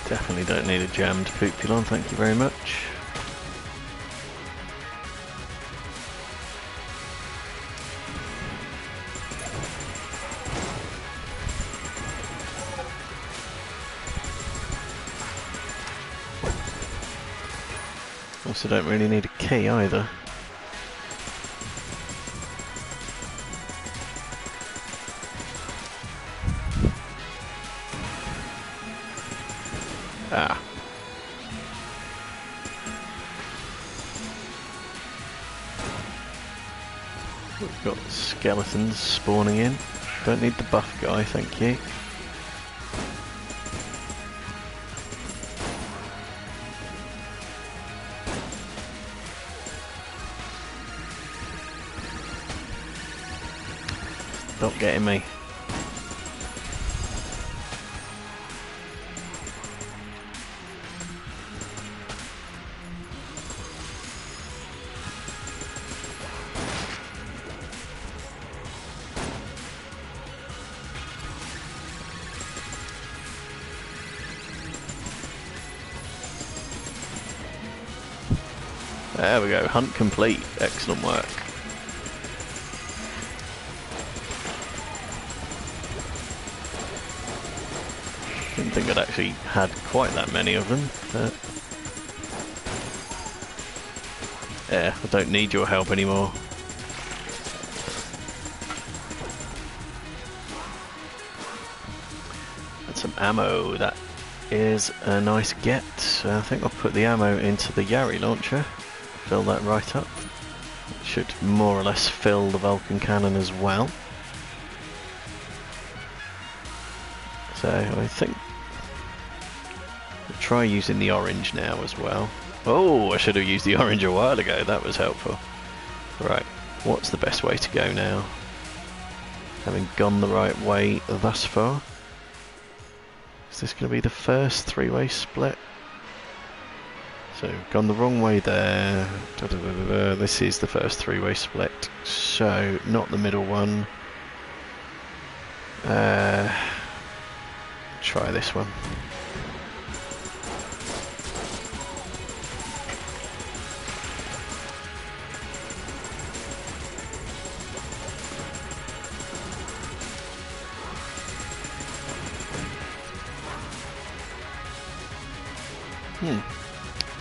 Definitely don't need a jammed Pupilon, thank you very much. Also don't really need a key either. Ah. We've got skeletons spawning in. Don't need the buff guy, thank you. Stop getting me. There we go, hunt complete. Excellent work. Didn't think I'd actually had quite that many of them, but yeah, I don't need your help anymore. And some ammo, that is a nice get. I think I'll put the ammo into the Yari launcher. Fill that right up. It should more or less fill the Vulcan cannon as well. So I think we'll try using the orange now as well. Oh, I should have used the orange a while ago, that was helpful. Right, what's the best way to go now? Having gone the right way thus far. Is this going to be the first three-way split? So, gone the wrong way there. This is the first three-way split. So, not the middle one. Try this one.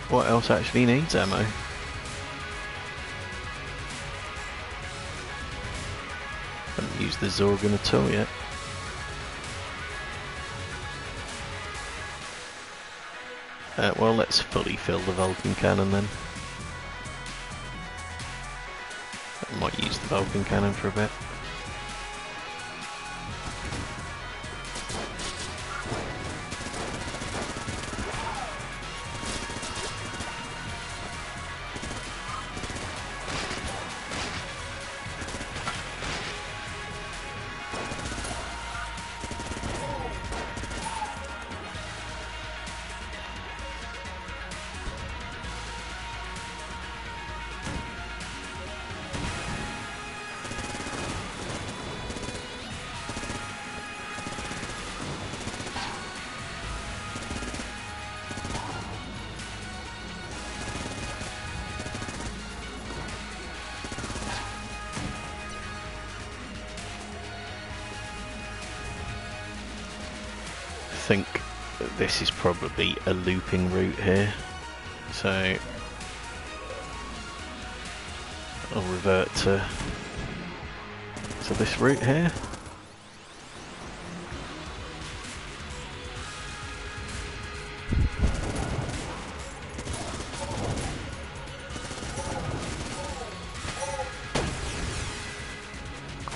What else actually needs ammo? Haven't used the Zorgon at all yet. Well, let's fully fill the Vulcan cannon then. I might use the Vulcan cannon for a bit. I think this is probably a looping route here, so I'll revert to this route here.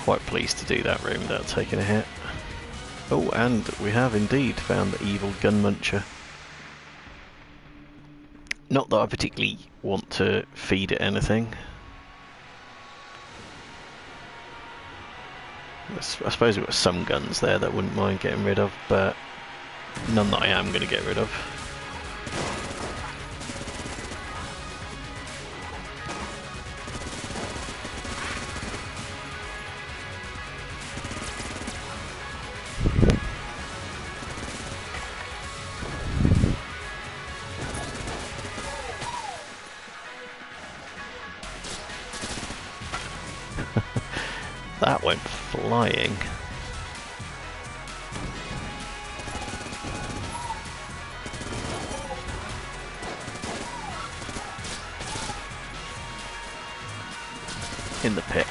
quite pleased to do that room without taking a hit. Oh, and we have indeed found the evil gun muncher. Not that I particularly want to feed it anything. I suppose we've got some guns there that I wouldn't mind getting rid of, but none that I am going to get rid of. That went flying. In the pit.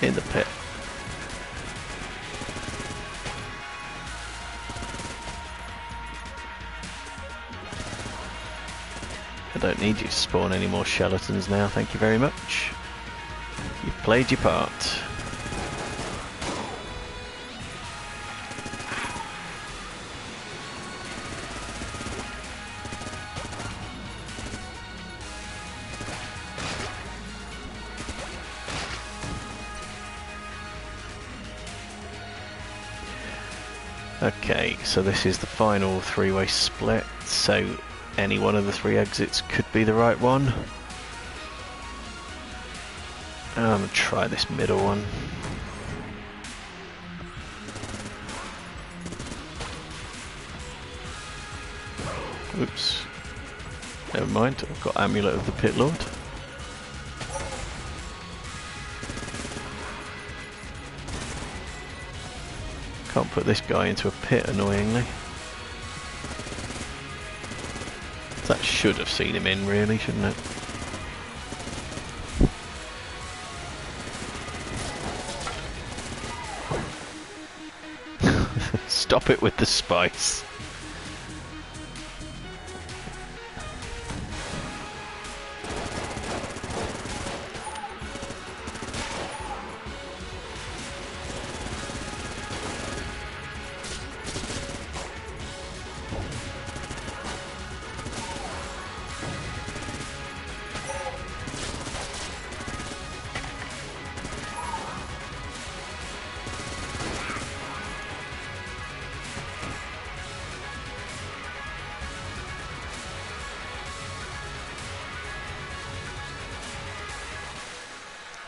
In the pit. I don't need you to spawn any more skeletons now, thank you very much. You've played your part. Okay, so this is the final three-way split, so any one of the three exits could be the right one. I'm going to try this middle one. Oops. Never mind, I've got Amulet of the Pit Lord. Can't put this guy into a pit, annoyingly. That should have seen him in, really, shouldn't it? Stop it with the spice.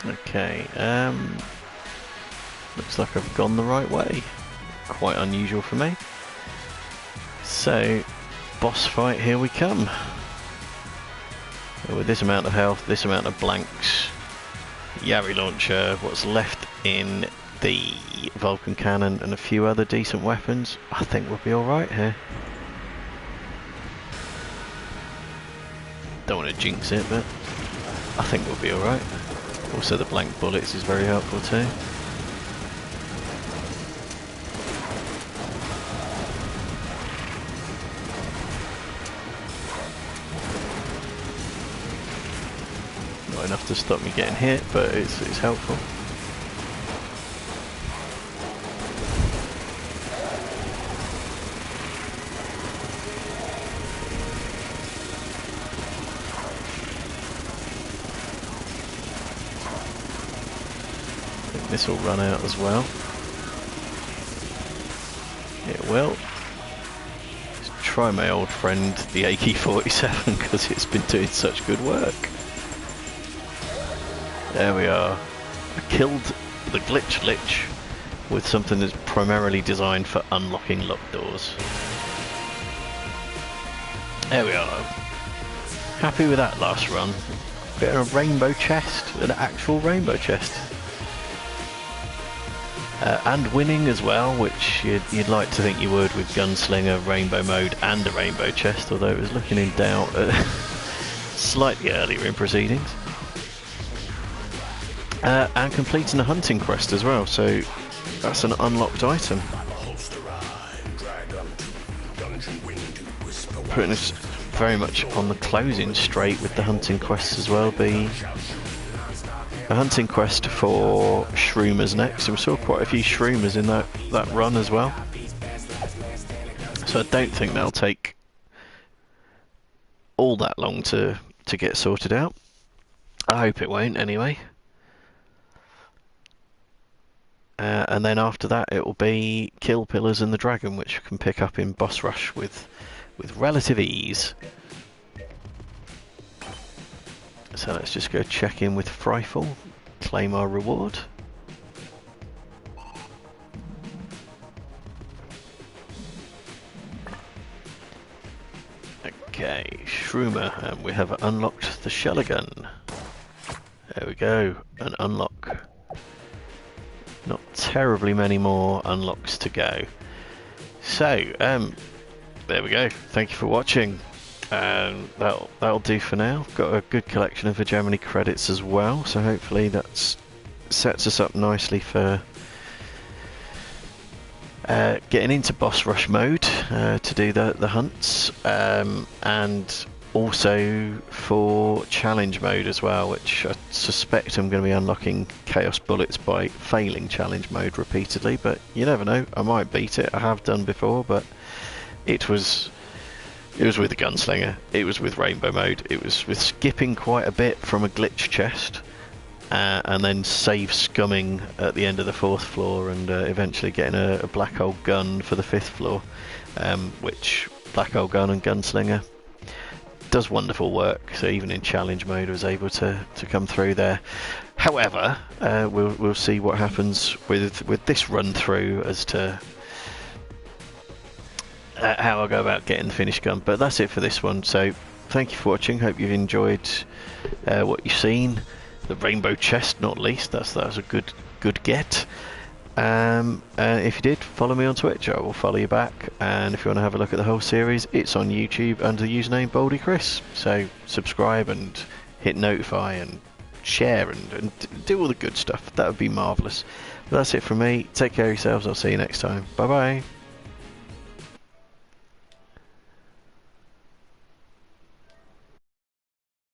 Okay, looks like I've gone the right way. Quite unusual for me. So, boss fight, here we come. With this amount of health, this amount of blanks, Yari launcher, what's left in the Vulcan cannon, and a few other decent weapons, I think we'll be alright here. Don't want to jinx it, but I think we'll be alright. Also the blank bullets is very helpful too. Not enough to stop me getting hit, but it's helpful. This will run out as well. It will. Let's try my old friend, the AK-47, because it's been doing such good work. There we are. I killed the glitch lich with something that's primarily designed for unlocking locked doors. There we are. Happy with that last run. Bit of a rainbow chest, an actual rainbow chest. And winning as well, which you'd like to think you would with Gunslinger, Rainbow Mode and a Rainbow Chest, although it was looking in doubt slightly earlier in proceedings. And completing a hunting quest as well, so that's an unlocked item. Putting us very much on the closing straight with the hunting quests as well, be a hunting quest for shroomers next, and we saw quite a few shroomers in that run as well. So I don't think they'll take all that long to get sorted out. I hope it won't anyway. And then after that it will be kill pillars and the dragon, which you can pick up in boss rush with relative ease. So let's just go check in with Frightful, claim our reward. Okay, Shroomer, and we have unlocked the Sheller Gun. There we go, an unlock. Not terribly many more unlocks to go. So, there we go. Thank you for watching. That'll do for now. Got a good collection of Hegemony credits as well, so hopefully that sets us up nicely for getting into boss rush mode to do the hunts, and also for challenge mode as well, which I suspect I'm going to be unlocking chaos bullets by failing challenge mode repeatedly, but you never know, I might beat it. I have done before, but it was with the gunslinger, it was with rainbow mode, it was with skipping quite a bit from a glitch chest, and then save scumming at the end of the 4th floor, and eventually getting a black hole gun for the 5th floor, which black hole gun and gunslinger does wonderful work. So even in challenge mode I was able to come through there. However, we'll see what happens with this run through as to how I go about getting the finished gun. But that's it for this one, so thank you for watching. Hope you've enjoyed what you've seen. The rainbow chest not least, that was a good get. If you did, follow me on Twitch, I will follow you back, and if you want to have a look at the whole series, it's on YouTube under the username Baldy Chris. So subscribe and hit notify and share and do all the good stuff. That would be marvellous. But that's it from me. Take care of yourselves. I'll see you next time. Bye bye.